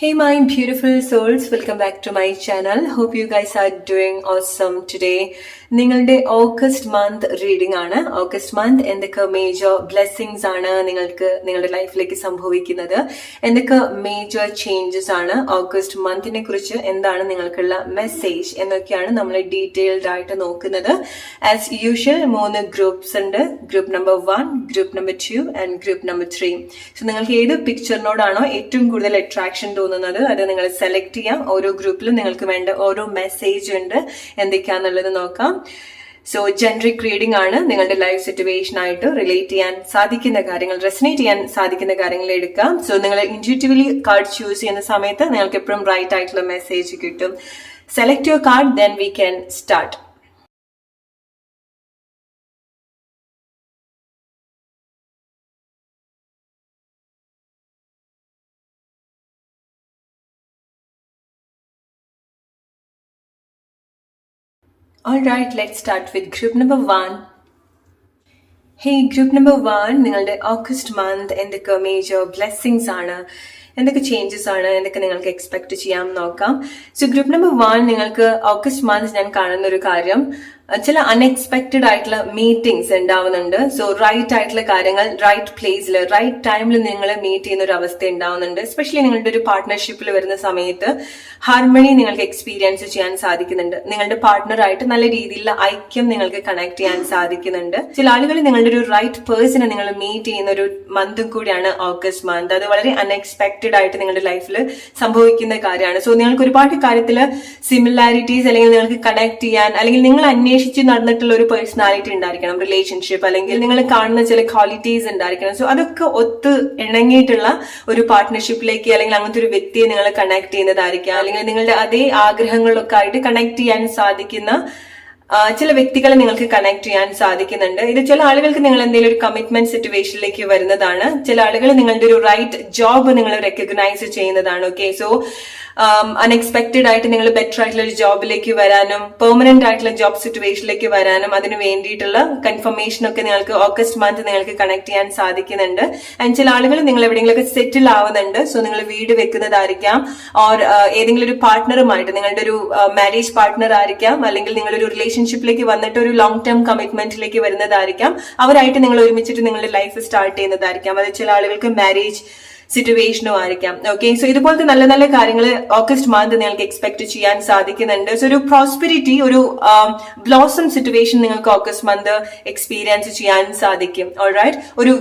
Hey my beautiful souls, welcome back to my channel. Hope you guys are doing awesome today. നിങ്ങളുടെ August month reading ആണ്. August month എന്തൊക്കെ major blessings ആണ് നിങ്ങൾക്ക് നിങ്ങളുടെ ലൈഫിലേക്ക് സംഭവിക്കുന്നത്, എന്തൊക്കെ മേജർ ചേഞ്ചസ് ആണ്, ഓഗസ്റ്റ് മന്തിനെ കുറിച്ച് എന്താണ് നിങ്ങൾക്കുള്ള മെസ്സേജ് എന്നൊക്കെയാണ് നമ്മൾ ഡീറ്റെയിൽഡ് ആയിട്ട് നോക്കുന്നത്. ആസ് യൂഷ്വൽ 3 ഗ്രൂപ്പ്സ് ഉണ്ട്. Group number 1, group number 2 and group number 3. So നിങ്ങൾക്ക് ഏത് പിക്ചറിനോടാണോ ഏറ്റവും കൂടുതൽ അട്രാക്ഷൻ തോന്നുന്നത് അത് നിങ്ങൾ സെലക്ട് ചെയ്യാം. ഓരോ ഗ്രൂപ്പിലും നിങ്ങൾക്ക് വേണ്ട ഓരോ മെസ്സേജ് ഉണ്ട്, എന്തൊക്കെയാന്നുള്ളത് നോക്കാം. സോ ജനറിക് റീഡിംഗ് ആണ്. നിങ്ങളുടെ ലൈഫ് സിറ്റുവേഷൻ ആയിട്ട് റിലേറ്റ് ചെയ്യാൻ സാധിക്കുന്ന കാര്യങ്ങൾ, റെസനേറ്റ് ചെയ്യാൻ സാധിക്കുന്ന കാര്യങ്ങൾ എടുക്കാം. സോ നിങ്ങൾ ഇൻറ്റ്യൂട്ടീവ്ലി കാർഡ് ചൂസ് ചെയ്യുന്ന സമയത്ത് നിങ്ങൾക്ക് എപ്പോഴും റൈറ്റ് ആയിട്ടുള്ള മെസ്സേജ് കിട്ടും. Select your card, then we can start. Alright, let's start with group number 1. Hey, group number 1, നിങ്ങളുടെ ഓഗസ്റ്റ് മന്ത് എന്തൊക്കെ മേജർ ബ്ലെസ്സിങ്സ് ആണ്, എന്തൊക്കെ ചേഞ്ചസ് ആണ്, എന്തൊക്കെ നിങ്ങൾക്ക് എക്സ്പെക്ട് ചെയ്യാൻ നോക്കാം. സോ ഗ്രൂപ്പ് നമ്പർ 1, നിങ്ങൾക്ക് ഓഗസ്റ്റ് മന്ത് ഞാൻ കാണുന്ന ഒരു കാര്യം, ചില അൺഎക്സ്പെക്റ്റഡ് ആയിട്ടുള്ള മീറ്റിംഗ്സ് ഉണ്ടാവുന്നുണ്ട്. സോ റൈറ്റ് ആയിട്ടുള്ള കാര്യങ്ങൾ റൈറ്റ് പ്ലേസിൽ റൈറ്റ് ടൈമിൽ നിങ്ങൾ മീറ്റ് ചെയ്യുന്ന ഒരു അവസ്ഥ ഉണ്ടാവുന്നുണ്ട്. എസ്പെഷ്യലി നിങ്ങളുടെ ഒരു പാർട്ട്ണർഷിപ്പിൽ വരുന്ന സമയത്ത് ഹാർമണി നിങ്ങൾക്ക് എക്സ്പീരിയൻസ് ചെയ്യാൻ സാധിക്കുന്നുണ്ട്. നിങ്ങളുടെ പാർട്ട്ണറായിട്ട് നല്ല രീതിയിലുള്ള ഐക്യം നിങ്ങൾക്ക് കണക്ട് ചെയ്യാൻ സാധിക്കുന്നുണ്ട്. ചില ആളുകൾ നിങ്ങളുടെ ഒരു റൈറ്റ് പേഴ്സണെ നിങ്ങൾ മീറ്റ് ചെയ്യുന്ന ഒരു മന്തും കൂടിയാണ് ഓഗസ്റ്റ് മന്ത്. അത് വളരെ അൺഎക്സ്പെക്റ്റഡ് ആയിട്ട് നിങ്ങളുടെ ലൈഫിൽ സംഭവിക്കുന്ന കാര്യമാണ്. സോ നിങ്ങൾക്ക് ഒരുപാട് കാര്യത്തിൽ സിമിലാരിറ്റീസ് അല്ലെങ്കിൽ നിങ്ങൾക്ക് കണക്ട് ചെയ്യാൻ, അല്ലെങ്കിൽ നിങ്ങൾ അന്വേഷിച്ച് നടന്നിട്ടുള്ള ഒരു പേഴ്സണാലിറ്റി ഉണ്ടായിരിക്കണം, റിലേഷൻഷിപ്പ്, അല്ലെങ്കിൽ നിങ്ങൾ കാണുന്ന ചില ക്വാളിറ്റീസ് ഉണ്ടായിരിക്കണം. സോ അതൊക്കെ ഒത്ത് ഇണങ്ങിയിട്ടുള്ള ഒരു പാർട്ട്ണർഷിപ്പിലേക്ക് അല്ലെങ്കിൽ അങ്ങനത്തെ ഒരു വ്യക്തിയെ നിങ്ങൾ കണക്ട് ചെയ്യുന്നതായിരിക്കാം, അല്ലെങ്കിൽ നിങ്ങളുടെ അതേ ആഗ്രഹങ്ങളിലൊക്കെ ആയിട്ട് കണക്ട് ചെയ്യാൻ സാധിക്കുന്ന ചില വ്യക്തികളെ നിങ്ങൾക്ക് കണക്ട് ചെയ്യാൻ സാധിക്കുന്നുണ്ട്. ഇത് ചില ആളുകൾക്ക് നിങ്ങൾ എന്തെങ്കിലും ഒരു കമ്മിറ്റ്മെന്റ് സിറ്റുവേഷനിലേക്ക് വരുന്നതാണ്. ചില ആളുകൾ നിങ്ങളുടെ ഒരു റൈറ്റ് ജോബ് നിങ്ങൾ റെക്കഗ്നൈസ് ചെയ്യുന്നതാണ്. ഓക്കെ, സോ അൺഎക്സ്പെക്റ്റഡ് ആയിട്ട് നിങ്ങൾ ബെറ്റർ ആയിട്ടുള്ള ഒരു ജോബിലേക്ക് വരാനും പെർമനന്റ് ആയിട്ടുള്ള ജോബ് സിറ്റുവേഷനിലേക്ക് വരാനും അതിന് വേണ്ടിയിട്ടുള്ള കൺഫർമേഷൻ ഒക്കെ നിങ്ങൾക്ക് ഓഗസ്റ്റ് മന്ത് നിങ്ങൾക്ക് കണക്ട് ചെയ്യാൻ സാധിക്കുന്നുണ്ട്. ആൻഡ് ചില ആളുകൾ നിങ്ങൾ എവിടെയെങ്കിലൊക്കെ സെറ്റിൽ ആവുന്നുണ്ട്. സോ നിങ്ങൾ വീട് വെക്കുന്നതായിരിക്കാം, ഓർ ഏതെങ്കിലും ഒരു പാർട്ട്ണറുമായിട്ട്, നിങ്ങളുടെ ഒരു മാരേജ് പാർട്ട്ണർ ആയിരിക്കാം, അല്ലെങ്കിൽ നിങ്ങളൊരു റിലേഷൻഷിപ്പിലേക്ക് വന്നിട്ട് ഒരു ലോങ് ടേം കമ്മിറ്റ്മെന്റിലേക്ക് വരുന്നതായിരിക്കാം. അവരായിട്ട് നിങ്ങൾ ഒരുമിച്ചിട്ട് നിങ്ങളുടെ ലൈഫ് സ്റ്റാർട്ട് ചെയ്യുന്നതായിരിക്കാം. അത് ചില ആളുകൾക്ക് മാരേജ് സിറ്റുവേഷനും ആയിരിക്കാം. ഓക്കെ, സോ ഇതുപോലത്തെ നല്ല നല്ല കാര്യങ്ങൾ ഓഗസ്റ്റ് മന്ത് നിങ്ങൾക്ക് എക്സ്പെക്ട് ചെയ്യാൻ സാധിക്കുന്നുണ്ട്. സോ ഒരു പ്രോസ്പെരിറ്റി, ഒരു ബ്ലോസം സിറ്റുവേഷൻ നിങ്ങൾക്ക് ഓഗസ്റ്റ് മന്ത് എക്സ്പീരിയൻസ് ചെയ്യാൻ സാധിക്കും. ഓൾറൈറ്റ്, ഒരു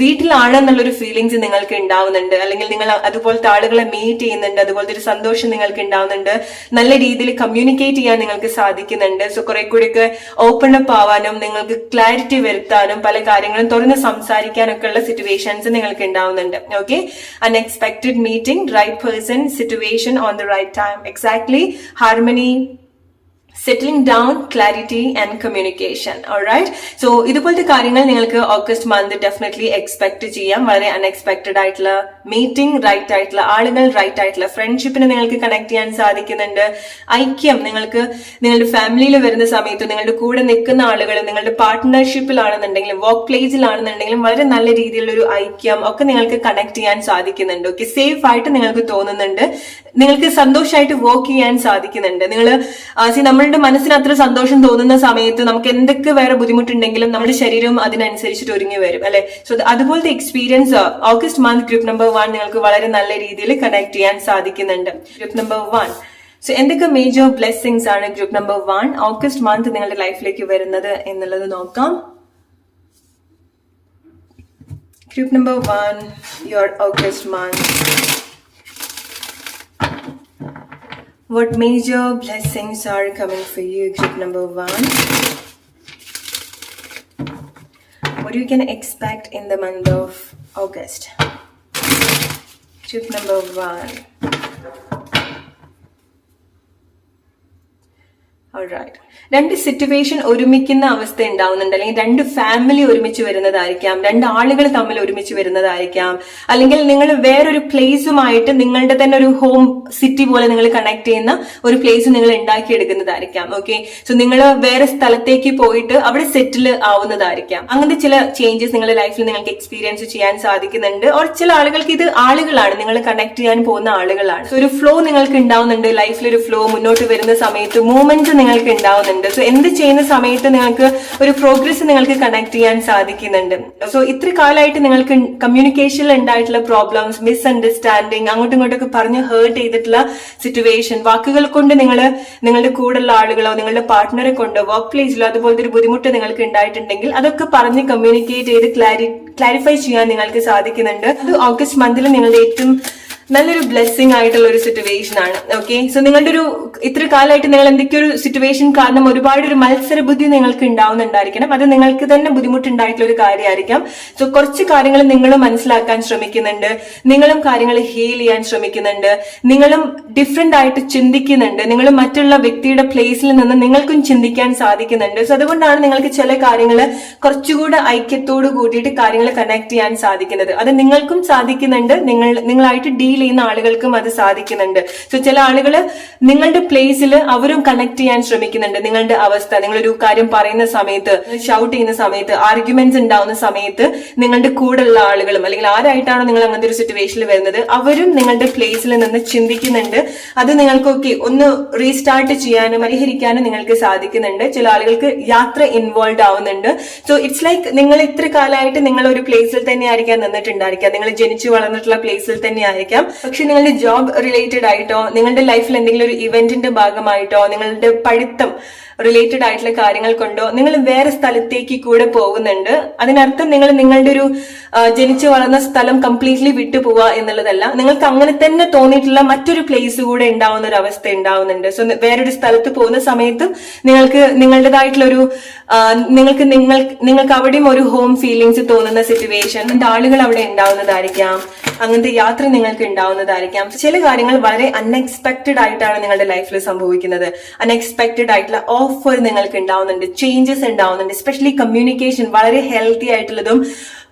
വീട്ടിലാണെന്നുള്ളൊരു ഫീലിങ്സ് നിങ്ങൾക്ക് ഉണ്ടാവുന്നുണ്ട്, അല്ലെങ്കിൽ നിങ്ങൾ അതുപോലത്തെ ആളുകളെ മീറ്റ് ചെയ്യുന്നുണ്ട്, അതുപോലത്തെ ഒരു സന്തോഷം നിങ്ങൾക്ക് ഉണ്ടാവുന്നുണ്ട്, നല്ല രീതിയിൽ കമ്മ്യൂണിക്കേറ്റ് ചെയ്യാൻ നിങ്ങൾക്ക് സാധിക്കുന്നുണ്ട്. സോ കുറെ കൂടിയൊക്കെ ഓപ്പൺ അപ്പ് ആവാനും നിങ്ങൾക്ക് ക്ലാരിറ്റി വരുത്താനും പല കാര്യങ്ങളും തുറന്ന് സംസാരിക്കാനൊക്കെ ഉള്ള സിറ്റുവേഷൻസ് നിങ്ങൾക്ക് ഉണ്ടാവുന്നുണ്ട്. Okay, unexpected meeting, right person, situation on the right time, exactly harmony, settling down, clarity and communication. Alright, so ഇതുപോലത്തെ കാര്യങ്ങൾ നിങ്ങൾക്ക് ഓഗസ്റ്റ് മന്ത് ഡെഫിനറ്റ്ലി എക്സ്പെക്ട് ചെയ്യാം. വളരെ അൺഎക്സ്പെക്ടഡ് ആയിട്ടുള്ള മീറ്റിംഗ്, റൈറ്റ് ആയിട്ടുള്ള ആളുകൾ, റൈറ്റ് ആയിട്ടുള്ള ഫ്രണ്ട്ഷിപ്പിനെ നിങ്ങൾക്ക് കണക്ട് ചെയ്യാൻ സാധിക്കുന്നുണ്ട്. ഐക്യം, നിങ്ങൾക്ക് നിങ്ങളുടെ ഫാമിലിയിൽ വരുന്ന സമയത്ത് നിങ്ങളുടെ കൂടെ നിൽക്കുന്ന ആളുകൾ നിങ്ങളുടെ പാർട്ട്ണർഷിപ്പിലാണെന്നുണ്ടെങ്കിലും വർക്ക് പ്ലേസിലാണെന്നുണ്ടെങ്കിലും വളരെ നല്ല രീതിയിലുള്ള ഒരു ഐക്യം ഒക്കെ നിങ്ങൾക്ക് കണക്ട് ചെയ്യാൻ സാധിക്കുന്നുണ്ട്. ഓക്കെ, സേഫ് ആയിട്ട് നിങ്ങൾക്ക് തോന്നുന്നുണ്ട്, നിങ്ങൾക്ക് സന്തോഷമായിട്ട് വർക്ക് ചെയ്യാൻ സാധിക്കുന്നുണ്ട്. നമ്മളുടെ മനസ്സിന് അത്ര സന്തോഷം തോന്നുന്ന സമയത്ത് നമുക്ക് എന്തൊക്കെ വേറെ ബുദ്ധിമുട്ടുണ്ടെങ്കിലും നമ്മുടെ ശരീരം അതിനനുസരിച്ചിട്ട് ഒരുങ്ങി വരും, അല്ലെ? സോ അതുപോലത്തെ experience August month group number 1 നിങ്ങൾക്ക് വളരെ നല്ല രീതിയിൽ കണക്ട് ചെയ്യാൻ സാധിക്കുന്നുണ്ട്. ഗ്രൂപ്പ് നമ്പർ 1, സോ എന്തൊക്കെ മേജർ ബ്ലെസ്സിങ്സ് ആണ് ഗ്രൂപ്പ് നമ്പർ 1 ഓഗസ്റ്റ് മന്ത് നിങ്ങളുടെ ലൈഫിലേക്ക് വരുന്നത് എന്നുള്ളത് നോക്കാം. Group number 1, your August month. What major blessings are coming for you, group number 1? What you can expect in the month of August? Group number 1. Alright. രണ്ട് situation ഒരുമിക്കുന്ന അവസ്ഥ ഉണ്ടാവുന്നുണ്ട്, അല്ലെങ്കിൽ രണ്ട് ഫാമിലി ഒരുമിച്ച് വരുന്നതായിരിക്കാം, രണ്ട് ആളുകൾ തമ്മിൽ ഒരുമിച്ച് വരുന്നതായിരിക്കാം, അല്ലെങ്കിൽ നിങ്ങൾ വേറൊരു പ്ലേസുമായിട്ട് നിങ്ങളുടെ തന്നെ ഒരു ഹോം സിറ്റി പോലെ നിങ്ങൾ കണക്ട് ചെയ്യുന്ന ഒരു പ്ലേസ് നിങ്ങൾ ഉണ്ടാക്കിയെടുക്കുന്നതായിരിക്കാം. ഓക്കെ, സോ നിങ്ങൾ വേറെ സ്ഥലത്തേക്ക് പോയിട്ട് അവിടെ സെറ്റിൽ ആവുന്നതായിരിക്കാം. അങ്ങനത്തെ ചില ചേഞ്ചസ് നിങ്ങളുടെ ലൈഫിൽ നിങ്ങൾക്ക് എക്സ്പീരിയൻസ് ചെയ്യാൻ സാധിക്കുന്നുണ്ട്. ഓർ ചില ആളുകൾക്ക് ഇത് ആളുകളാണ്, നിങ്ങൾ കണക്ട് ചെയ്യാൻ പോകുന്ന ആളുകളാണ്. സോ ഒരു ഫ്ലോ നിങ്ങൾക്ക് ഉണ്ടാവുന്നുണ്ട്, ലൈഫിൽ ഒരു ഫ്ലോ മുന്നോട്ട് വരുന്ന സമയത്ത് മൂവ്മെന്റ് നിങ്ങൾക്ക് ഉണ്ടാവുന്നുണ്ട്. സോ എന്ത് ചെയ്യുന്ന സമയത്ത് നിങ്ങൾക്ക് ഒരു പ്രോഗ്രസ് നിങ്ങൾക്ക് കണക്ട് ചെയ്യാൻ സാധിക്കുന്നുണ്ട്. സോ ഇത്ര കാലമായിട്ട് നിങ്ങൾക്ക് കമ്മ്യൂണിക്കേഷനിൽ ഉണ്ടായിട്ടുള്ള പ്രോബ്ലംസ്, മിസ്അണ്ടർസ്റ്റാൻഡിങ്, അങ്ങോട്ടും ഇങ്ങോട്ടൊക്കെ പറഞ്ഞ് ഹേർട്ട് ചെയ്തിട്ടുള്ള സിറ്റുവേഷൻ, വാക്കുകൾ കൊണ്ട് നിങ്ങളുടെ കൂടെയുള്ള ആളുകളോ നിങ്ങളുടെ പാർട്ട്ണറെ കൊണ്ടോ വർക്ക് പ്ലേസിലോ അതുപോലത്തെ ഒരു ബുദ്ധിമുട്ട് നിങ്ങൾക്ക് ഉണ്ടായിട്ടുണ്ടെങ്കിൽ അതൊക്കെ പറഞ്ഞ് കമ്മ്യൂണിക്കേറ്റ് ചെയ്ത് ക്ലാരിഫൈ ചെയ്യാൻ നിങ്ങൾക്ക് സാധിക്കുന്നുണ്ട്. അത് ഓഗസ്റ്റ് മന്തിൽ നിങ്ങളുടെ ഏറ്റവും നല്ലൊരു ബ്ലെസ്സിങ് ആയിട്ടുള്ള ഒരു സിറ്റുവേഷൻ ആണ്. ഓക്കെ, സോ നിങ്ങളുടെ ഒരു ഇത്ര കാലമായിട്ട് നിങ്ങൾ എന്തൊക്കെയോ ഒരു സിറ്റുവേഷൻ കാരണം ഒരുപാട് ഒരു മത്സര ബുദ്ധി നിങ്ങൾക്ക് ഉണ്ടാവുന്നുണ്ടായിരിക്കണം. അത് നിങ്ങൾക്ക് തന്നെ ബുദ്ധിമുട്ടുണ്ടായിട്ടുള്ള ഒരു കാര്യമായിരിക്കാം. സോ കുറച്ച് കാര്യങ്ങൾ നിങ്ങളും മനസ്സിലാക്കാൻ ശ്രമിക്കുന്നുണ്ട്, നിങ്ങളും കാര്യങ്ങൾ ഹീൽ ചെയ്യാൻ ശ്രമിക്കുന്നുണ്ട്, നിങ്ങളും ഡിഫറെന്റ് ആയിട്ട് ചിന്തിക്കുന്നുണ്ട്, നിങ്ങൾ മറ്റുള്ള വ്യക്തിയുടെ പ്ലേസിൽ നിന്ന് നിങ്ങൾക്കും ചിന്തിക്കാൻ സാധിക്കുന്നുണ്ട്. സോ അതുകൊണ്ടാണ് നിങ്ങൾക്ക് ചില കാര്യങ്ങൾ കുറച്ചുകൂടെ ഐക്യത്തോട് കൂടിയിട്ട് കാര്യങ്ങൾ കണക്ട് ചെയ്യാൻ സാധിക്കുന്നത്. അത് നിങ്ങൾക്കും സാധിക്കുന്നുണ്ട്, നിങ്ങളായിട്ട് ഡീൽ ചെയ്യുന്ന ആളുകൾക്കും അത് സാധിക്കുന്നുണ്ട്. സോ ചില ആളുകൾ നിങ്ങളുടെ പ്ലേസിൽ അവരും കണക്ട് ചെയ്യാൻ ശ്രമിക്കുന്നുണ്ട്. നിങ്ങളുടെ അവസ്ഥ, നിങ്ങളൊരു കാര്യം പറയുന്ന സമയത്ത്, ഷൗട്ട് ചെയ്യുന്ന സമയത്ത്, ആർഗ്യുമെന്റ്സ് ഉണ്ടാവുന്ന സമയത്ത് നിങ്ങളുടെ കൂടെയുള്ള ആളുകളും അല്ലെങ്കിൽ ആരായിട്ടാണോ നിങ്ങൾ അങ്ങനത്തെ ഒരു സിറ്റുവേഷനിൽ വരുന്നത് അവരും നിങ്ങളുടെ പ്ലേസിൽ നിന്ന് ചിന്തിക്കുന്നുണ്ട്. അത് നിങ്ങൾക്കൊക്കെ ഒന്ന് റീസ്റ്റാർട്ട് ചെയ്യാനും പരിഹരിക്കാനും നിങ്ങൾക്ക് സാധിക്കുന്നുണ്ട്. ചില ആളുകൾക്ക് യാത്ര ഇൻവോൾവ് ആവുന്നുണ്ട്. സോ ഇറ്റ്സ് ലൈക്ക് നിങ്ങൾ ഇത്ര കാലമായിട്ട് നിങ്ങൾ ഒരു പ്ലേസിൽ തന്നെ ആയിരിക്കാം നിന്നിട്ടുണ്ടായിരിക്കാം, നിങ്ങൾ ജനിച്ചു വളർന്നിട്ടുള്ള പ്ലേസിൽ തന്നെ ആയിരിക്കാം. പക്ഷെ നിങ്ങളുടെ ജോബ് റിലേറ്റഡ് ആയിട്ടോ നിങ്ങളുടെ ലൈഫിൽ എന്തെങ്കിലും ഒരു ഇവന്റിന്റെ ഭാഗമായിട്ടോ നിങ്ങളുടെ പഠിത്തം റിലേറ്റഡ് ആയിട്ടുള്ള കാര്യങ്ങൾ കൊണ്ടോ നിങ്ങൾ വേറെ സ്ഥലത്തേക്ക് കൂടെ പോകുന്നുണ്ട്. അതിനർത്ഥം നിങ്ങൾ നിങ്ങളുടെ ഒരു ജനിച്ചു വളർന്ന സ്ഥലം കംപ്ലീറ്റ്ലി വിട്ടുപോവുക എന്നുള്ളതല്ല. നിങ്ങൾക്ക് അങ്ങനെ തന്നെ തോന്നിയിട്ടുള്ള മറ്റൊരു പ്ലേസ് കൂടെ ഉണ്ടാവുന്ന ഒരു അവസ്ഥ ഉണ്ടാവുന്നുണ്ട്. സോ വേറൊരു സ്ഥലത്ത് പോകുന്ന സമയത്ത് നിങ്ങൾക്ക് നിങ്ങളുടേതായിട്ടുള്ള ഒരു നിങ്ങൾക്ക് അവിടെയും ഒരു ഹോം ഫീലിങ്സ് തോന്നുന്ന സിറ്റുവേഷൻ, ആളുകൾ അവിടെ ഉണ്ടാവുന്നതായിരിക്കാം, അങ്ങനത്തെ യാത്ര നിങ്ങൾക്ക് ഉണ്ടാവുന്നതായിരിക്കാം. ചില കാര്യങ്ങൾ വളരെ അൺഎക്സ്പെക്ടഡ് ആയിട്ടാണ് നിങ്ങളുടെ ലൈഫിൽ സംഭവിക്കുന്നത്. അൺഎക്സ്പെക്ടഡ് ആയിട്ടുള്ള ഓഫർ നിങ്ങൾക്ക് ഉണ്ടാവുന്നുണ്ട്, ചേഞ്ചസ് ഉണ്ടാവുന്നുണ്ട്. എസ്പെഷ്യലി കമ്മ്യൂണിക്കേഷൻ വളരെ ഹെൽത്തി ആയിട്ടുള്ളതും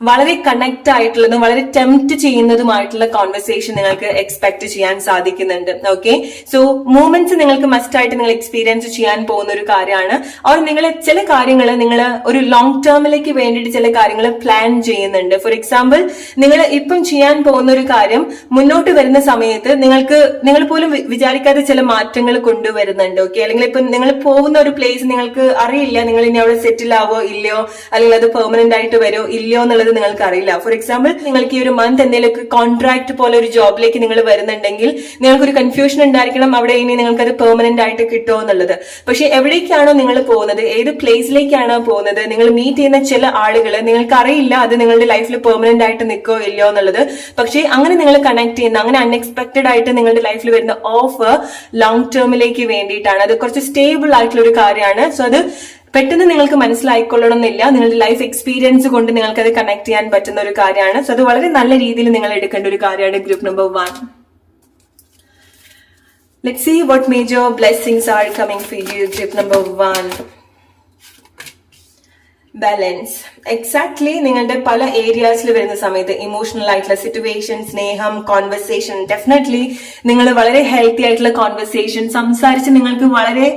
വളരെ കണക്ട് ആയിട്ടുള്ളതും വളരെ ടെംപ്റ്റ് ചെയ്യുന്നതുമായിട്ടുള്ള കോൺവെർസേഷൻ നിങ്ങൾക്ക് എക്സ്പെക്ട് ചെയ്യാൻ സാധിക്കുന്നുണ്ട്. ഓക്കെ, സോ മൂവ്മെന്റ്സ് നിങ്ങൾക്ക് മസ്റ്റ് ആയിട്ട് നിങ്ങൾ എക്സ്പീരിയൻസ് ചെയ്യാൻ പോകുന്ന ഒരു കാര്യമാണ്. അവർ നിങ്ങൾ ചില കാര്യങ്ങൾ നിങ്ങൾ ഒരു ലോങ് ടേമിലേക്ക് വേണ്ടിയിട്ട് ചില കാര്യങ്ങൾ പ്ലാൻ ചെയ്യുന്നുണ്ട്. ഫോർ എക്സാമ്പിൾ, നിങ്ങൾ ഇപ്പം ചെയ്യാൻ പോകുന്ന ഒരു കാര്യം മുന്നോട്ട് വരുന്ന സമയത്ത് നിങ്ങൾ പോലും വിചാരിക്കാതെ ചില മാറ്റങ്ങൾ കൊണ്ടുവരുന്നുണ്ട്. ഓക്കെ, അല്ലെങ്കിൽ ഇപ്പം നിങ്ങൾ പോകുന്ന ഒരു പ്ലേസ് നിങ്ങൾക്ക് അറിയില്ല, നിങ്ങൾ ഇനി അവിടെ സെറ്റിൽ ആവോ ഇല്ലയോ, അല്ലെങ്കിൽ അത് പെർമനന്റ് ആയിട്ട് വരുമോ ഇല്ലയോ എന്നുള്ളത് നിങ്ങൾക്ക് അറിയില്ല. ഫോർ എക്സാമ്പിൾ, നിങ്ങൾക്ക് ഈ ഒരു മന്ത് എന്തെങ്കിലും കോൺട്രാക്ട് പോലെ ഒരു ജോബിലേക്ക് നിങ്ങൾ വരുന്നുണ്ടെങ്കിൽ നിങ്ങൾക്കൊരു കൺഫ്യൂഷൻ ഉണ്ടായിരിക്കണം, അവിടെ ഇനി നിങ്ങൾക്ക് അത് പെർമനന്റ് ആയിട്ട് കിട്ടുമോ എന്നുള്ളത്. പക്ഷെ എവിടേക്കാണോ നിങ്ങൾ പോകുന്നത്, ഏത് പ്ലേസിലേക്കാണോ പോകുന്നത്, നിങ്ങൾ മീറ്റ് ചെയ്യുന്ന ചില ആളുകൾ നിങ്ങൾക്ക് അറിയില്ല അത് നിങ്ങളുടെ ലൈഫിൽ പെർമനന്റ് ആയിട്ട് നിൽക്കോ ഇല്ലയോ എന്നുള്ളത്. പക്ഷേ അങ്ങനെ നിങ്ങൾ കണക്ട് ചെയ്യുന്ന, അങ്ങനെ അൺഎക്സ്പെക്ടഡ് ആയിട്ട് നിങ്ങളുടെ ലൈഫിൽ വരുന്ന ഓഫർ ലോങ് ടേമിലേക്ക് വേണ്ടിയിട്ടാണ്. അത് കുറച്ച് സ്റ്റേബിൾ ആയിട്ടുള്ള ഒരു കാര്യമാണ്. സോ അത് പെട്ടെന്ന് നിങ്ങൾക്ക് മനസ്സിലായിക്കൊള്ളണം എന്നില്ല, നിങ്ങളുടെ ലൈഫ് എക്സ്പീരിയൻസ് കൊണ്ട് നിങ്ങൾക്ക് അത് കണക്ട് ചെയ്യാൻ പറ്റുന്ന ഒരു കാര്യമാണ്. സോ അത് വളരെ നല്ല രീതിയിൽ നിങ്ങൾ എടുക്കേണ്ട ഒരു കാര്യമാണ്. Group number 1. Let's see what major blessings are coming for you. Group number 1. Balance. Exactly നിങ്ങളുടെ പല ഏരിയാസിൽ വരുന്ന സമയത്ത് ഇമോഷണൽ ആയിട്ടുള്ള സിറ്റുവേഷൻ, സ്നേഹം, കോൺവെർസേഷൻ, ഡെഫിനറ്റ്ലി നിങ്ങൾ വളരെ ഹെൽത്തി ആയിട്ടുള്ള കോൺവെർസേഷൻ സംസാരിച്ച് നിങ്ങൾക്ക് വളരെ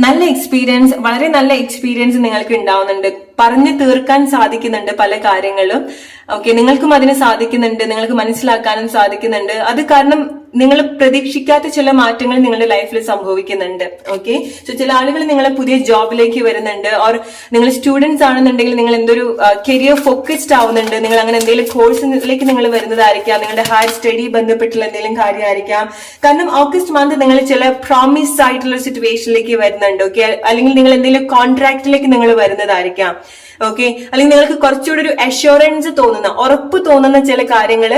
നല്ല എക്സ്പീരിയൻസ് നിങ്ങൾക്ക് ഉണ്ടാവുന്നുണ്ട്. പറഞ്ഞു തീർക്കാൻ സാധിക്കുന്നുണ്ട് പല കാര്യങ്ങളും. ഓക്കെ, നിങ്ങൾക്കും അതിന് സാധിക്കുന്നുണ്ട്, നിങ്ങൾക്ക് മനസ്സിലാക്കാനും സാധിക്കുന്നുണ്ട്. അത് കാരണം നിങ്ങൾ പ്രതീക്ഷിക്കാത്ത ചില മാറ്റങ്ങൾ നിങ്ങളുടെ ലൈഫിൽ സംഭവിക്കുന്നുണ്ട്. ഓക്കെ, സോ ചില ആളുകൾ നിങ്ങളെ പുതിയ ജോബിലേക്ക് വരുന്നുണ്ട്, ഓർ നിങ്ങൾ സ്റ്റുഡൻസ് ആണെന്നുണ്ടെങ്കിൽ നിങ്ങൾ എന്തൊരു കരിയർ ഫോക്കസ്ഡ് ആവുന്നുണ്ട്, നിങ്ങൾ അങ്ങനെ എന്തെങ്കിലും കോഴ്സിലേക്ക് നിങ്ങൾ വരുന്നതായിരിക്കാം, നിങ്ങളുടെ ഹയർ സ്റ്റഡി ബന്ധപ്പെട്ടുള്ള എന്തെങ്കിലും കാര്യമായിരിക്കാം. കാരണം ഓഗസ്റ്റ് മന്ത് നിങ്ങൾ ചില പ്രോമിസ് ആയിട്ടുള്ള സിറ്റുവേഷനിലേക്ക് വരുന്നുണ്ട്. ഓക്കെ, അല്ലെങ്കിൽ നിങ്ങൾ എന്തെങ്കിലും കോൺട്രാക്റ്റിലേക്ക് നിങ്ങൾ വരുന്നതായിരിക്കാം. ഓക്കെ, അല്ലെങ്കിൽ നിങ്ങൾക്ക് കുറച്ചുകൂടി ഒരു അഷ്യൂറൻസ് തോന്നുന്ന, ഉറപ്പ് തോന്നുന്ന ചില കാര്യങ്ങൾ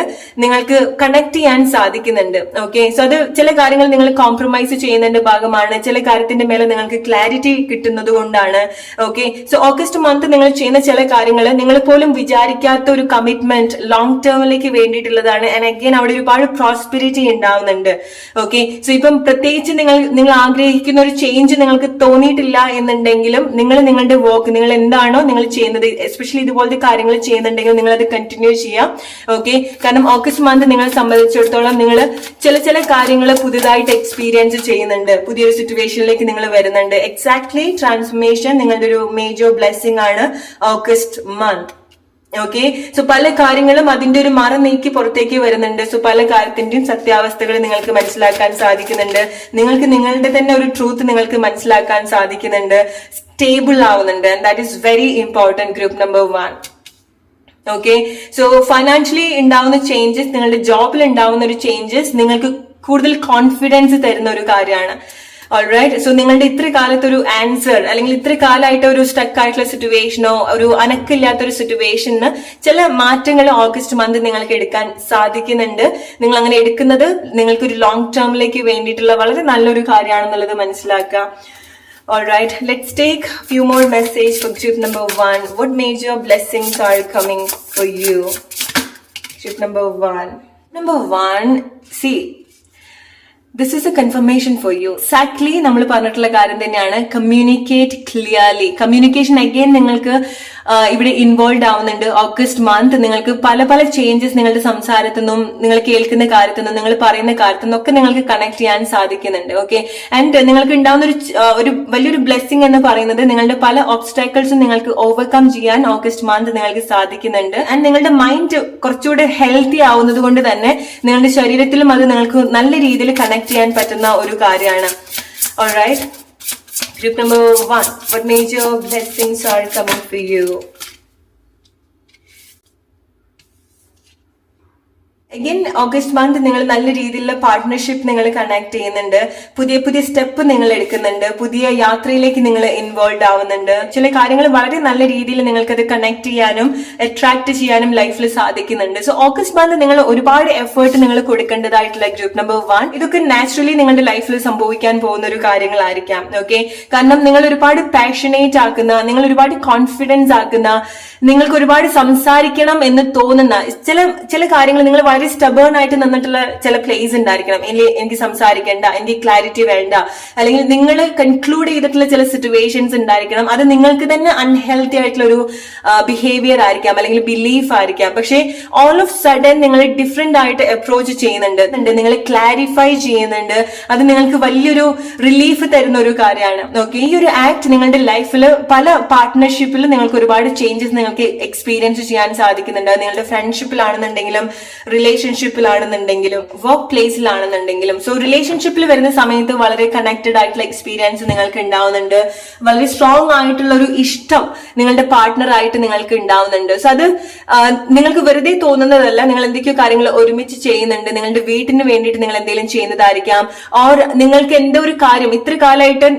നിങ്ങൾക്ക് കണക്ട് ചെയ്യാൻ സാധിക്കുന്നുണ്ട്. ഓക്കെ, സോ അത് ചില കാര്യങ്ങൾ നിങ്ങൾ കോംപ്രമൈസ് ചെയ്യുന്നതിന്റെ ഭാഗമാണ്, ചില കാര്യത്തിന്റെ മേലെ നിങ്ങൾക്ക് ക്ലാരിറ്റി കിട്ടുന്നത് കൊണ്ടാണ്. ഓക്കെ, സോ ഓഗസ്റ്റ് മന്ത് നിങ്ങൾ ചെയ്യുന്ന ചില കാര്യങ്ങൾ നിങ്ങൾ പോലും വിചാരിക്കാത്ത ഒരു കമ്മിറ്റ്മെന്റ് ലോങ് ടേമിലേക്ക് വേണ്ടിയിട്ടുള്ളതാണ്. ആൻഡ് അഗൈൻ അവിടെ ഒരുപാട് പ്രോസ്പെരിറ്റി ഉണ്ടാവുന്നുണ്ട്. ഓക്കെ, സോ ഇപ്പം പ്രത്യേകിച്ച് നിങ്ങൾ ആഗ്രഹിക്കുന്ന ഒരു ചേഞ്ച് നിങ്ങൾക്ക് തോന്നിയിട്ടില്ല എന്നുണ്ടെങ്കിലും നിങ്ങളുടെ വർക്ക്, നിങ്ങൾ എന്താണോ നിങ്ങൾ ചെയ്യുന്നത്, എസ്പെഷ്യലി ഇതുപോലത്തെ കാര്യങ്ങൾ ചെയ്യുന്നുണ്ടെങ്കിൽ നിങ്ങൾ അത് കണ്ടിന്യൂ ചെയ്യാം. ഓക്കെ, കാരണം ഓഗസ്റ്റ് മന്ത് നിങ്ങളെ സംബന്ധിച്ചിടത്തോളം നിങ്ങൾ ചില കാര്യങ്ങൾ പുതുതായിട്ട് എക്സ്പീരിയൻസ് ചെയ്യുന്നുണ്ട്, പുതിയൊരു സിറ്റുവേഷനിലേക്ക് നിങ്ങൾ വരുന്നുണ്ട്. എക്സാക്ട്ലി ട്രാൻസ്ഫോർമേഷൻ നിങ്ങളുടെ ഒരു മേജർ ബ്ലെസ്സിംഗ് ആണ് ഓഗസ്റ്റ് മന്ത്. ഓക്കെ, സോ പല കാര്യങ്ങളും അതിന്റെ ഒരു മറ നീക്കി പുറത്തേക്ക് വരുന്നുണ്ട്. സോ പല കാര്യത്തിന്റെയും സത്യാവസ്ഥകൾ നിങ്ങൾക്ക് മനസ്സിലാക്കാൻ സാധിക്കുന്നുണ്ട്. നിങ്ങൾക്ക് നിങ്ങളുടെ തന്നെ ഒരു ട്രൂത്ത് നിങ്ങൾക്ക് മനസ്സിലാക്കാൻ സാധിക്കുന്നുണ്ട്. സ്റ്റേബിൾ ആവുന്നുണ്ട്. And that is very important. Group number 1. Okay, so financially ഉണ്ടാവുന്ന ചേഞ്ചസ്, നിങ്ങളുടെ ജോബിൽ ഉണ്ടാവുന്ന ഒരു ചേഞ്ചസ് നിങ്ങൾക്ക് കൂടുതൽ കോൺഫിഡൻസ് തരുന്ന ഒരു കാര്യമാണ്. ഓൾറൈറ്റ്, സോ നിങ്ങളുടെ ഇത്ര കാലത്ത് ഒരു ആൻസർ, അല്ലെങ്കിൽ ഇത്ര കാലമായിട്ട് ഒരു സ്റ്റക്ക് ആയിട്ടുള്ള സിറ്റുവേഷനോ ഒരു അനക്കില്ലാത്തൊരു സിറ്റുവേഷന് ചില മാറ്റങ്ങൾ ഓഗസ്റ്റ് മന്ത് നിങ്ങൾക്ക് എടുക്കാൻ സാധിക്കുന്നുണ്ട്. നിങ്ങൾ അങ്ങനെ എടുക്കുന്നത് നിങ്ങൾക്കൊരു ലോങ് ടേമിലേക്ക് വേണ്ടിയിട്ടുള്ള വളരെ നല്ലൊരു കാര്യമാണെന്നുള്ളത് മനസ്സിലാക്കുക. Alright, let's take few more message for group number 1. What major blessings are coming for you? Group number 1. Number 1, see, this is a confirmation for you. Exactly നമ്മൾ പറഞ്ഞിട്ടുള്ള കാര്യം തന്നെയാണ്. Communicate clearly. കമ്മ്യൂണിക്കേഷൻ അഗൈൻ നിങ്ങൾക്ക് ഇവിടെ involve ആവുന്നുണ്ട്. August month നിങ്ങൾക്ക് പല changes നിങ്ങളുടെ സംസാരത്തിൽ നിന്നും, നിങ്ങൾ കേൾക്കുന്ന കാര്യത്തിൽ നിന്നും, നിങ്ങൾ പറയുന്ന കാര്യത്തിൽ നിന്നും ഒക്കെ നിങ്ങൾക്ക് കണക്ട് ചെയ്യാൻ സാധിക്കുന്നുണ്ട്. ഓക്കെ, ആൻഡ് നിങ്ങൾക്ക് ഉണ്ടാവുന്ന ഒരു വലിയൊരു ബ്ലെസ്സിംഗ് എന്ന് പറയുന്നത് നിങ്ങളുടെ പല ഒബ്സ്റ്റാക്കിൾസും നിങ്ങൾക്ക് ഓവർകം ചെയ്യാൻ ഓഗസ്റ്റ് മന്ത് നിങ്ങൾക്ക് സാധിക്കുന്നുണ്ട്. ആൻഡ് നിങ്ങളുടെ മൈൻഡ് കുറച്ചുകൂടെ ഹെൽത്തി ആവുന്നത് കൊണ്ട് തന്നെ നിങ്ങളുടെ ശരീരത്തിലും അത് നിങ്ങൾക്ക് നല്ല രീതിയിൽ കണക്ട് ചെയ്യാൻ പറ്റുന്ന ഒരു കാര്യമാണ്. Alright, group number 1, what major blessings are coming for you? Again August month നിങ്ങൾ നല്ല രീതിയിലുള്ള പാർട്ട്ണർഷിപ്പ് നിങ്ങൾ കണക്ട് ചെയ്യുന്നുണ്ട്. പുതിയ സ്റ്റെപ്പ് നിങ്ങൾ എടുക്കുന്നുണ്ട്. പുതിയ യാത്രയിലേക്ക് നിങ്ങൾ ഇൻവോൾവ് ആവുന്നുണ്ട്. ചില കാര്യങ്ങൾ വളരെ നല്ല രീതിയിൽ നിങ്ങൾക്കത് കണക്ട് ചെയ്യാനും അട്രാക്ട് ചെയ്യാനും ലൈഫിൽ സാധിക്കുന്നുണ്ട്. സോ ഓഗസ്റ്റ് മന്ത് നിങ്ങൾ ഒരുപാട് എഫേർട്ട് നിങ്ങൾ കൊടുക്കേണ്ടതായിട്ടുള്ള ഗ്രൂപ്പ് നമ്പർ 1. ഇതൊക്കെ നാച്ചുറലി നിങ്ങളുടെ ലൈഫിൽ സംഭവിക്കാൻ പോകുന്ന ഒരു കാര്യങ്ങളായിരിക്കാം. ഓക്കെ, കാരണം നിങ്ങൾ ഒരുപാട് പാഷനേറ്റ് ആക്കുന്ന, നിങ്ങൾ ഒരുപാട് കോൺഫിഡൻസ് ആക്കുന്ന, നിങ്ങൾക്ക് ഒരുപാട് സംസാരിക്കണം എന്ന് തോന്നുന്ന ചില കാര്യങ്ങൾ നിങ്ങൾ വളരെ സ്റ്റബേൺ ആയിട്ട് നിന്നിട്ടുള്ള ചില പ്ലേസ് ഉണ്ടായിരിക്കണം. എനിക്ക് സംസാരിക്കേണ്ട, എനിക്ക് ക്ലാരിറ്റി വേണ്ട, അല്ലെങ്കിൽ നിങ്ങൾ കൺക്ലൂഡ് ചെയ്തിട്ടുള്ള ചില സിറ്റുവേഷൻസ് ഉണ്ടായിരിക്കണം. അത് നിങ്ങൾക്ക് തന്നെ അൺഹെൽത്തി ആയിട്ടുള്ള ഒരു ബിഹേവിയർ ആയിരിക്കാം, അല്ലെങ്കിൽ ബിലീഫ് ആയിരിക്കാം. പക്ഷേ ഓൾ ഓഫ് സഡൻ നിങ്ങൾ ഡിഫറെന്റ് ആയിട്ട് അപ്രോച്ച് ചെയ്യുന്നുണ്ട്, നിങ്ങൾ ക്ലാരിഫൈ ചെയ്യുന്നുണ്ട്. അത് നിങ്ങൾക്ക് വലിയൊരു റിലീഫ് തരുന്ന ഒരു കാര്യമാണ്. ഓക്കെ, ഈ ഒരു ആക്ട് നിങ്ങളുടെ ലൈഫിൽ പല പാർട്ട്ണർഷിപ്പിൽ നിങ്ങൾക്ക് ഒരുപാട് ചേഞ്ചസ് നിങ്ങൾക്ക് എക്സ്പീരിയൻസ് ചെയ്യാൻ സാധിക്കുന്നുണ്ട്. നിങ്ങളുടെ ഫ്രണ്ട്ഷിപ്പിലാണെന്നുണ്ടെങ്കിലും, റിലേഷൻഷിപ്പിലാണെന്നുണ്ടെങ്കിലും, വർക്ക് പ്ലേസിലാണെന്നുണ്ടെങ്കിലും. സോ റിലേഷൻഷിപ്പിൽ വരുന്ന സമയത്ത് വളരെ കണക്റ്റഡ് ആയിട്ടുള്ള എക്സ്പീരിയൻസ് നിങ്ങൾക്ക് ഉണ്ടാവുന്നുണ്ട്. വളരെ സ്ട്രോങ് ആയിട്ടുള്ള ഒരു ഇഷ്ടം നിങ്ങളുടെ പാർട്ട്ണറായിട്ട് നിങ്ങൾക്ക് ഉണ്ടാവുന്നുണ്ട്. സോ അത് നിങ്ങൾക്ക് വെറുതെ തോന്നുന്നതല്ല, നിങ്ങൾ എന്തൊക്കെയോ കാര്യങ്ങൾ ഒരുമിച്ച് ചെയ്യുന്നുണ്ട്. നിങ്ങളുടെ വീട്ടിന് വേണ്ടിയിട്ട് നിങ്ങൾ എന്തെങ്കിലും ചെയ്യുന്നതായിരിക്കാം, ഓർ നിങ്ങൾക്ക് എന്തോ ഒരു കാര്യം ഇത്ര കാലമായിട്ട്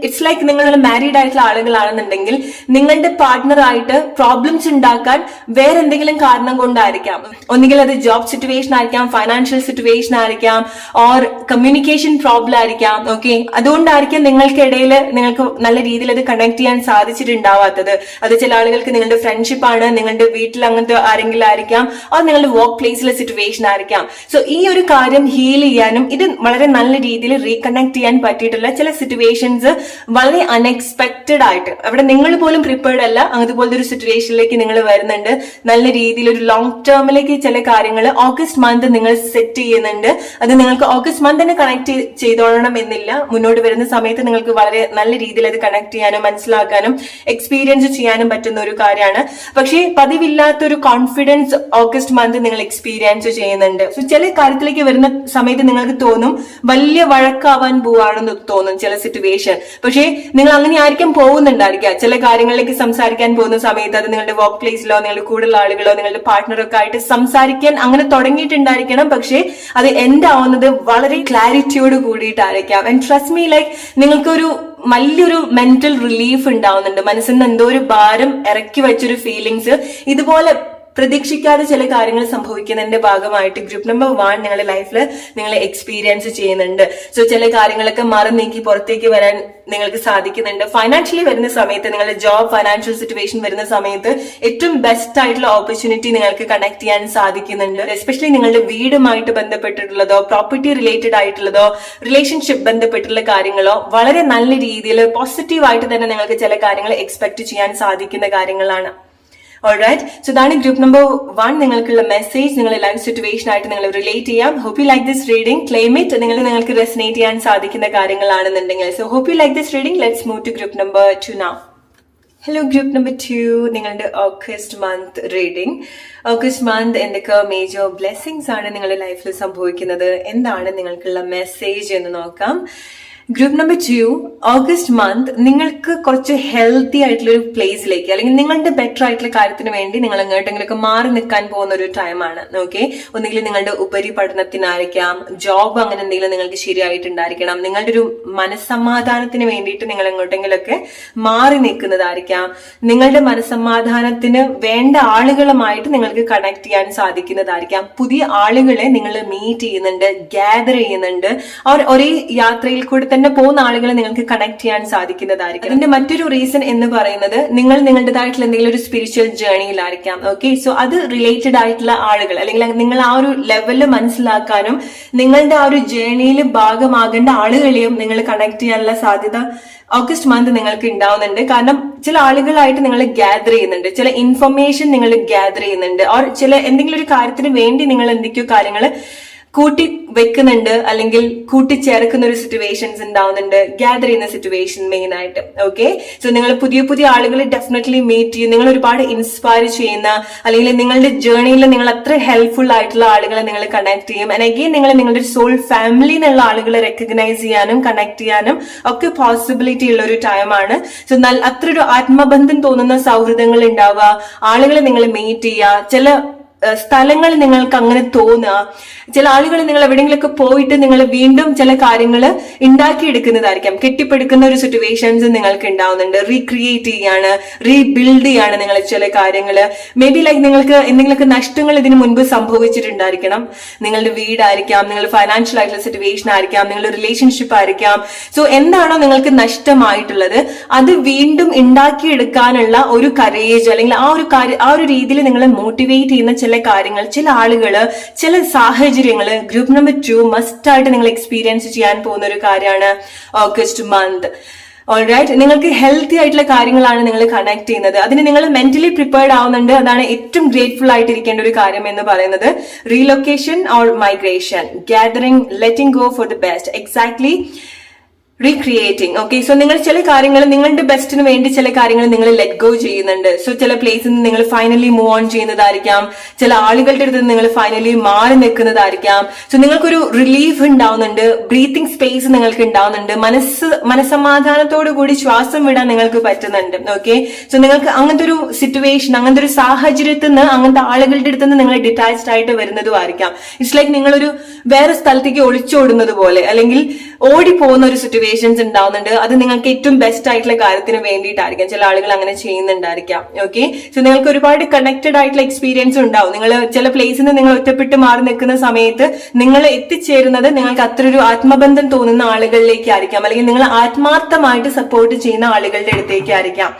ഇറ്റ്സ് ലൈക്ക് നിങ്ങൾ മാരീഡ് ആയിട്ടുള്ള ആളുകളാണെന്നുണ്ടെങ്കിൽ നിങ്ങളുടെ പാർട്ട്ണറായിട്ട് പ്രോബ്ലംസ് ഉണ്ടാക്കാൻ വേറെ എന്തെങ്കിലും കാരണം കൊണ്ടായിരിക്കാം. ഒന്നുകിൽ അത് ജോബ് സിറ്റുവേഷൻ ആയിരിക്കാം, ഫൈനാൻഷ്യൽ സിറ്റുവേഷൻ ആയിരിക്കാം, ഓർ കമ്മ്യൂണിക്കേഷൻ പ്രോബ്ലം ആയിരിക്കാം. ഓക്കെ, അതുകൊണ്ടായിരിക്കും നിങ്ങൾക്കിടയിൽ നിങ്ങൾക്ക് നല്ല രീതിയിൽ അത് കണക്ട് ചെയ്യാൻ സാധിച്ചിട്ടുണ്ടാവാത്തത്. അത് ചില ആളുകൾക്ക് നിങ്ങളുടെ ഫ്രണ്ട്ഷിപ്പ് ആണ്, നിങ്ങളുടെ വീട്ടിൽ അങ്ങനത്തെ ആരെങ്കിലും ആയിരിക്കാം, ഓർ നിങ്ങളുടെ വർക്ക് പ്ലേസിലെ സിറ്റുവേഷൻ ആയിരിക്കാം. സോ ഈ ഒരു കാര്യം ഹീൽ ചെയ്യാനും ഇത് വളരെ നല്ല രീതിയിൽ റീകണക്ട് ചെയ്യാൻ പറ്റിയിട്ടുള്ള ചില സിറ്റുവേഷൻസ് വളരെ അൺഎക്സ്പെക്ടഡ് ആയിട്ട്, അവിടെ നിങ്ങൾ പോലും പ്രിപ്പയർഡ് അല്ല, അതുപോലത്തെ ഒരു സിറ്റുവേഷനിലേക്ക് നിങ്ങൾ വരുന്നുണ്ട്. നല്ല രീതിയിൽ ഒരു ലോങ് ടേമിലേക്ക് ചില കാര്യങ്ങൾ ഓഗസ്റ്റ് മന്ത് നിങ്ങൾ സെറ്റ് ചെയ്യുന്നുണ്ട്. അത് നിങ്ങൾക്ക് ഓഗസ്റ്റ് മന്ത് തന്നെ കണക്ട് ചെയ്തോളണം എന്നില്ല. മുന്നോട്ട് വരുന്ന സമയത്ത് നിങ്ങൾക്ക് വളരെ നല്ല രീതിയിൽ അത് കണക്ട് ചെയ്യാനും മനസ്സിലാക്കാനും എക്സ്പീരിയൻസ് ചെയ്യാനും പറ്റുന്ന ഒരു കാര്യമാണ്. പക്ഷേ പതിവില്ലാത്തൊരു കോൺഫിഡൻസ് ഓഗസ്റ്റ് മന്ത് നിങ്ങൾ എക്സ്പീരിയൻസ് ചെയ്യുന്നുണ്ട്. സോ ചില കാര്യത്തിലേക്ക് വരുന്ന സമയത്ത് നിങ്ങൾക്ക് തോന്നും വലിയ വഴക്കാവാൻ പോവാണെന്ന് തോന്നും ചില സിറ്റുവേഷൻ. പക്ഷേ നിങ്ങൾ അങ്ങനെ ആയിരിക്കും പോകുന്നുണ്ടായിരിക്കുക. ചില കാര്യങ്ങളിലേക്ക് സംസാരിക്കാൻ പോകുന്ന സമയത്ത് അത് നിങ്ങളുടെ വർക്ക് പ്ലേസിലോ, നിങ്ങളുടെ കൂടുതൽ ആളുകളോ, നിങ്ങളുടെ പാർട്ട്ണറൊക്കെ ആയിട്ട് സംസാരിക്കാൻ അങ്ങനെ അങ്ങനെ തുടങ്ങിയിട്ടുണ്ടായിരിക്കണം, പക്ഷെ അത് എൻഡ് ആവുന്നത് വളരെ ക്ലാരിറ്റിയോട് കൂടിയിട്ടായിരിക്കാം. ആൻഡ് ട്രസ്റ്റ് മീ, ലൈക്ക് നിങ്ങൾക്കൊരു വലിയൊരു മെന്റൽ റിലീഫ് ഉണ്ടാവുന്നുണ്ട്. മനസ്സിൽ നിന്ന് എന്തോ ഒരു ഭാരം ഇറക്കി വെച്ചൊരു ഫീലിങ്സ് ഇതുപോലെ പ്രതീക്ഷിക്കാതെ ചില കാര്യങ്ങൾ സംഭവിക്കുന്നതിന്റെ ഭാഗമായിട്ട് ഗ്രൂപ്പ് നമ്പർ 1 നിങ്ങളുടെ ലൈഫിൽ നിങ്ങൾ എക്സ്പീരിയൻസ് ചെയ്യുന്നുണ്ട്. സോ ചില കാര്യങ്ങളൊക്കെ മറന്നു നീക്കി പുറത്തേക്ക് വരാൻ നിങ്ങൾക്ക് സാധിക്കുന്നുണ്ട്. ഫൈനാൻഷ്യലി വരുന്ന സമയത്ത്, നിങ്ങളുടെ ജോബ് ഫൈനാൻഷ്യൽ സിറ്റുവേഷൻ വരുന്ന സമയത്ത് ഏറ്റവും ബെസ്റ്റ് ആയിട്ടുള്ള ഓപ്പർച്യൂണിറ്റി നിങ്ങൾക്ക് കണക്ട് ചെയ്യാൻ സാധിക്കുന്നുണ്ട്. എസ്പെഷ്യലി നിങ്ങളുടെ വീടുമായിട്ട് ബന്ധപ്പെട്ടിട്ടുള്ളതോ പ്രോപ്പർട്ടി റിലേറ്റഡ് ആയിട്ടുള്ളതോ റിലേഷൻഷിപ്പ് ബന്ധപ്പെട്ടുള്ള കാര്യങ്ങളോ വളരെ നല്ല രീതിയിൽ പോസിറ്റീവായിട്ട് തന്നെ നിങ്ങൾക്ക് ചില കാര്യങ്ങൾ എക്സ്പെക്ട് ചെയ്യാൻ സാധിക്കുന്ന കാര്യങ്ങളാണ്. Alright, so ഇതാണ് ഗ്രൂപ്പ് നമ്പർ 1 നിങ്ങൾക്കുള്ള മെസ്സേജ്. നിങ്ങളുടെ ലൈഫ് സിറ്റുവേഷൻ ആയിട്ട് നിങ്ങൾ റിലേറ്റ് ചെയ്യാം. Hope you like this reading. Claim it. നിങ്ങൾക്ക് റെസനേറ്റ് ചെയ്യാൻ സാധിക്കുന്ന കാര്യങ്ങളാണെന്നുണ്ടെങ്കിൽ. So hope you like this reading. Let's move to group number 2 now. Hello group number 2, നിങ്ങളുടെ August month reading. August month എന്തൊക്കെ major blessings ആണ് നിങ്ങളുടെ ലൈഫിൽ സംഭവിക്കുന്നത്, എന്താണ് നിങ്ങൾക്കുള്ള മെസ്സേജ് എന്ന് നോക്കാം. ഗ്രൂപ്പ് നമ്പർ 2, ഓഗസ്റ്റ് മന്ത് നിങ്ങൾക്ക് കുറച്ച് ഹെൽത്തി ആയിട്ടുള്ള ഒരു പ്ലേസിലേക്ക്, അല്ലെങ്കിൽ നിങ്ങളുടെ ബെറ്റർ ആയിട്ടുള്ള കാര്യത്തിന് വേണ്ടി നിങ്ങൾ എങ്ങോട്ടെങ്കിലൊക്കെ മാറി നിൽക്കാൻ പോകുന്ന ഒരു ടൈമാണ്. ഓക്കെ, ഒന്നുകിൽ നിങ്ങളുടെ ഉപരിപഠനത്തിനായിരിക്കാം, ജോബ് അങ്ങനെ എന്തെങ്കിലും നിങ്ങൾക്ക് ശരിയായിട്ടുണ്ടായിരിക്കണം, നിങ്ങളുടെ ഒരു മനസ്സമാധാനത്തിന് വേണ്ടിയിട്ട് നിങ്ങൾ എങ്ങോട്ടെങ്കിലൊക്കെ മാറി നിൽക്കുന്നതായിരിക്കാം, നിങ്ങളുടെ മനസ്സമാധാനത്തിന് വേണ്ട ആളുകളുമായിട്ട് നിങ്ങൾക്ക് കണക്ട് ചെയ്യാൻ സാധിക്കുന്നതായിരിക്കാം, പുതിയ ആളുകളെ നിങ്ങൾ മീറ്റ് ചെയ്യുന്നുണ്ട്, ഗ്യാദർ ചെയ്യുന്നുണ്ട്, അവർ ഒരേ യാത്രയിൽ കൂടെ തന്നെ പോകുന്ന ആളുകളെ നിങ്ങൾക്ക് കണക്ട് ചെയ്യാൻ സാധിക്കുന്നതായിരിക്കും. അതിന്റെ മറ്റൊരു റീസൺ എന്ന് പറയുന്നത് നിങ്ങൾ നിങ്ങളുടേതായിട്ടുള്ള എന്തെങ്കിലും ഒരു സ്പിരിച്വൽ ജേർണിയിലായിരിക്കാം. ഓക്കെ, സോ അത് റിലേറ്റഡ് ആയിട്ടുള്ള ആളുകൾ, അല്ലെങ്കിൽ നിങ്ങൾ ആ ഒരു ലെവലിൽ മനസ്സിലാക്കാനും നിങ്ങളുടെ ആ ഒരു ജേർണിയിൽ ഭാഗമാകേണ്ട ആളുകളെയും നിങ്ങൾ കണക്ട് ചെയ്യാനുള്ള സാധ്യത ഓഗസ്റ്റ് മന്ത് നിങ്ങൾക്ക് ഉണ്ടാവുന്നുണ്ട്. കാരണം ചില ആളുകളായിട്ട് നിങ്ങൾ ഗ്യാദർ ചെയ്യുന്നുണ്ട്, ചില ഇൻഫർമേഷൻ നിങ്ങൾ ഗ്യാദർ ചെയ്യുന്നുണ്ട്, ഓർ ചില എന്തെങ്കിലും ഒരു കാര്യത്തിന് വേണ്ടി നിങ്ങൾ എന്തൊക്കെയോ കാര്യങ്ങൾ കൂട്ടി വെക്കുന്നുണ്ട്, അല്ലെങ്കിൽ കൂട്ടിച്ചേർക്കുന്ന ഒരു സിറ്റുവേഷൻസ് ഉണ്ടാവുന്നുണ്ട്, ഗ്യാദർ ചെയ്യുന്ന സിറ്റുവേഷൻ മെയിൻ ആയിട്ട്. ഓക്കെ, സോ നിങ്ങൾ പുതിയ പുതിയ ആളുകളെ ഡെഫിനറ്റ്ലി മീറ്റ് ചെയ്യും, നിങ്ങൾ ഒരുപാട് ഇൻസ്പയർ ചെയ്യുന്ന, അല്ലെങ്കിൽ നിങ്ങളുടെ ജേർണിയിൽ നിങ്ങൾ അത്ര ഹെൽപ്ഫുൾ ആയിട്ടുള്ള ആളുകളെ നിങ്ങൾ കണക്ട് ചെയ്യും. ആൻഡ് അഗെയിൻ നിങ്ങൾ നിങ്ങളുടെ സോൾ ഫാമിലി എന്നുള്ള ആളുകളെ റെക്കഗ്നൈസ് ചെയ്യാനും കണക്ട് ചെയ്യാനും ഒക്കെ പോസിബിലിറ്റി ഉള്ള ഒരു ടൈമാണ്. സോ അത്ര ഒരു ആത്മബന്ധം തോന്നുന്ന സൗഹൃദങ്ങൾ ഉണ്ടാവുക, ആളുകളെ നിങ്ങൾ മീറ്റ് ചെയ്യുക, ചില സ്ഥലങ്ങൾ നിങ്ങൾക്ക് അങ്ങനെ തോന്നുക, ചില ആളുകൾ നിങ്ങൾ എവിടെയെങ്കിലൊക്കെ പോയിട്ട് നിങ്ങൾ വീണ്ടും ചില കാര്യങ്ങൾ ഉണ്ടാക്കിയെടുക്കുന്നതായിരിക്കാം, കെട്ടിപ്പടുക്കുന്ന ഒരു സിറ്റുവേഷൻസ് നിങ്ങൾക്ക് ഉണ്ടാവുന്നുണ്ട്, റീക്രിയേറ്റ് ചെയ്യാണ്, റീബിൽഡ് ചെയ്യാണ് നിങ്ങൾ ചില കാര്യങ്ങൾ. മേ ബി ലൈക്ക് നിങ്ങൾക്ക് എന്തെങ്കിലുമൊക്കെ നഷ്ടങ്ങൾ ഇതിനു മുൻപ് സംഭവിച്ചിട്ടുണ്ടായിരിക്കണം, നിങ്ങളുടെ വീടായിരിക്കാം, നിങ്ങളുടെ ഫൈനാൻഷ്യൽ ആയിട്ടുള്ള സിറ്റുവേഷൻ ആയിരിക്കാം, നിങ്ങളുടെ റിലേഷൻഷിപ്പ് ആയിരിക്കാം. സോ എന്താണോ നിങ്ങൾക്ക് നഷ്ടമായിട്ടുള്ളത് അത് വീണ്ടും ഉണ്ടാക്കിയെടുക്കാനുള്ള ഒരു കറേജ്, അല്ലെങ്കിൽ ആ ഒരു രീതിയിൽ നിങ്ങളെ മോട്ടിവേറ്റ് ചെയ്യുന്ന ചില കാര്യങ്ങൾ, ചില ആളുകള്, ചില സാഹചര്യങ്ങള് ഗ്രൂപ്പ് നമ്പർ 2 മസ്റ്റ് ആയിട്ട് നിങ്ങൾ എക്സ്പീരിയൻസ് ചെയ്യാൻ പോകുന്ന ഒരു കാര്യമാണ് ഓഗസ്റ്റ് മന്ത്. ഓൾറൈറ്റ്, നിങ്ങൾക്ക് ഹെൽത്തി ആയിട്ടുള്ള കാര്യങ്ങളാണ് നിങ്ങൾ കണക്ട് ചെയ്യുന്നത്, അതിന് നിങ്ങൾ മെന്റലി പ്രിപ്പയർഡ് ആവുന്നുണ്ട്. അതാണ് ഏറ്റവും ഗ്രേറ്റ്ഫുൾ ആയിട്ടിരിക്കേണ്ട ഒരു കാര്യം എന്ന് പറയുന്നത്. Relocation or migration, gathering, letting go for the best, exactly recreating. Okay, so നിങ്ങൾ ചില കാര്യങ്ങൾ നിങ്ങളുടെ ബെസ്റ്റിന് വേണ്ടി ചില കാര്യങ്ങൾ നിങ്ങൾ ലെറ്റ് ഗോ ചെയ്യുന്നുണ്ട്. സോ ചില പ്ലേസിൽ നിന്ന് നിങ്ങൾ ഫൈനലി മൂവ് ഓൺ ചെയ്യുന്നതായിരിക്കാം, ചില ആളുകളുടെ അടുത്ത് നിങ്ങൾ ഫൈനലി മാറി നിൽക്കുന്നതായിരിക്കാം. സോ നിങ്ങൾക്കൊരു റിലീഫ് ഉണ്ടാവുന്നുണ്ട്, ബ്രീത്തിങ് സ്പേസ് നിങ്ങൾക്ക് ഉണ്ടാവുന്നുണ്ട്, മനസ്സമാധാനത്തോടു കൂടി ശ്വാസം വിടാൻ നിങ്ങൾക്ക് പറ്റുന്നുണ്ട്. ഓക്കെ, സോ നിങ്ങൾക്ക് അങ്ങനത്തെ ഒരു സിറ്റുവേഷൻ, അങ്ങനത്തെ ഒരു സാഹചര്യത്തിൽ നിന്ന്, അങ്ങനത്തെ ആളുകളുടെ അടുത്ത് നിന്ന് നിങ്ങൾ ഡിറ്റാച്ച്ഡ് ആയിട്ട് വരുന്നതുമായിരിക്കാം. ഇറ്റ്സ് ലൈക്ക് നിങ്ങളൊരു വേറെ സ്ഥലത്തേക്ക് ഒളിച്ചോടുന്നത് പോലെ, അല്ലെങ്കിൽ ഓടിപ്പോകുന്ന ഒരു സിറ്റുവേഷൻസ് ഉണ്ടാവുന്നുണ്ട്. അത് നിങ്ങൾക്ക് ഏറ്റവും ബെസ്റ്റ് ആയിട്ടുള്ള കാര്യത്തിന് വേണ്ടിയിട്ടായിരിക്കാം, ചില ആളുകൾ അങ്ങനെ ചെയ്യുന്നുണ്ടായിരിക്കാം. ഓക്കെ, സോ നിങ്ങൾക്ക് ഒരുപാട് കണക്റ്റഡ് ആയിട്ടുള്ള എക്സ്പീരിയൻസ് ഉണ്ടാവും. നിങ്ങൾ ചില പ്ലേസിൽ നിന്ന് നിങ്ങൾ ഒറ്റപ്പെട്ട് മാറി നിൽക്കുന്ന സമയത്ത് നിങ്ങൾ എത്തിച്ചേരുന്നത് നിങ്ങൾക്ക് അത്ര ഒരു ആത്മബന്ധം തോന്നുന്ന ആളുകളിലേക്കായിരിക്കാം, അല്ലെങ്കിൽ നിങ്ങൾ ആത്മാർത്ഥമായിട്ട് സപ്പോർട്ട് ചെയ്യുന്ന ആളുകളുടെ അടുത്തേക്കായിരിക്കാം.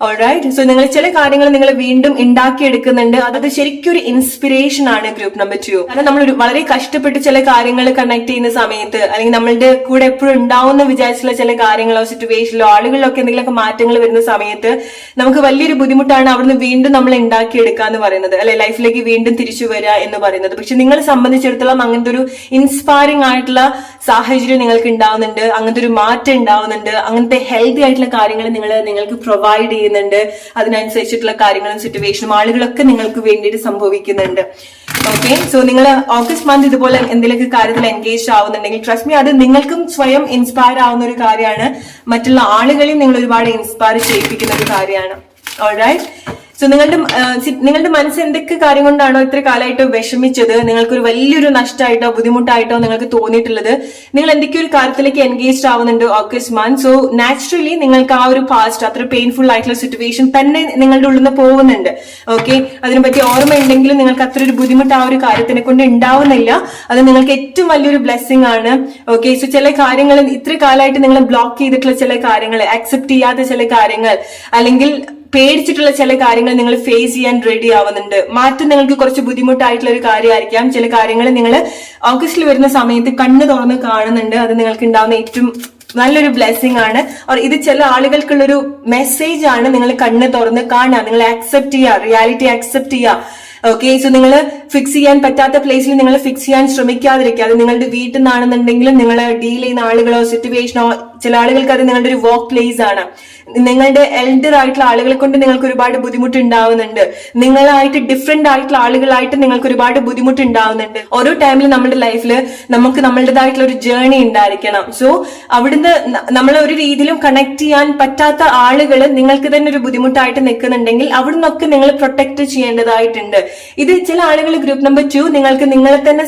ഓൾറൈറ്റ്, സോ നിങ്ങൾ ചില കാര്യങ്ങൾ നിങ്ങൾ വീണ്ടും ഉണ്ടാക്കിയെടുക്കുന്നുണ്ട്. അത് ശരിക്കും ഒരു ഇൻസ്പിറേഷൻ ആണ് ഗ്രൂപ്പ് നമ്പർ 2. കാരണം നമ്മൾ വളരെ കഷ്ടപ്പെട്ട് ചില കാര്യങ്ങൾ കണക്ട് ചെയ്യുന്ന സമയത്ത്, അല്ലെങ്കിൽ നമ്മളുടെ കൂടെ എപ്പോഴും ഉണ്ടാവുന്ന വിചാരിച്ചുള്ള ചില കാര്യങ്ങളോ സിറ്റുവേഷനിലോ ആളുകളിലോ ഒക്കെ എന്തെങ്കിലുമൊക്കെ മാറ്റങ്ങൾ വരുന്ന സമയത്ത് നമുക്ക് വലിയൊരു ബുദ്ധിമുട്ടാണ് അവിടുന്ന് വീണ്ടും നമ്മൾ ഉണ്ടാക്കിയെടുക്കുക എന്ന് പറയുന്നത്, അല്ലെ, ലൈഫിലേക്ക് വീണ്ടും തിരിച്ചു വരിക എന്ന് പറയുന്നത്. പക്ഷെ നിങ്ങളെ സംബന്ധിച്ചിടത്തോളം അങ്ങനത്തെ ഒരു ഇൻസ്പയറിംഗ് ആയിട്ടുള്ള സാഹചര്യം നിങ്ങൾക്ക് ഉണ്ടാവുന്നുണ്ട്, അങ്ങനത്തെ ഒരു മാറ്റം ഉണ്ടാവുന്നുണ്ട്, അങ്ങനത്തെ ഹെൽത്തി ആയിട്ടുള്ള കാര്യങ്ങൾ നിങ്ങൾക്ക് പ്രൊവൈഡ് ചെയ്യുന്നുണ്ട്, അതിനനുസരിച്ചിട്ടുള്ള കാര്യങ്ങളും സിറ്റുവേഷനും ആളുകളൊക്കെ നിങ്ങൾക്ക് വേണ്ടിയിട്ട് സംഭവിക്കുന്നുണ്ട്. ഓക്കെ, സോ നിങ്ങൾ ഓഗസ്റ്റ് മന്ത് ഇതുപോലെ എന്തെങ്കിലുമൊക്കെ കാര്യത്തിൽ എൻഗേജ് ആവുന്നുണ്ടെങ്കിൽ ട്രസ്റ്റ് മീ, അത് നിങ്ങൾക്കും സ്വയം ഇൻസ്പയർ ആവുന്ന ഒരു കാര്യമാണ്, മറ്റുള്ള ആളുകളെയും നിങ്ങൾ ഒരുപാട് ഇൻസ്പയർ ചെയ്യിപ്പിക്കുന്ന ഒരു കാര്യമാണ്. ഓൾറൈറ്റ്, സോ നിങ്ങളുടെ മനസ്സ് എന്തൊക്കെ കാര്യം കൊണ്ടാണോ ഇത്ര കാലമായിട്ട് വിഷമിച്ചത്, നിങ്ങൾക്കൊരു വലിയൊരു നഷ്ടമായിട്ടോ ബുദ്ധിമുട്ടായിട്ടോ നിങ്ങൾക്ക് തോന്നിയിട്ടുള്ളത്, നിങ്ങൾ എന്തൊക്കെയോ ഒരു കാര്യത്തിലേക്ക് എൻഗേജ്ഡ് ആവുന്നുണ്ട് ഓഗസ്റ്റ് മന്ത്. സോ നാച്ചുറലി നിങ്ങൾക്ക് ആ ഒരു പാസ്റ്റ് അത്ര പെയിൻഫുൾ ആയിട്ടുള്ള സിറ്റുവേഷൻ തന്നെ നിങ്ങളുടെ ഉള്ളിൽ നിന്ന് പോകുന്നുണ്ട്. ഓക്കെ, അതിനെപ്പറ്റി ഓർമ്മ ഉണ്ടെങ്കിലും നിങ്ങൾക്ക് അത്ര ഒരു ബുദ്ധിമുട്ട് ആ ഒരു കാര്യത്തിനെ കൊണ്ട് ഉണ്ടാവുന്നില്ല. അത് നിങ്ങൾക്ക് ഏറ്റവും വലിയൊരു ബ്ലെസ്സിങ് ആണ്. ഓക്കെ, സോ ചില കാര്യങ്ങൾ ഇത്ര കാലമായിട്ട് നിങ്ങൾ ബ്ലോക്ക് ചെയ്തിട്ടുള്ള ചില കാര്യങ്ങൾ, അക്സെപ്റ്റ് ചെയ്യാത്ത ചില കാര്യങ്ങൾ, അല്ലെങ്കിൽ പേടിച്ചിട്ടുള്ള ചില കാര്യങ്ങൾ നിങ്ങൾ ഫേസ് ചെയ്യാൻ റെഡി ആവുന്നുണ്ട്. മാറ്റം നിങ്ങൾക്ക് കുറച്ച് ബുദ്ധിമുട്ടായിട്ടുള്ള ഒരു കാര്യമായിരിക്കാം. ചില കാര്യങ്ങൾ നിങ്ങൾ ഓഗസ്റ്റിൽ വരുന്ന സമയത്ത് കണ്ണ് തുറന്ന് കാണുന്നുണ്ട്. അത് നിങ്ങൾക്ക് ഉണ്ടാവുന്ന ഏറ്റവും നല്ലൊരു ബ്ലെസ്സിങ് ആണ്. ഇത് ചില ആളുകൾക്കുള്ളൊരു മെസ്സേജ് ആണ്. നിങ്ങൾ കണ്ണ് തുറന്ന് കാണുക, നിങ്ങൾ ആക്സെപ്റ്റ് ചെയ്യുക, റിയാലിറ്റി ആക്സെപ്റ്റ് ചെയ്യുക. ഓക്കെ, സോ നിങ്ങൾ ഫിക്സ് ചെയ്യാൻ പറ്റാത്ത പ്ലേസിൽ നിങ്ങൾ ഫിക്സ് ചെയ്യാൻ ശ്രമിക്കാതിരിക്കുക. അത് നിങ്ങളുടെ വീട്ടിൽ നിന്നാണെന്നുണ്ടെങ്കിലും നിങ്ങൾ ഡീൽ ചെയ്യുന്ന ആളുകളോ സിറ്റുവേഷനോ, ചില ആളുകൾക്ക് അത് നിങ്ങളുടെ ഒരു വർക്ക് പ്ലേസ് ആണ്. നിങ്ങളുടെ എൽഡർ ആയിട്ടുള്ള ആളുകളെ കൊണ്ട് നിങ്ങൾക്ക് ഒരുപാട് ബുദ്ധിമുട്ട് ഉണ്ടാവുന്നുണ്ട്. നിങ്ങളായിട്ട് ഡിഫറെന്റ് ആയിട്ടുള്ള ആളുകളായിട്ട് നിങ്ങൾക്ക് ഒരുപാട് ബുദ്ധിമുട്ട് ഉണ്ടാവുന്നുണ്ട്. ഓരോ ടൈമിൽ നമ്മുടെ ലൈഫിൽ നമുക്ക് നമ്മളുടേതായിട്ടുള്ള ഒരു ജേർണി ഉണ്ടായിരിക്കണം. സോ അവിടുന്ന് നമ്മളെ ഒരു രീതിയിലും കണക്ട് ചെയ്യാൻ പറ്റാത്ത ആളുകൾ നിങ്ങൾക്ക് തന്നെ ഒരു ബുദ്ധിമുട്ടായിട്ട് നിൽക്കുന്നുണ്ടെങ്കിൽ അവിടുന്നൊക്കെ നിങ്ങൾ പ്രൊട്ടക്ട് ചെയ്യേണ്ടതായിട്ടുണ്ട്. ഇത് ചില ആളുകൾ ഗ്രൂപ്പ് നമ്പർ 2 നിങ്ങൾക്ക് നിങ്ങളെ തന്നെ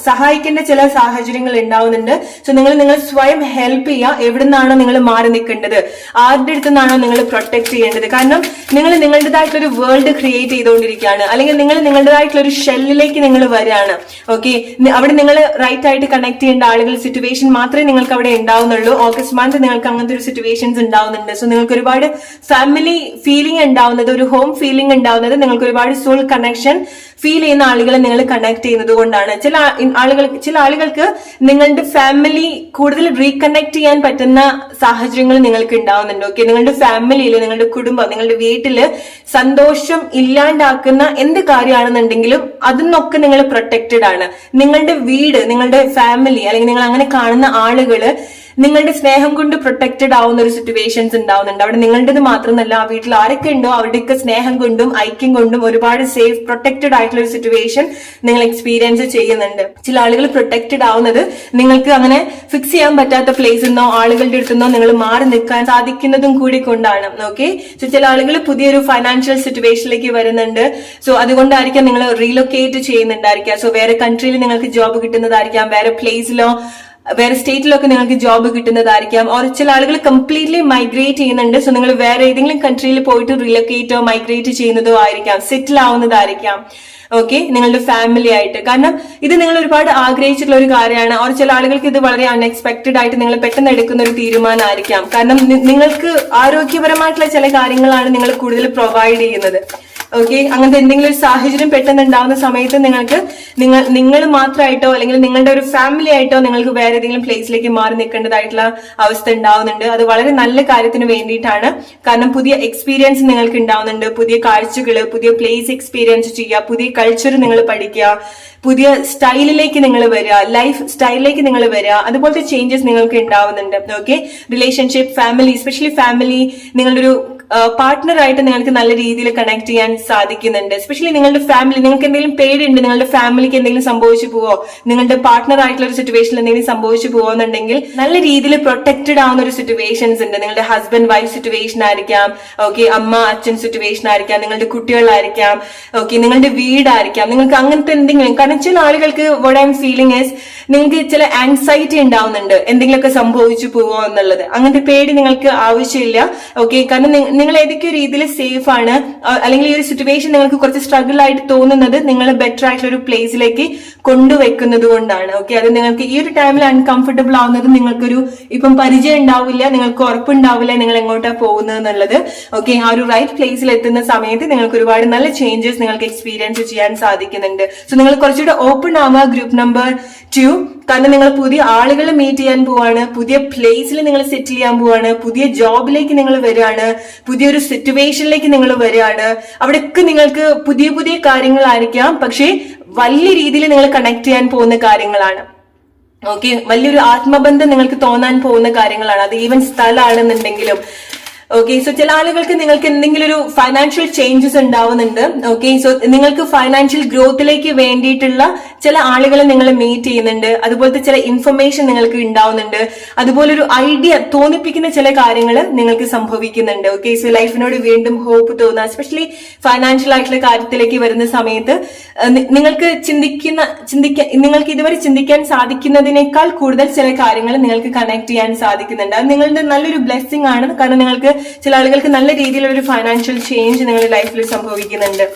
സഹായിക്കേണ്ട ചില സാഹചര്യങ്ങൾ ഉണ്ടാവുന്നുണ്ട്. സോ നിങ്ങൾ സ്വയം ഹെൽപ്പ് ചെയ്യുക. എവിടുന്നാണോ നിങ്ങൾ മാറി നിൽക്കേണ്ടത്, ആരുടെ അടുത്തുനിന്നാണോ നിങ്ങൾ പ്രൊട്ടക്ട് ചെയ്യേണ്ടത്. കാരണം നിങ്ങൾ നിങ്ങളുടേതായിട്ടുള്ള ഒരു വേൾഡ് ക്രിയേറ്റ് ചെയ്തുകൊണ്ടിരിക്കുകയാണ്, അല്ലെങ്കിൽ നിങ്ങൾ നിങ്ങളുടേതായിട്ടുള്ള ഒരു ഷെല്ലിലേക്ക് നിങ്ങൾ വരികയാണ്. ഓക്കെ, അവിടെ നിങ്ങൾ റൈറ്റ് ആയിട്ട് കണക്ട് ചെയ്യേണ്ട ആളുകൾ, സിറ്റുവേഷൻ മാത്രമേ നിങ്ങൾക്ക് അവിടെ ഉണ്ടാവുന്നുള്ളൂ. ഓഗസ്റ്റ് മന്ത് നിങ്ങൾക്ക് അങ്ങനത്തെ ഒരു സിറ്റുവേഷൻസ് ഉണ്ടാവുന്നുണ്ട്. സോ നിങ്ങൾക്ക് ഒരുപാട് ഫാമിലി ഫീലിംഗ് ഉണ്ടാവുന്നത്, ഒരു ഹോം ഫീലിംഗ് ഉണ്ടാവുന്നത്, നിങ്ങൾക്ക് ഒരുപാട് സോൾ കണക്ഷൻ ഫീൽ ചെയ്യുന്ന ആളുകളെ നിങ്ങൾ കണക്ട് ചെയ്യുന്നത് കൊണ്ടാണ്. ചില ആളുകൾക്ക് നിങ്ങളുടെ ഫാമിലി കൂടുതൽ റീകണക്ട് ചെയ്യാൻ പറ്റുന്ന സാഹചര്യങ്ങൾ നിങ്ങൾക്ക് ഉണ്ടാവുന്നുണ്ട്. ഓക്കെ, നിങ്ങളുടെ ഫാമിലിയിൽ, നിങ്ങളുടെ കുടുംബം, നിങ്ങളുടെ വീട്ടില് സന്തോഷം ഇല്ലാണ്ടാക്കുന്ന എന്ത് കാര്യമാണെന്നുണ്ടെങ്കിലും അതിനൊക്കെ നിങ്ങൾ പ്രൊട്ടക്റ്റഡ് ആണ്. നിങ്ങളുടെ വീട്, നിങ്ങളുടെ ഫാമിലി, അല്ലെങ്കിൽ നിങ്ങൾ അങ്ങനെ കാണുന്ന ആളുകള് നിങ്ങളുടെ സ്നേഹം കൊണ്ട് പ്രൊട്ടക്റ്റഡ് ആവുന്ന ഒരു സിറ്റുവേഷൻസ് ഉണ്ടാവുന്നുണ്ട്. അവിടെ നിങ്ങളുടേത് മാത്രമല്ല, ആ വീട്ടിൽ ആരൊക്കെ ഉണ്ടോ അവരുടെയൊക്കെ സ്നേഹം കൊണ്ടും ഐക്യം കൊണ്ടും ഒരുപാട് സേഫ് പ്രൊട്ടക്റ്റഡ് ആയിട്ടുള്ള ഒരു സിറ്റുവേഷൻ നിങ്ങൾ എക്സ്പീരിയൻസ് ചെയ്യുന്നുണ്ട്. ചില ആളുകൾ പ്രൊട്ടക്റ്റഡ് ആവുന്നത് നിങ്ങൾക്ക് അങ്ങനെ ഫിക്സ് ചെയ്യാൻ പറ്റാത്ത പ്ലേസിൽ നിന്നോ ആളുകളുടെ അടുത്തു നിന്നോ നിങ്ങൾ മാറി നിൽക്കാൻ സാധിക്കുന്നതും കൂടി കൊണ്ടാണ്. ഓക്കെ, സോ ചില ആളുകൾ പുതിയൊരു ഫൈനാൻഷ്യൽ സിറ്റുവേഷനിലേക്ക് വരുന്നുണ്ട്. സോ അതുകൊണ്ടായിരിക്കാം നിങ്ങൾ റീലൊക്കേറ്റ് ചെയ്യുന്നുണ്ടായിരിക്കാം. സോ വേറെ കൺട്രിയിൽ നിങ്ങൾക്ക് ജോബ് കിട്ടുന്നതായിരിക്കാം, വേറെ പ്ലേസിലോ വേറെ സ്റ്റേറ്റിലൊക്കെ നിങ്ങൾക്ക് ജോബ് കിട്ടുന്നതായിരിക്കാം. ഓർ ചില ആളുകൾ കംപ്ലീറ്റ്ലി മൈഗ്രേറ്റ് ചെയ്യുന്നുണ്ട്. സോ നിങ്ങൾ വേറെ ഏതെങ്കിലും കൺട്രിയിൽ പോയിട്ട് റിലൊക്കേറ്റോ മൈഗ്രേറ്റ് ചെയ്യുന്നതോ ആയിരിക്കാം, സെറ്റിൽ ആവുന്നതായിരിക്കാം. ഓക്കെ, നിങ്ങളുടെ ഫാമിലി ആയിട്ട്. കാരണം ഇത് നിങ്ങൾ ഒരുപാട് ആഗ്രഹിച്ചിട്ടുള്ള ഒരു കാര്യമാണ്. ഓർ ചില ആളുകൾക്ക് ഇത് വളരെ അൺഎക്സ്പെക്ടഡ് ആയിട്ട് നിങ്ങൾ പെട്ടെന്ന് എടുക്കുന്ന ഒരു തീരുമാനമായിരിക്കാം. കാരണം നിങ്ങൾക്ക് ആരോഗ്യപരമായിട്ടുള്ള ചില കാര്യങ്ങളാണ് നിങ്ങൾ കൂടുതൽ പ്രൊവൈഡ് ചെയ്യുന്നത്. ഓക്കെ, അങ്ങനത്തെ എന്തെങ്കിലും ഒരു സാഹചര്യം പെട്ടെന്ന് ഉണ്ടാവുന്ന സമയത്ത് നിങ്ങൾ മാത്രമായിട്ടോ അല്ലെങ്കിൽ നിങ്ങളുടെ ഒരു ഫാമിലി ആയിട്ടോ നിങ്ങൾക്ക് വേറെ ഏതെങ്കിലും പ്ലേസിലേക്ക് മാറി നിൽക്കേണ്ടതായിട്ടുള്ള അവസ്ഥ ഉണ്ടാവുന്നുണ്ട്. അത് വളരെ നല്ല കാര്യത്തിന് വേണ്ടിയിട്ടാണ്. കാരണം പുതിയ എക്സ്പീരിയൻസ് നിങ്ങൾക്ക് ഉണ്ടാവുന്നുണ്ട്, പുതിയ കാഴ്ചകള്, പുതിയ പ്ലേസ് എക്സ്പീരിയൻസ് ചെയ്യുക, പുതിയ കൾച്ചർ നിങ്ങൾ പഠിക്കുക, പുതിയ സ്റ്റൈലിലേക്ക് നിങ്ങൾ വരിക, ലൈഫ് സ്റ്റൈലിലേക്ക് നിങ്ങൾ വരിക. അതുപോലത്തെ ചേഞ്ചസ് നിങ്ങൾക്ക് ഉണ്ടാവുന്നുണ്ട്. Okay, relationship, family, especially family, നിങ്ങളുടെ ഒരു പാർട്ട്ണറായിട്ട് നിങ്ങൾക്ക് നല്ല രീതിയിൽ കണക്ട് ചെയ്യാൻ സാധിക്കുന്നുണ്ട്. എസ്പെഷ്യലി നിങ്ങളുടെ ഫാമിലി, നിങ്ങൾക്ക് എന്തെങ്കിലും പേടിയുണ്ട് നിങ്ങളുടെ ഫാമിലിക്ക് എന്തെങ്കിലും സംഭവിച്ചു പോവോ, നിങ്ങളുടെ പാർട്ട്ണർ ആയിട്ടുള്ള ഒരു സിറ്റുവേഷനിൽ എന്തെങ്കിലും സംഭവിച്ചു പോകുന്നുണ്ടെങ്കിൽ നല്ല രീതിയിൽ പ്രൊട്ടക്റ്റഡ് ആവുന്ന ഒരു സിറ്റുവേഷൻസ് ഉണ്ട്. നിങ്ങളുടെ ഹസ്ബൻഡ് വൈഫ് സിറ്റുവേഷൻ ആയിരിക്കാം, ഓക്കെ, അമ്മ അച്ഛൻ സിറ്റുവേഷൻ ആയിരിക്കാം, നിങ്ങളുടെ കുട്ടികളായിരിക്കാം, ഓക്കെ, നിങ്ങളുടെ വീടായിരിക്കാം. നിങ്ങൾക്ക് അങ്ങനത്തെ എന്തെങ്കിലും, കാരണം ചില ആളുകൾക്ക് what I M feeling is നിങ്ങൾക്ക് ചില ആൻസൈറ്റി ഉണ്ടാവുന്നുണ്ട്, എന്തെങ്കിലുമൊക്കെ സംഭവിച്ചു പോവോ എന്നുള്ളത്. അങ്ങനത്തെ പേടി നിങ്ങൾക്ക് ആവശ്യമില്ല. ഓക്കെ, കാരണം നിങ്ങൾ ഏതൊക്കെ രീതിയിൽ സേഫ് ആണ്, അല്ലെങ്കിൽ ഈ ഒരു സിറ്റുവേഷൻ നിങ്ങൾക്ക് കുറച്ച് സ്ട്രഗിൾ ആയിട്ട് തോന്നുന്നത് നിങ്ങൾ ബെറ്റർ ആയിട്ടുള്ള ഒരു പ്ലേസിലേക്ക് കൊണ്ടുവെക്കുന്നത് കൊണ്ടാണ്. ഓക്കെ, അത് നിങ്ങൾക്ക് ഈ ഒരു ടൈമിൽ അൺകംഫർട്ടബിൾ ആവുന്നത് നിങ്ങൾക്കൊരു ഇപ്പം പരിചയം ഉണ്ടാവില്ല, നിങ്ങൾക്ക് ഉറപ്പുണ്ടാവില്ല നിങ്ങൾ എങ്ങോട്ടാ പോകുന്നത് എന്നുള്ളത്. ഓക്കെ, ആ ഒരു റൈറ്റ് പ്ലേസിൽ എത്തുന്ന സമയത്ത് നിങ്ങൾക്ക് ഒരുപാട് നല്ല ചേഞ്ചസ് നിങ്ങൾക്ക് എക്സ്പീരിയൻസ് ചെയ്യാൻ സാധിക്കുന്നുണ്ട്. സോ നിങ്ങൾ കുറച്ചുകൂടെ ഓപ്പൺ ആവുക ഗ്രൂപ്പ് നമ്പർ 2. കാരണം നിങ്ങൾ പുതിയ ആളുകളെ മീറ്റ് ചെയ്യാൻ പോവാണ്, പുതിയ പ്ലേസിൽ നിങ്ങൾ സെറ്റിൽ ചെയ്യാൻ പോവാണ്, പുതിയ ജോബിലേക്ക് നിങ്ങൾ വരികയാണ്, പുതിയൊരു സിറ്റുവേഷനിലേക്ക് നിങ്ങൾ വരികയാണ്. അവിടെയൊക്കെ നിങ്ങൾക്ക് പുതിയ പുതിയ കാര്യങ്ങളായിരിക്കാം, പക്ഷേ വലിയ രീതിയിൽ നിങ്ങൾ കണക്ട് ചെയ്യാൻ പോകുന്ന കാര്യങ്ങളാണ്. ഓക്കെ, വലിയൊരു ആത്മബന്ധം നിങ്ങൾക്ക് തോന്നാൻ പോകുന്ന കാര്യങ്ങളാണ്. അത് ഈവൻ സ്ഥലമാണെന്നുണ്ടെങ്കിലും ഓക്കെ. സോ ചില ആളുകൾക്ക് നിങ്ങൾക്ക് എന്തെങ്കിലും ഒരു ഫൈനാൻഷ്യൽ ചേഞ്ചസ് ഉണ്ടാവുന്നുണ്ട്. ഓക്കെ. സോ നിങ്ങൾക്ക് ഫൈനാൻഷ്യൽ ഗ്രോത്തിലേക്ക് വേണ്ടിയിട്ടുള്ള ചില ആളുകളെ നിങ്ങൾ മീറ്റ് ചെയ്യുന്നുണ്ട്. അതുപോലത്തെ ചില ഇൻഫർമേഷൻ നിങ്ങൾക്ക് ഉണ്ടാവുന്നുണ്ട്. അതുപോലെ ഒരു ഐഡിയ തോന്നിപ്പിക്കുന്ന ചില കാര്യങ്ങൾ നിങ്ങൾക്ക് സംഭവിക്കുന്നുണ്ട്. ഓക്കെ. സോ ലൈഫിനോട് വീണ്ടും ഹോപ്പ് തോന്നുക, എസ്പെഷ്യലി ഫൈനാൻഷ്യൽ ആയിട്ടുള്ള കാര്യത്തിലേക്ക് വരുന്ന സമയത്ത് നിങ്ങൾക്ക് നിങ്ങൾക്ക് ഇതുവരെ ചിന്തിക്കാൻ സാധിക്കുന്നതിനേക്കാൾ കൂടുതൽ ചില കാര്യങ്ങൾ നിങ്ങൾക്ക് കണക്ട് ചെയ്യാൻ സാധിക്കുന്നുണ്ട്. അത് നിങ്ങളുടെ നല്ലൊരു ബ്ലെസ്സിങ് ആണ്. കാരണം നിങ്ങൾക്ക് ചില ആളുകൾക്ക് നല്ല രീതിയിലുള്ള ഒരു ഫൈനാൻഷ്യൽ ചേഞ്ച് നിങ്ങളുടെ ലൈഫിൽ സംഭവിക്കുന്നുണ്ട്.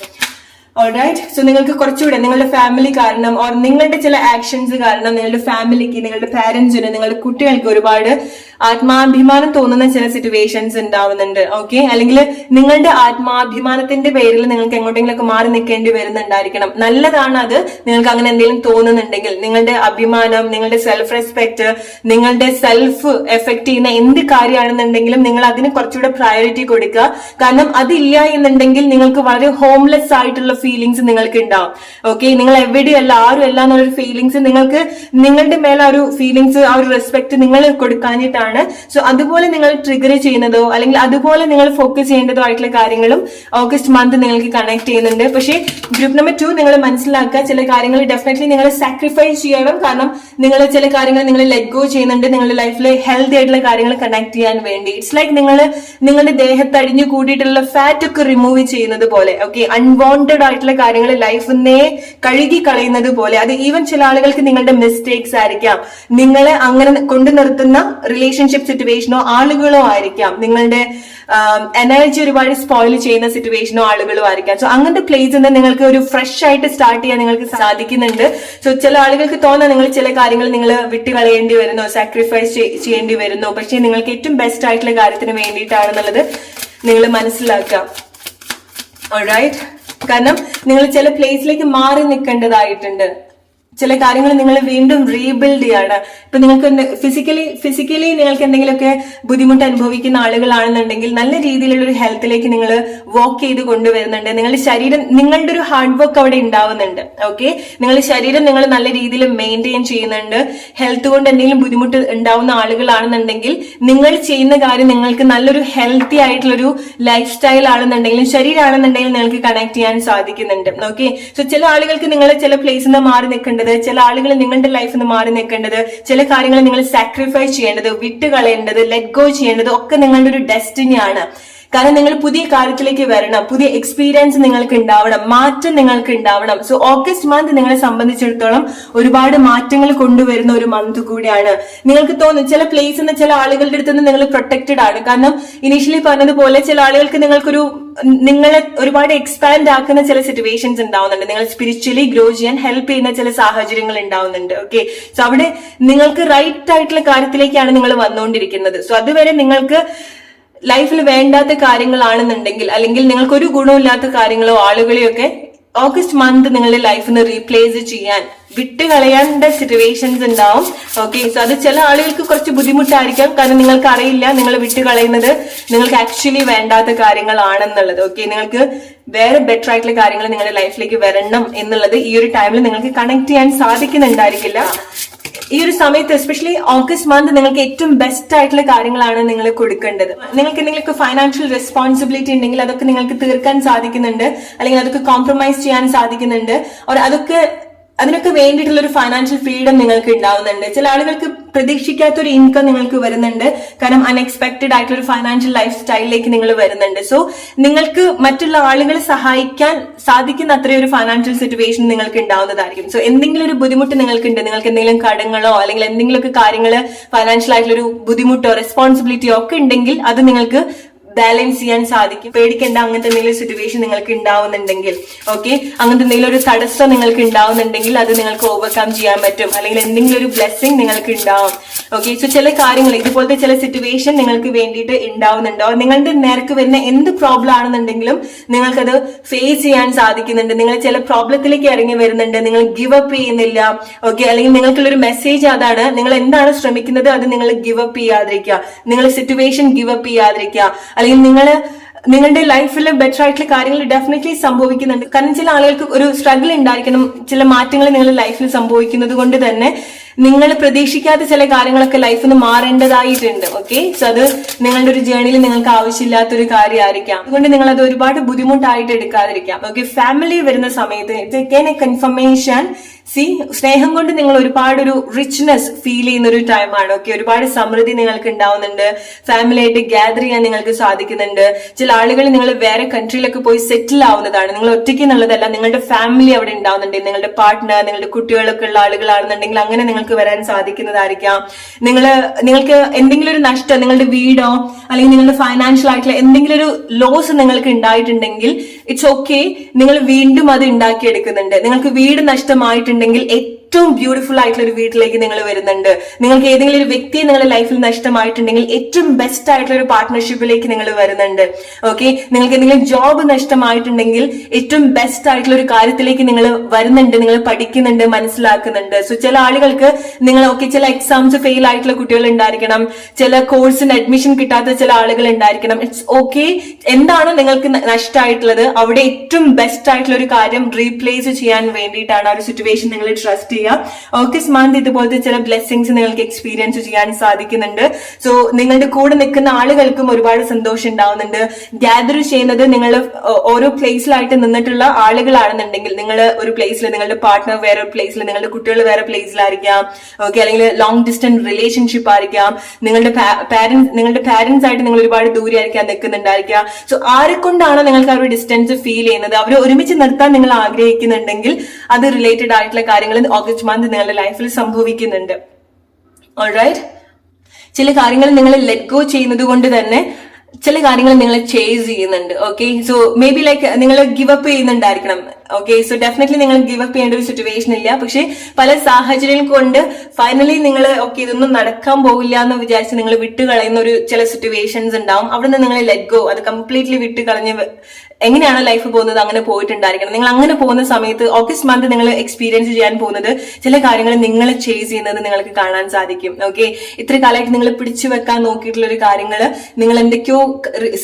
ഓൾറൈറ്റ്. സോ നിങ്ങൾക്ക് കുറച്ചുകൂടെ നിങ്ങളുടെ ഫാമിലി കാരണം ഓർ നിങ്ങളുടെ ചില ആക്ഷൻസ് കാരണം നിങ്ങളുടെ ഫാമിലിക്ക്, നിങ്ങളുടെ പാരന്റ്സിന്, നിങ്ങളുടെ കുട്ടികൾക്ക് ഒരുപാട് ആത്മാഭിമാനം തോന്നുന്ന ചില സിറ്റുവേഷൻസ് ഉണ്ടാവുന്നുണ്ട്. ഓക്കെ. അല്ലെങ്കിൽ നിങ്ങളുടെ ആത്മാഭിമാനത്തിന്റെ പേരിൽ നിങ്ങൾക്ക് എങ്ങോട്ടെങ്കിലും ഒക്കെ മാറി നിൽക്കേണ്ടി വരുന്നുണ്ടായിരിക്കണം. നല്ലതാണ് അത്. നിങ്ങൾക്ക് അങ്ങനെ എന്തെങ്കിലും തോന്നുന്നുണ്ടെങ്കിൽ നിങ്ങളുടെ അഭിമാനം, നിങ്ങളുടെ സെൽഫ് റെസ്പെക്ട്, നിങ്ങളുടെ സെൽഫ് എഫക്ട് ചെയ്യുന്ന എന്ത് കാര്യമാണെന്നുണ്ടെങ്കിലും നിങ്ങൾ അതിന് കുറച്ചുകൂടെ പ്രയോറിറ്റി കൊടുക്കുക. കാരണം അതില്ല എന്നുണ്ടെങ്കിൽ നിങ്ങൾക്ക് വളരെ ഹോംലെസ് ആയിട്ടുള്ള ഫീലിങ്സ് നിങ്ങൾക്ക് ഉണ്ടാവും. ഓക്കെ. നിങ്ങൾ എവിടെയല്ല, ആരും അല്ല എന്നുള്ളൊരു ഫീലിങ്സ് നിങ്ങൾക്ക്, നിങ്ങളുടെ മേലെ ആ ഒരു ഫീലിങ്സ്, ആ ഒരു റെസ്പെക്ട് നിങ്ങൾ കൊടുക്കാനിട്ടാണ്. സോ അതുപോലെ നിങ്ങൾ ട്രിഗർ ചെയ്യുന്നതോ അല്ലെങ്കിൽ അതുപോലെ നിങ്ങൾ ഫോക്കസ് ചെയ്യേണ്ടതോ ആയിട്ടുള്ള കാര്യങ്ങളും ഓഗസ്റ്റ് മന്ത് നിങ്ങൾക്ക് കണക്ട് ചെയ്യുന്നുണ്ട്. പക്ഷേ ഗ്രൂപ്പ് നമ്പർ 2 നിങ്ങൾ മനസ്സിലാക്കുക, ചില കാര്യങ്ങൾ ഡെഫിനറ്റ്ലി നിങ്ങൾ സാക്രിഫൈസ് ചെയ്യണം. കാരണം നിങ്ങൾ ചില കാര്യങ്ങൾ നിങ്ങൾ ലെറ്റ് ഗോ ചെയ്യുന്നുണ്ട് നിങ്ങളുടെ ലൈഫിൽ ഹെൽത്തി ആയിട്ടുള്ള കാര്യങ്ങൾ കണക്ട് ചെയ്യാൻ വേണ്ടി. ഇറ്റ്സ് ലൈക്ക് നിങ്ങൾ നിങ്ങളുടെ ദേഹത്ത് അടിഞ്ഞു കൂടിയിട്ടുള്ള ഫാറ്റ് ഒക്കെ റിമൂവ് ചെയ്യുന്നത് പോലെ. ഓക്കെ. അൺവാണ്ടഡ് ആയിട്ടുള്ള കാര്യങ്ങൾ ലൈഫിനെ കഴുകി കളയുന്നത് പോലെ. അത് ഈവൻ ചില ആളുകൾക്ക് നിങ്ങളുടെ മിസ്റ്റേക്സ് ആയിരിക്കാം, നിങ്ങളെ അങ്ങനെ കൊണ്ടു നിർത്തുന്ന റിലേഷൻഷിപ്പ് സിറ്റുവേഷനോ ആളുകളോ ആയിരിക്കാം, നിങ്ങളുടെ എനർജി ഒരുപാട് സ്പോയിൽ ചെയ്യുന്ന സിറ്റുവേഷനോ ആളുകളോ ആയിരിക്കാം. സോ അങ്ങനത്തെ പ്ലേസിൽ നിന്ന് നിങ്ങൾക്ക് ഒരു ഫ്രഷ് ആയിട്ട് സ്റ്റാർട്ട് ചെയ്യാൻ നിങ്ങൾക്ക് സാധിക്കുന്നുണ്ട്. സോ ചില ആളുകൾക്ക് തോന്നാം നിങ്ങൾ ചില കാര്യങ്ങൾ നിങ്ങൾ വിട്ടുകളയേണ്ടി വരുന്നു, സാക്രിഫൈസ് ചെയ്യേണ്ടി വരുന്നു. പക്ഷേ നിങ്ങൾക്ക് ഏറ്റവും ബെസ്റ്റ് ആയിട്ടുള്ള കാര്യത്തിന് വേണ്ടിയിട്ടാണെന്നുള്ളത് നിങ്ങൾ മനസ്സിലാക്കുക. ഓൾറൈറ്റ്. കാരണം നിങ്ങൾ ചില പ്ലേസിലേക്ക് മാറി നിൽക്കേണ്ടതായിട്ടുണ്ട്. ചില കാര്യങ്ങൾ നിങ്ങൾ വീണ്ടും റീബിൽഡ് ചെയ്യാണ്. ഇപ്പൊ നിങ്ങൾക്ക് ഫിസിക്കലി നിങ്ങൾക്ക് എന്തെങ്കിലുമൊക്കെ ബുദ്ധിമുട്ട് അനുഭവിക്കുന്ന ആളുകളാണെന്നുണ്ടെങ്കിൽ നല്ല രീതിയിലുള്ള ഒരു ഹെൽത്തിലേക്ക് നിങ്ങൾ വർക്ക് ചെയ്ത് കൊണ്ടുവരുന്നുണ്ട്. നിങ്ങളുടെ ശരീരം, നിങ്ങളുടെ ഒരു ഹാർഡ് വർക്ക് അവിടെ ഉണ്ടാവുന്നുണ്ട്. ഓക്കെ. നിങ്ങളുടെ ശരീരം നിങ്ങൾ നല്ല രീതിയിൽ മെയിൻറ്റെയിൻ ചെയ്യുന്നുണ്ട്. ഹെൽത്ത് കൊണ്ട് എന്തെങ്കിലും ബുദ്ധിമുട്ട് ഉണ്ടാവുന്ന ആളുകളാണെന്നുണ്ടെങ്കിൽ നിങ്ങൾ ചെയ്യുന്ന കാര്യം നിങ്ങൾക്ക് നല്ലൊരു ഹെൽത്തി ആയിട്ടുള്ളൊരു ലൈഫ് സ്റ്റൈൽ ആണെന്നുണ്ടെങ്കിലും ശരീരമാണെന്നുണ്ടെങ്കിലും നിങ്ങൾക്ക് കണക്ട് ചെയ്യാൻ സാധിക്കുന്നുണ്ട്. ഓക്കെ. സോ ചില ആളുകൾക്ക് നിങ്ങൾ ചില പ്ലേസിൽ നിന്ന് മാറി നിൽക്കേണ്ടത്, ചില ആളുകൾ നിങ്ങളുടെ ലൈഫിൽ നിന്ന് മാറി നിൽക്കേണ്ടത്, ചില കാര്യങ്ങൾ നിങ്ങൾ സാക്രിഫൈസ് ചെയ്യേണ്ടത്, വിട്ടുകളയേണ്ടത്, ലെറ്റ് ഗോ ചെയ്യേണ്ടത് ഒക്കെ നിങ്ങളുടെ ഒരു ഡെസ്റ്റിനിയാണ്. കാരണം നിങ്ങൾ പുതിയ കാര്യത്തിലേക്ക് വരണം, പുതിയ എക്സ്പീരിയൻസ് നിങ്ങൾക്ക് ഉണ്ടാവണം, മാറ്റം നിങ്ങൾക്ക് ഉണ്ടാവണം. സോ ഓഗസ്റ്റ് മന്ത് നിങ്ങളെ സംബന്ധിച്ചിടത്തോളം ഒരുപാട് മാറ്റങ്ങൾ കൊണ്ടുവരുന്ന ഒരു മന്ത് കൂടിയാണ്. നിങ്ങൾക്ക് തോന്നും ചില പ്ലേസിൽ നിന്ന്, ചില ആളുകളുടെ അടുത്ത് നിന്ന് നിങ്ങൾ പ്രൊട്ടക്റ്റഡ് ആണ്. കാരണം ഇനീഷ്യലി പറഞ്ഞതുപോലെ ചില ആളുകൾക്ക് നിങ്ങളെ ഒരുപാട് എക്സ്പാൻഡ് ആക്കുന്ന ചില സിറ്റുവേഷൻസ് ഉണ്ടാവുന്നുണ്ട്. നിങ്ങൾ സ്പിരിച്വലി ഗ്രോ ചെയ്യാൻ ഹെൽപ്പ് ചെയ്യുന്ന ചില സാഹചര്യങ്ങൾ ഉണ്ടാവുന്നുണ്ട്. ഓക്കെ. സോ അവിടെ നിങ്ങൾക്ക് റൈറ്റ് ആയിട്ടുള്ള കാര്യത്തിലേക്കാണ് നിങ്ങൾ വന്നുകൊണ്ടിരിക്കുന്നത്. സോ അതുവരെ നിങ്ങൾക്ക് ലൈഫിൽ വേണ്ടാത്ത കാര്യങ്ങളാണെന്നുണ്ടെങ്കിൽ അല്ലെങ്കിൽ നിങ്ങൾക്ക് ഒരു ഗുണമില്ലാത്ത കാര്യങ്ങളോ ആളുകളെയോ ഒക്കെ ഓഗസ്റ്റ് മന്ത് നിങ്ങളുടെ ലൈഫിന് റീപ്ലേസ് ചെയ്യാൻ, വിട്ടുകളയേണ്ട സിറ്റുവേഷൻസ് ഉണ്ടാവും. ഓക്കെ. സോ അത് ചില ആളുകൾക്ക് കുറച്ച് ബുദ്ധിമുട്ടായിരിക്കാം. കാരണം നിങ്ങൾക്ക് അറിയില്ല നിങ്ങൾ വിട്ടുകളയുന്നത് നിങ്ങൾക്ക് ആക്ച്വലി വേണ്ടാത്ത കാര്യങ്ങളാണെന്നുള്ളത്. ഓക്കെ. നിങ്ങൾക്ക് വേറെ ബെറ്റർ ആയിട്ടുള്ള കാര്യങ്ങൾ നിങ്ങളുടെ ലൈഫിലേക്ക് വരണം എന്നുള്ളത് ഈ ഒരു ടൈമിൽ നിങ്ങൾക്ക് കണക്ട് ചെയ്യാൻ സാധിക്കുന്നുണ്ടായിരിക്കില്ല. ഈ ഒരു സമയത്ത് എസ്പെഷ്യലി ഓഗസ്റ്റ് മന്ത് നിങ്ങൾക്ക് ഏറ്റവും ബെസ്റ്റ് ആയിട്ടുള്ള കാര്യങ്ങളാണ് നിങ്ങൾ കൊടുക്കേണ്ടത്. നിങ്ങൾക്ക് എന്തെങ്കിലുമൊക്കെ ഫൈനാൻഷ്യൽ റെസ്പോൺസിബിലിറ്റി ഉണ്ടെങ്കിൽ അതൊക്കെ നിങ്ങൾക്ക് തീർക്കാൻ സാധിക്കുന്നുണ്ട്, അല്ലെങ്കിൽ അതൊക്കെ കോംപ്രമൈസ് ചെയ്യാൻ സാധിക്കുന്നുണ്ട്. അതിനൊക്കെ വേണ്ടിയിട്ടുള്ള ഒരു ഫൈനാൻഷ്യൽ ഫ്രീഡം നിങ്ങൾക്ക് ഉണ്ടാവുന്നുണ്ട്. ചില ആളുകൾക്ക് പ്രതീക്ഷിക്കാത്ത ഒരു ഇൻകം നിങ്ങൾക്ക് വരുന്നുണ്ട്. കാരണം അൺഎക്സ്പെക്ടഡ് ആയിട്ടുള്ള ഒരു ഫൈനാൻഷ്യൽ ലൈഫ് സ്റ്റൈലിലേക്ക് നിങ്ങൾ വരുന്നുണ്ട്. സോ നിങ്ങൾക്ക് മറ്റുള്ള ആളുകളെ സഹായിക്കാൻ സാധിക്കുന്ന അത്രയും ഒരു ഫൈനാൻഷ്യൽ സിറ്റുവേഷൻ നിങ്ങൾക്ക് ഉണ്ടാവുന്നതായിരിക്കും. സോ എന്തെങ്കിലും ഒരു ബുദ്ധിമുട്ട് നിങ്ങൾക്കുണ്ട്, നിങ്ങൾക്ക് എന്തെങ്കിലും കടങ്ങളോ അല്ലെങ്കിൽ എന്തെങ്കിലുമൊക്കെ കാര്യങ്ങൾ ഫൈനാൻഷ്യൽ ആയിട്ടുള്ള ഒരു ബുദ്ധിമുട്ടോ റെസ്പോൺസിബിലിറ്റിയോ ഒക്കെ ഉണ്ടെങ്കിൽ അത് നിങ്ങൾക്ക് ബാലൻസ് ചെയ്യാൻ സാധിക്കും. പേടിക്കേണ്ട അങ്ങനത്തെ എന്തെങ്കിലും സിറ്റുവേഷൻ നിങ്ങൾക്ക് ഉണ്ടാവുന്നുണ്ടെങ്കിൽ. ഓക്കെ. അങ്ങനത്തെ എന്തെങ്കിലും ഒരു തടസ്സം നിങ്ങൾക്ക് ഉണ്ടാവുന്നുണ്ടെങ്കിൽ അത് നിങ്ങൾക്ക് ഓവർകം ചെയ്യാൻ പറ്റും, അല്ലെങ്കിൽ എന്തെങ്കിലും ഒരു ബ്ലെസ്സിങ് നിങ്ങൾക്ക് ഉണ്ടാവും. ഓക്കെ. സോ ചില കാര്യങ്ങൾ ഇതുപോലത്തെ ചില സിറ്റുവേഷൻ നിങ്ങൾക്ക് വേണ്ടിയിട്ട് ഉണ്ടാവുന്നുണ്ടോ, നിങ്ങളുടെ നേർക്ക് വരുന്ന എന്ത് പ്രോബ്ലം ആണെന്നുണ്ടെങ്കിലും നിങ്ങൾക്കത് ഫേസ് ചെയ്യാൻ സാധിക്കുന്നുണ്ട്. നിങ്ങൾ ചില പ്രോബ്ലത്തിലേക്ക് ഇറങ്ങി വരുന്നുണ്ട്, നിങ്ങൾ ഗിവ് അപ്പ് ചെയ്യുന്നില്ല. ഓക്കെ. അല്ലെങ്കിൽ നിങ്ങൾക്കുള്ളൊരു മെസ്സേജ് അതാണ്, നിങ്ങൾ എന്താണ് ശ്രമിക്കുന്നത് അത് നിങ്ങൾ ഗിവ് അപ്പ് ചെയ്യാതിരിക്കുക, നിങ്ങൾ സിറ്റുവേഷൻ ഗിവ് അപ്പ് ചെയ്യാതിരിക്കുക, അല്ലെങ്കിൽ നിങ്ങൾ നിങ്ങളുടെ ലൈഫിൽ ബെറ്റർ ആയിട്ടുള്ള കാര്യങ്ങൾ ഡെഫിനറ്റ്ലി സംഭവിക്കുന്നുണ്ട്. കാരണം ചില ആളുകൾക്ക് ഒരു സ്ട്രഗിൾ ഉണ്ടായിരിക്കണം, ചില മാറ്റങ്ങൾ നിങ്ങളുടെ ലൈഫിൽ സംഭവിക്കുന്നത് കൊണ്ട് തന്നെ നിങ്ങൾ പ്രതീക്ഷിക്കാത്ത ചില കാര്യങ്ങളൊക്കെ ലൈഫിൽ നിന്ന് മാറേണ്ടതായിട്ടുണ്ട്. ഓക്കെ, സോ അത് നിങ്ങളുടെ ഒരു ജേർണിയിൽ നിങ്ങൾക്ക് ആവശ്യമില്ലാത്തൊരു കാര്യമായിരിക്കാം. അതുകൊണ്ട് നിങ്ങൾ അത് ഒരുപാട് ബുദ്ധിമുട്ടായിട്ട് എടുക്കാതിരിക്കാം. ഓക്കെ, ഫാമിലി വരുന്ന സമയത്ത് ഇതൊക്കെ കൺഫർമേഷൻ. സ്നേഹം കൊണ്ട് നിങ്ങൾ ഒരുപാട് ഒരു റിച്ച്നെസ് ഫീൽ ചെയ്യുന്ന ഒരു ടൈമാണ്. ഓക്കെ, ഒരുപാട് സമൃദ്ധി നിങ്ങൾക്ക് ഉണ്ടാവുന്നുണ്ട്. ഫാമിലി ആയിട്ട് ഗ്യാദർ ചെയ്യാൻ നിങ്ങൾക്ക് സാധിക്കുന്നുണ്ട്. ചില ആളുകൾ നിങ്ങൾ വേറെ കൺട്രിയിലൊക്കെ പോയി സെറ്റിൽ ആവുന്നതാണ്. നിങ്ങൾ ഒറ്റയ്ക്ക് എന്നുള്ളതല്ല, നിങ്ങളുടെ ഫാമിലി അവിടെ ഉണ്ടാവുന്നുണ്ട്. നിങ്ങളുടെ പാർട്ട്ണർ, നിങ്ങളുടെ കുട്ടികളൊക്കെ ഉള്ള ആളുകളാണെന്നുണ്ടെങ്കിൽ അങ്ങനെ നിങ്ങൾക്ക് വരാൻ സാധിക്കുന്നതായിരിക്കാം. നിങ്ങൾക്ക് എന്തെങ്കിലും ഒരു നഷ്ടം, നിങ്ങളുടെ വീടോ അല്ലെങ്കിൽ നിങ്ങളുടെ ഫൈനാൻഷ്യൽ ആയിട്ടുള്ള എന്തെങ്കിലും ഒരു ലോസ് നിങ്ങൾക്ക് ഉണ്ടായിട്ടുണ്ടെങ്കിൽ ഇറ്റ്സ് ഓക്കെ, നിങ്ങൾ വീണ്ടും അത് ഉണ്ടാക്കിയെടുക്കുന്നുണ്ട്. നിങ്ങൾക്ക് വീട് നഷ്ടമായിട്ടുണ്ടെങ്കിൽ ഏറ്റവും ബ്യൂട്ടിഫുൾ ആയിട്ടുള്ള ഒരു വീട്ടിലേക്ക് നിങ്ങൾ വരുന്നുണ്ട്. നിങ്ങൾക്ക് ഏതെങ്കിലും ഒരു വ്യക്തിയെ നിങ്ങളുടെ ലൈഫിൽ നഷ്ടമായിട്ടുണ്ടെങ്കിൽ ഏറ്റവും ബെസ്റ്റ് ആയിട്ടുള്ള ഒരു പാർട്ട്ണർഷിപ്പിലേക്ക് നിങ്ങൾ വരുന്നുണ്ട്. ഓക്കെ, നിങ്ങൾക്ക് എന്തെങ്കിലും ജോബ് നഷ്ടമായിട്ടുണ്ടെങ്കിൽ ഏറ്റവും ബെസ്റ്റ് ആയിട്ടുള്ള ഒരു കാര്യത്തിലേക്ക് നിങ്ങൾ വരുന്നുണ്ട്. നിങ്ങൾ പഠിക്കുന്നുണ്ട്, മനസ്സിലാക്കുന്നുണ്ട്. സോ ചില ആളുകൾക്ക് നിങ്ങൾ ചില എക്സാംസ് ഫെയിൽ ആയിട്ടുള്ള കുട്ടികൾ ഉണ്ടായിരിക്കണം, ചില കോഴ്സിന് അഡ്മിഷൻ കിട്ടാത്ത ചില ആളുകൾ ഉണ്ടായിരിക്കണം. ഇറ്റ്സ് ഓക്കെ, എന്താണോ നിങ്ങൾക്ക് നഷ്ടമായിട്ടുള്ളത് അവിടെ ഏറ്റവും ബെസ്റ്റ് ആയിട്ടുള്ള ഒരു കാര്യം റീപ്ലേസ് ചെയ്യാൻ വേണ്ടിയിട്ടാണ് ആ ഒരു സിറ്റുവേഷൻ നിങ്ങൾ ട്രസ്റ്റ് ചെയ്യുക. ഓഗസ്റ്റ് മന്ത് ഇതുപോലത്തെ ചില ബ്ലെസ്സിങ്സ് നിങ്ങൾക്ക് എക്സ്പീരിയൻസ് ചെയ്യാൻ സാധിക്കുന്നുണ്ട്. സോ നിങ്ങളുടെ കൂടെ നിൽക്കുന്ന ആളുകൾക്കും ഒരുപാട് സന്തോഷം ഉണ്ടാവുന്നുണ്ട്. ഗ്യാദർ ചെയ്യുന്നത് നിങ്ങൾ ഓരോ പ്ലേസിലായിട്ട് നിന്നിട്ടുള്ള ആളുകളാണെന്നുണ്ടെങ്കിൽ, നിങ്ങൾ ഒരു പ്ലേസിൽ, നിങ്ങളുടെ പാർട്ട്ണർ വേറെ ഒരു പ്ലേസിൽ, നിങ്ങളുടെ കുട്ടികൾ വേറെ പ്ലേസിലായിരിക്കാം. ഓക്കെ, അല്ലെങ്കിൽ ലോങ് ഡിസ്റ്റൻസ് റിലേഷൻഷിപ്പ് ആയിരിക്കാം. നിങ്ങളുടെ പാരന്റ്സ് ആയിട്ട് നിങ്ങൾ ഒരുപാട് ദൂരെ ആയിരിക്കാം നിൽക്കുന്നുണ്ടായിരിക്കാം. സോ ആരെ കൊണ്ടാണോ നിങ്ങൾക്ക് ആ ഒരു ഡിസ്റ്റൻസ് ഫീൽ ചെയ്യുന്നത്, അവരെ ഒരുമിച്ച് നിർത്താൻ നിങ്ങൾ ആഗ്രഹിക്കുന്നുണ്ടെങ്കിൽ അത് റിലേറ്റഡ് ആയിട്ടുള്ള കാര്യങ്ങൾ ഓഗസ്റ്റ് മന്ത് നിങ്ങളുടെ ലൈഫിൽ സംഭവിക്കുന്നുണ്ട്. ഓൾറൈറ്റ്, ചില കാര്യങ്ങൾ നിങ്ങൾ ലെറ്റ് ഗോ ചെയ്യുന്നത് കൊണ്ട് തന്നെ ചില കാര്യങ്ങൾ നിങ്ങൾ ചേസ് ചെയ്യുന്നുണ്ട്. Okay, so maybe like നിങ്ങൾ ഗിവ് അപ്പ് ചെയ്യുന്നുണ്ടായിരിക്കണം. ഓക്കെ, സോ ഡെഫിനറ്റ്ലി നിങ്ങൾ ഗിവ് അപ്പ് ചെയ്യേണ്ട ഒരു സിറ്റുവേഷൻ ഇല്ല. പക്ഷെ പല സാഹചര്യങ്ങൾ കൊണ്ട് ഫൈനലി നിങ്ങൾ ഇതൊന്നും നടക്കാൻ പോകില്ല എന്ന് വിചാരിച്ച് നിങ്ങൾ വിട്ടുകളയുന്ന ഒരു ചില സിറ്റുവേഷൻസ് ഉണ്ടാവും. അവിടെ നിന്ന് നിങ്ങൾ ലെറ്റ് ഗോ, അത് കംപ്ലീറ്റ്ലി വിട്ടുകളഞ്ഞ് എങ്ങനെയാണ് ലൈഫ് പോകുന്നത് അങ്ങനെ പോയിട്ടുണ്ടായിരിക്കണം. നിങ്ങൾ അങ്ങനെ പോകുന്ന സമയത്ത് ഓഗസ്റ്റ് മന്ത് നിങ്ങൾ എക്സ്പീരിയൻസ് ചെയ്യാൻ പോകുന്നത് ചില കാര്യങ്ങൾ നിങ്ങൾ ചേസ് ചെയ്യുന്നത് നിങ്ങൾക്ക് കാണാൻ സാധിക്കും. ഓക്കെ, ഇത്ര കാലമായിട്ട് നിങ്ങൾ പിടിച്ചു വെക്കാൻ നോക്കിയിട്ടുള്ള ഒരു കാര്യങ്ങൾ നിങ്ങൾ എന്തൊക്കെയോ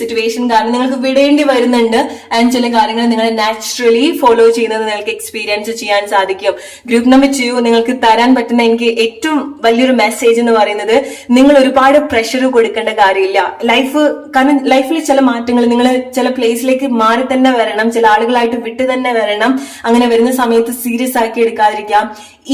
സിറ്റുവേഷൻ കാരണം നിങ്ങൾക്ക് വിടേണ്ടി വരുന്നുണ്ട്. ആൻഡ് ചില കാര്യങ്ങൾ നിങ്ങൾ നാച്ചുറലി ഫോളോ ചെയ്യുന്നത് നിങ്ങൾക്ക് എക്സ്പീരിയൻസ് ചെയ്യാൻ സാധിക്കും. ഗ്രൂപ്പ് നമ്പർ 2 നിങ്ങൾക്ക് തരാൻ പറ്റുന്ന എനിക്ക് ഏറ്റവും വലിയൊരു മെസ്സേജ് എന്ന് പറയുന്നത്, നിങ്ങൾ ഒരുപാട് പ്രഷർ കൊടുക്കേണ്ട കാര്യമില്ല. കാരണം ലൈഫിൽ ചില മാറ്റങ്ങൾ, നിങ്ങൾ ചില പ്ലേസിലേക്ക് മാറി തന്നെ വരണം, ചില ആളുകളായിട്ട് വിട്ട് തന്നെ വരണം. അങ്ങനെ വരുന്ന സമയത്ത് സീരിയസ് ആക്കി എടുക്കാതിരിക്കാം,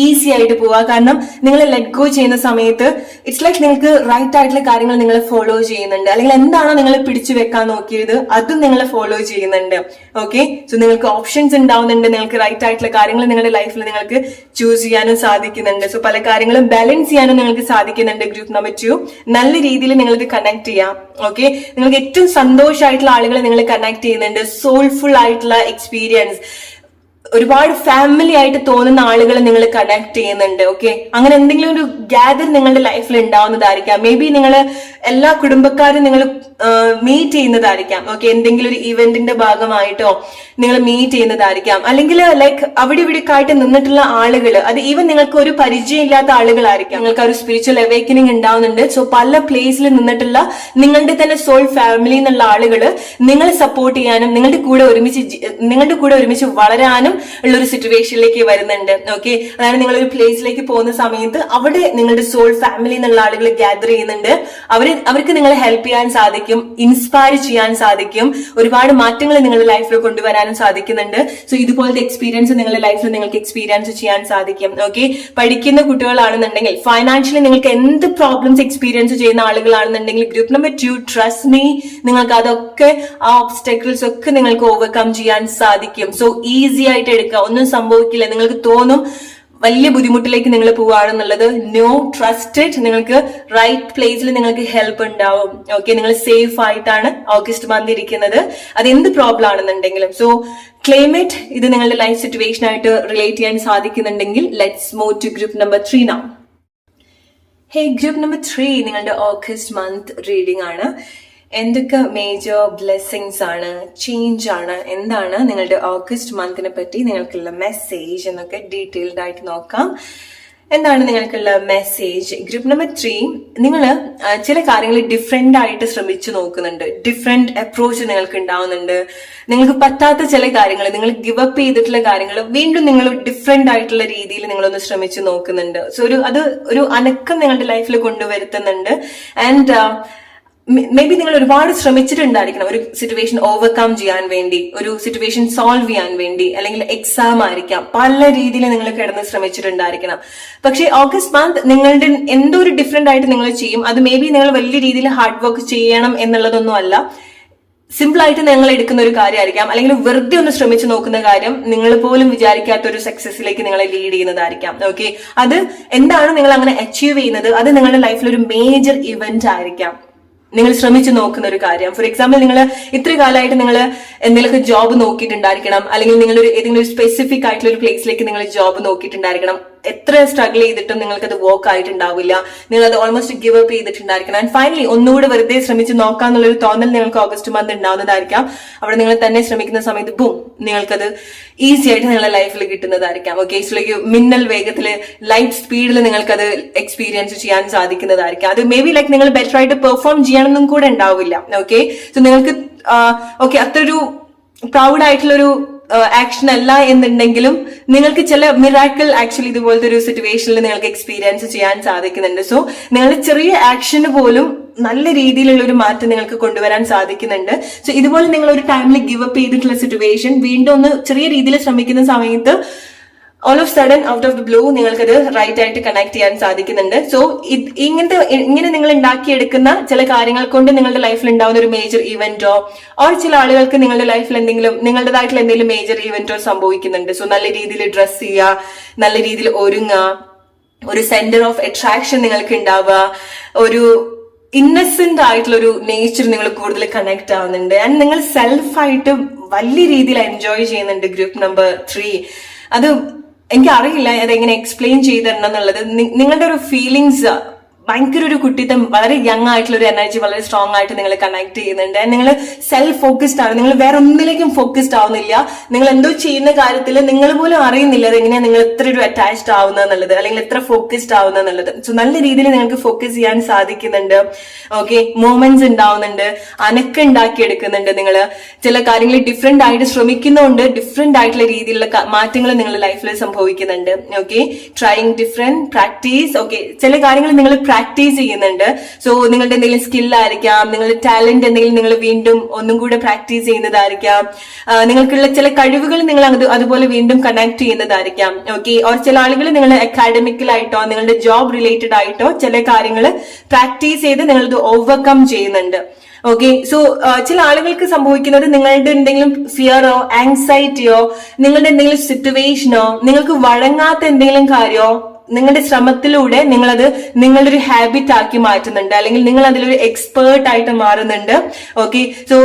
ഈസി ആയിട്ട് പോവുക. കാരണം നിങ്ങൾ ലെറ്റ് ഗോ ചെയ്യുന്ന സമയത്ത് ഇറ്റ്സ് ലൈക്ക് നിങ്ങൾക്ക് റൈറ്റ് ആയിട്ടുള്ള കാര്യങ്ങൾ നിങ്ങൾ ഫോളോ ചെയ്യുന്നുണ്ട്. അല്ലെങ്കിൽ എന്താണോ നിങ്ങൾ പിടിച്ചു വെക്കാൻ നോക്കിയത് അതും നിങ്ങൾ ഫോളോ ചെയ്യുന്നുണ്ട്. ഓക്കെ, സോ നിങ്ങൾക്ക് ഓപ്ഷൻസ് ഉണ്ടാവുന്നുണ്ട്. നിങ്ങൾക്ക് റൈറ്റ് ആയിട്ടുള്ള കാര്യങ്ങൾ നിങ്ങളുടെ ലൈഫിൽ നിങ്ങൾക്ക് ചൂസ് ചെയ്യാനും സാധിക്കുന്നുണ്ട്. സോ പല കാര്യങ്ങളും ബാലൻസ് ചെയ്യാനും നിങ്ങൾക്ക് സാധിക്കുന്നുണ്ട്. ഗ്രൂപ്പ് നമ്പർ 2 നല്ല രീതിയിൽ നിങ്ങൾക്ക് കണക്ട് ചെയ്യാം. ഓക്കെ, നിങ്ങൾക്ക് ഏറ്റവും സന്തോഷമായിട്ടുള്ള ആളുകളെ നിങ്ങൾ കണക്ട് ചെയ്യുന്നുണ്ട്. സോൾഫുൾ ആയിട്ടുള്ള എക്സ്പീരിയൻസ്, ഒരുപാട് ഫാമിലി ആയിട്ട് തോന്നുന്ന ആളുകളെ നിങ്ങൾ കണക്ട് ചെയ്യുന്നുണ്ട്. ഓക്കെ, അങ്ങനെ എന്തെങ്കിലും ഒരു ഗ്യാദർ നിങ്ങളുടെ ലൈഫിൽ ഉണ്ടാവുന്നതായിരിക്കാം. മേ ബി നിങ്ങൾ എല്ലാ കുടുംബക്കാരും നിങ്ങൾ മീറ്റ് ചെയ്യുന്നതായിരിക്കാം. ഓക്കെ, എന്തെങ്കിലും ഒരു ഇവന്റിന്റെ ഭാഗമായിട്ടോ നിങ്ങൾ മീറ്റ് ചെയ്യുന്നതായിരിക്കാം. അല്ലെങ്കിൽ ലൈക്ക് അവിടെ ഇവിടെ ആയിട്ട് നിന്നിട്ടുള്ള ആളുകൾ, അത് ഈവൻ നിങ്ങൾക്ക് ഒരു പരിചയമില്ലാത്ത ആളുകളായിരിക്കാം. നിങ്ങൾക്ക് ഒരു സ്പിരിച്വൽ അവേക്കനിങ് ഉണ്ടാവുന്നുണ്ട്. സോ പല പ്ലേസിൽ നിന്നിട്ടുള്ള നിങ്ങളുടെ തന്നെ സോൾ ഫാമിലി എന്നുള്ള ആളുകൾ നിങ്ങളെ സപ്പോർട്ട് ചെയ്യാനും നിങ്ങളുടെ കൂടെ ഒരുമിച്ച് വളരാനും ഉള്ള ഒരു സിറ്റുവേഷനിലേക്ക് വരുന്നുണ്ട്. ഓക്കെ, അതായത് നിങ്ങൾ ഒരു പ്ലേസിലേക്ക് പോകുന്ന സമയത്ത് അവിടെ നിങ്ങളുടെ സോൾ ഫാമിലി എന്നുള്ള ആളുകൾ ഗ്യാദർ ചെയ്യുന്നുണ്ട്. അവർക്ക് നിങ്ങളെ ഹെൽപ്പ് ചെയ്യാൻ സാധിക്കും, ഇൻസ്പയർ ചെയ്യാൻ സാധിക്കും, ഒരുപാട് മാറ്റങ്ങൾ നിങ്ങളുടെ ലൈഫിൽ കൊണ്ടുവരാനും സാധിക്കുന്നുണ്ട്. സോ ഇതുപോലത്തെ എക്സ്പീരിയൻസ് നിങ്ങളുടെ ലൈഫിൽ നിങ്ങൾക്ക് എക്സ്പീരിയൻസ് ചെയ്യാൻ സാധിക്കും. ഓക്കെ, പഠിക്കുന്ന കുട്ടികളാണെന്നുണ്ടെങ്കിൽ, ഫൈനാൻഷ്യലി നിങ്ങൾക്ക് എന്ത് പ്രോബ്ലംസ് എക്സ്പീരിയൻസ് ചെയ്യുന്ന ആളുകളാണെന്നുണ്ടെങ്കിൽ, ഗ്രൂപ്പ് നമ്പർ 2 ട്രസ്റ്റ് മീ, നിങ്ങൾക്ക് അതൊക്കെ ആ ഓബ്സ്റ്റക്കിൾസ് ഒക്കെ നിങ്ങൾക്ക് ഓവർകം ചെയ്യാൻ സാധിക്കും. സോ ഈസി ആയിട്ട് എടുക്കുക, ഒന്നും സംഭവിക്കില്ല. നിങ്ങൾക്ക് തോന്നും വലിയ ബുദ്ധിമുട്ടിലേക്ക് നിങ്ങൾ പോവുകയാണെന്നുള്ളത്, നോ, ട്രസ്റ്റഡ്, നിങ്ങൾക്ക് റൈറ്റ് പ്ലേസിൽ നിങ്ങൾക്ക് ഹെൽപ്പ് ഉണ്ടാവും. ഓക്കെ, നിങ്ങൾ സേഫ് ആയിട്ടാണ് ഓഗസ്റ്റ് മന്ത് ഇരിക്കുന്നത്, അത് എന്ത് പ്രോബ്ലം ആണെന്നുണ്ടെങ്കിലും. So claim it. ഇത് നിങ്ങളുടെ ലൈഫ് സിറ്റുവേഷൻ ആയിട്ട് റിലേറ്റ് ചെയ്യാൻ സാധിക്കുന്നുണ്ടെങ്കിൽ let's move to group number 3 now. Hey, group number 3 നിങ്ങളുടെ ഓഗസ്റ്റ് മന്ത് റീഡിംഗ് ആണ്. എന്തൊക്കെ മേജർ ബ്ലെസ്സിങ്സ് ആണ്, ചേഞ്ച് ആണ്, എന്താണ് നിങ്ങളുടെ ഓഗസ്റ്റ് മന്തിനെ പറ്റി നിങ്ങൾക്കുള്ള മെസ്സേജ് എന്നൊക്കെ ഡീറ്റെയിൽഡ് ആയിട്ട് നോക്കാം. എന്താണ് നിങ്ങൾക്കുള്ള മെസ്സേജ്? ഗ്രൂപ്പ് നമ്പർ 3, നിങ്ങൾ ചില കാര്യങ്ങൾ ഡിഫറെന്റ് ആയിട്ട് ശ്രമിച്ചു നോക്കുന്നുണ്ട്. ഡിഫറെന്റ് അപ്രോച്ച് നിങ്ങൾക്ക് ഉണ്ടാവുന്നുണ്ട്. നിങ്ങൾക്ക് പറ്റാത്ത ചില കാര്യങ്ങൾ, നിങ്ങൾ ഗിവ് അപ്പ് ചെയ്തിട്ടുള്ള കാര്യങ്ങൾ വീണ്ടും നിങ്ങൾ ഡിഫറെന്റ് ആയിട്ടുള്ള രീതിയിൽ നിങ്ങളൊന്ന് ശ്രമിച്ചു നോക്കുന്നുണ്ട്. സോ അത് ഒരു അനക്കം നിങ്ങളുടെ ലൈഫിൽ കൊണ്ടുവരുത്തുന്നുണ്ട്. ആൻഡ് മേ ബി നിങ്ങൾ ഒരുപാട് ശ്രമിച്ചിട്ടുണ്ടായിരിക്കണം ഒരു സിറ്റുവേഷൻ ഓവർകം ചെയ്യാൻ വേണ്ടി, ഒരു സിറ്റുവേഷൻ സോൾവ് ചെയ്യാൻ വേണ്ടി, അല്ലെങ്കിൽ എക്സാം ആയിരിക്കാം, പല രീതിയിൽ നിങ്ങൾ കിടന്ന് ശ്രമിച്ചിട്ടുണ്ടായിരിക്കണം. പക്ഷേ ഓഗസ്റ്റ് മന്ത് നിങ്ങളുടെ എന്തോ ഒരു ഡിഫറെന്റ് ആയിട്ട് നിങ്ങൾ ചെയ്യും. അത് മേ ബി നിങ്ങൾ വലിയ രീതിയിൽ ഹാർഡ് വർക്ക് ചെയ്യണം എന്നുള്ളതൊന്നും അല്ല. സിമ്പിൾ ആയിട്ട് നിങ്ങൾ എടുക്കുന്ന ഒരു കാര്യമായിരിക്കാം, അല്ലെങ്കിൽ വെറുതെ ഒന്ന് ശ്രമിച്ചു നോക്കുന്ന കാര്യം നിങ്ങൾ പോലും വിചാരിക്കാത്ത ഒരു സക്സസിലേക്ക് നിങ്ങളെ ലീഡ് ചെയ്യുന്നതായിരിക്കാം. ഓക്കെ, അത് എന്താണ് നിങ്ങൾ അങ്ങനെ അച്ചീവ് ചെയ്യുന്നത്? അത് നിങ്ങളുടെ ലൈഫിൽ ഒരു മേജർ ഇവന്റ് ആയിരിക്കാം, നിങ്ങൾ ശ്രമിച്ചു നോക്കുന്ന ഒരു കാര്യം. ഫോർ എക്സാമ്പിൾ, നിങ്ങൾ ഇത്ര കാലമായിട്ട് നിങ്ങൾ എന്തെങ്കിലുമൊക്കെ ജോബ് നോക്കിയിട്ടുണ്ടായിരിക്കണം, അല്ലെങ്കിൽ നിങ്ങൾ ഏതെങ്കിലും ഒരു സ്പെസിഫിക് ആയിട്ടുള്ള ഒരു പ്ലേസിലേക്ക് നിങ്ങൾ ജോബ് നോക്കിയിട്ടുണ്ടായിരിക്കണം. എത്ര സ്ട്രഗിൾ ചെയ്തിട്ടും നിങ്ങൾക്ക് അത് വർക്ക് ആയിട്ടുണ്ടാവില്ല, നിങ്ങൾ അത് ഓൾമോസ്റ്റ് ഗിവ് അപ്പ് ചെയ്തിട്ടുണ്ടായിരിക്കണം. ആൻഡ് ഫൈനലി ഒന്നുകൂടെ വെറുതെ ശ്രമിച്ച് നോക്കാന്നുള്ളൊരു തോന്നൽ നിങ്ങൾക്ക് ഓഗസ്റ്റ് മന്ത് ഉണ്ടാവുന്നതായിരിക്കാം. അവിടെ നിങ്ങൾ തന്നെ ശ്രമിക്കുന്ന സമയത്ത് ബൂം, നിങ്ങൾക്കത് ഈസി ആയിട്ട് നിങ്ങളുടെ ലൈഫിൽ കിട്ടുന്നതായിരിക്കാം. ഓക്കെ, സോ മിന്നൽ വേഗത്തിൽ ലൈറ്റ് സ്പീഡിൽ നിങ്ങൾക്കത് എക്സ്പീരിയൻസ് ചെയ്യാൻ സാധിക്കുന്നതായിരിക്കാം. അത് മേ ബി ലൈക്ക് നിങ്ങൾ ബെറ്റർ ആയിട്ട് പെർഫോം ചെയ്യാനൊന്നും കൂടെ ഉണ്ടാവില്ല. ഓക്കെ, സോ നിങ്ങൾക്ക് ഓക്കെ അത്രൊരു പ്രൗഡ് ആയിട്ടുള്ളൊരു ആക്ഷൻ അല്ല എന്നുണ്ടെങ്കിലും നിങ്ങൾക്ക് ചില മിറാക്കിൾ ആക്ച്വലി ഇതുപോലത്തെ ഒരു സിറ്റുവേഷനിൽ നിങ്ങൾക്ക് എക്സ്പീരിയൻസ് ചെയ്യാൻ സാധിക്കുന്നുണ്ട്. സോ നിങ്ങളുടെ ചെറിയ ആക്ഷന് പോലും നല്ല രീതിയിലുള്ള ഒരു മാറ്റം നിങ്ങൾക്ക് കൊണ്ടുവരാൻ സാധിക്കുന്നുണ്ട്. സോ ഇതുപോലെ നിങ്ങൾ ഒരു ടൈമിൽ ഗിവ് അപ്പ് ചെയ്തിട്ടുള്ള സിറ്റുവേഷൻ വീണ്ടും ഒന്ന് ചെറിയ രീതിയിൽ ശ്രമിക്കുന്ന സമയത്ത് all of sudden out of the blue നിങ്ങൾക്കത് റൈറ്റ് ആയിട്ട് കണക്ട് ചെയ്യാൻ സാധിക്കുന്നുണ്ട്. സോ ഇങ്ങനെ നിങ്ങൾ ഉണ്ടാക്കിയെടുക്കുന്ന ചില കാര്യങ്ങൾ കൊണ്ട് നിങ്ങളുടെ ലൈഫിൽ ഉണ്ടാവുന്ന ഒരു മേജർ ഇവന്റോ ഓർ ചില ആളുകൾക്ക് നിങ്ങളുടെ ലൈഫിൽ നിങ്ങളുടേതായിട്ടുള്ള എന്തെങ്കിലും മേജർ ഇവന്റോ സംഭവിക്കുന്നുണ്ട്. സോ നല്ല രീതിയിൽ ഡ്രസ് ചെയ്യുക, നല്ല രീതിയിൽ ഒരുങ്ങുക, ഒരു സെന്റർ ഓഫ് അട്രാക്ഷൻ നിങ്ങൾക്ക് ഉണ്ടാവുക, ഒരു ഇന്നസെന്റ് ആയിട്ടുള്ള ഒരു നേച്ചർ നിങ്ങൾ കൂടുതൽ കണക്ട് ആവുന്നുണ്ട്. ആൻഡ് നിങ്ങൾ സെൽഫായിട്ട് വലിയ രീതിയിൽ എൻജോയ് ചെയ്യുന്നുണ്ട്. ഗ്രൂപ്പ് നമ്പർ 3 അത് എനിക്കറിയില്ല അതെങ്ങനെ എക്സ്പ്ലെയിൻ ചെയ്ത് തരണം എന്നുള്ളത്. നിങ്ങളുടെ ഒരു ഫീലിങ്സ് ഭയങ്കര ഒരു കുട്ടിത്തം, വളരെ യങ് ആയിട്ടുള്ള ഒരു എനർജി വളരെ സ്ട്രോങ് ആയിട്ട് നിങ്ങൾ കണക്ട് ചെയ്യുന്നുണ്ട്. നിങ്ങൾ സെൽഫ് ഫോക്കസ്ഡ് ആണ്, നിങ്ങൾ വേറെ ഒന്നിലേക്കും ഫോക്കസ്ഡ് ആവുന്നില്ല. നിങ്ങൾ എന്തോ ചെയ്യുന്ന കാര്യത്തിൽ നിങ്ങൾ പോലും അറിയുന്നില്ല അതെങ്ങനെയാ നിങ്ങൾ എത്ര ഒരു അറ്റാച്ച്ഡ് ആവുന്ന എന്നുള്ളത്, അല്ലെങ്കിൽ എത്ര ഫോക്കസ്ഡ് ആവുന്ന എന്നുള്ളത്. സോ നല്ല രീതിയിൽ നിങ്ങൾക്ക് ഫോക്കസ് ചെയ്യാൻ സാധിക്കുന്നുണ്ട്. ഓക്കെ, മൂമെന്റ്സ് ഉണ്ടാവുന്നുണ്ട്, അനക്കം ഉണ്ടാക്കിയെടുക്കുന്നുണ്ട്. നിങ്ങൾ ചില കാര്യങ്ങൾ ഡിഫറെന്റ് ആയിട്ട് ശ്രമിക്കുന്നതുകൊണ്ട് ഡിഫറെന്റ് ആയിട്ടുള്ള രീതിയിലുള്ള മാറ്റങ്ങൾ നിങ്ങളുടെ ലൈഫിൽ സംഭവിക്കുന്നുണ്ട്. Okay, trying different practice. Okay, ചില കാര്യങ്ങൾ നിങ്ങൾ പ്രാക്ടീസ് ചെയ്യുന്നുണ്ട്. സോ നിങ്ങളുടെ എന്തെങ്കിലും സ്കില്ലായിരിക്കാം, നിങ്ങളുടെ ടാലന്റ് എന്തെങ്കിലും നിങ്ങൾ വീണ്ടും ഒന്നും കൂടെ പ്രാക്ടീസ് ചെയ്യുന്നതായിരിക്കാം. നിങ്ങൾക്കുള്ള ചില കഴിവുകൾ നിങ്ങൾ അതുപോലെ വീണ്ടും കണക്ട് ചെയ്യുന്നതായിരിക്കാം. ഓക്കെ, ഓർ ചില ആളുകൾ നിങ്ങൾ അക്കാഡമിക്കലായിട്ടോ നിങ്ങളുടെ ജോബ് റിലേറ്റഡ് ആയിട്ടോ ചില കാര്യങ്ങൾ പ്രാക്ടീസ് ചെയ്ത് നിങ്ങളത് ഓവർകം ചെയ്യുന്നുണ്ട്. ഓക്കെ, സോ ചില ആളുകൾക്ക് സംഭവിക്കുന്നത് നിങ്ങളുടെ എന്തെങ്കിലും ഫിയറോ ആങ്സൈറ്റിയോ നിങ്ങളുടെ എന്തെങ്കിലും സിറ്റുവേഷനോ നിങ്ങൾക്ക് വഴങ്ങാത്ത എന്തെങ്കിലും കാര്യമോ നിങ്ങളുടെ ശ്രമത്തിലൂടെ നിങ്ങളത് നിങ്ങളുടെ ഒരു ഹാബിറ്റ് ആക്കി മാറ്റുന്നുണ്ട്, അല്ലെങ്കിൽ നിങ്ങൾ അതിലൊരു എക്സ്പേർട്ട് ആയിട്ട് മാറുന്നുണ്ട്. ഓക്കെ, സോ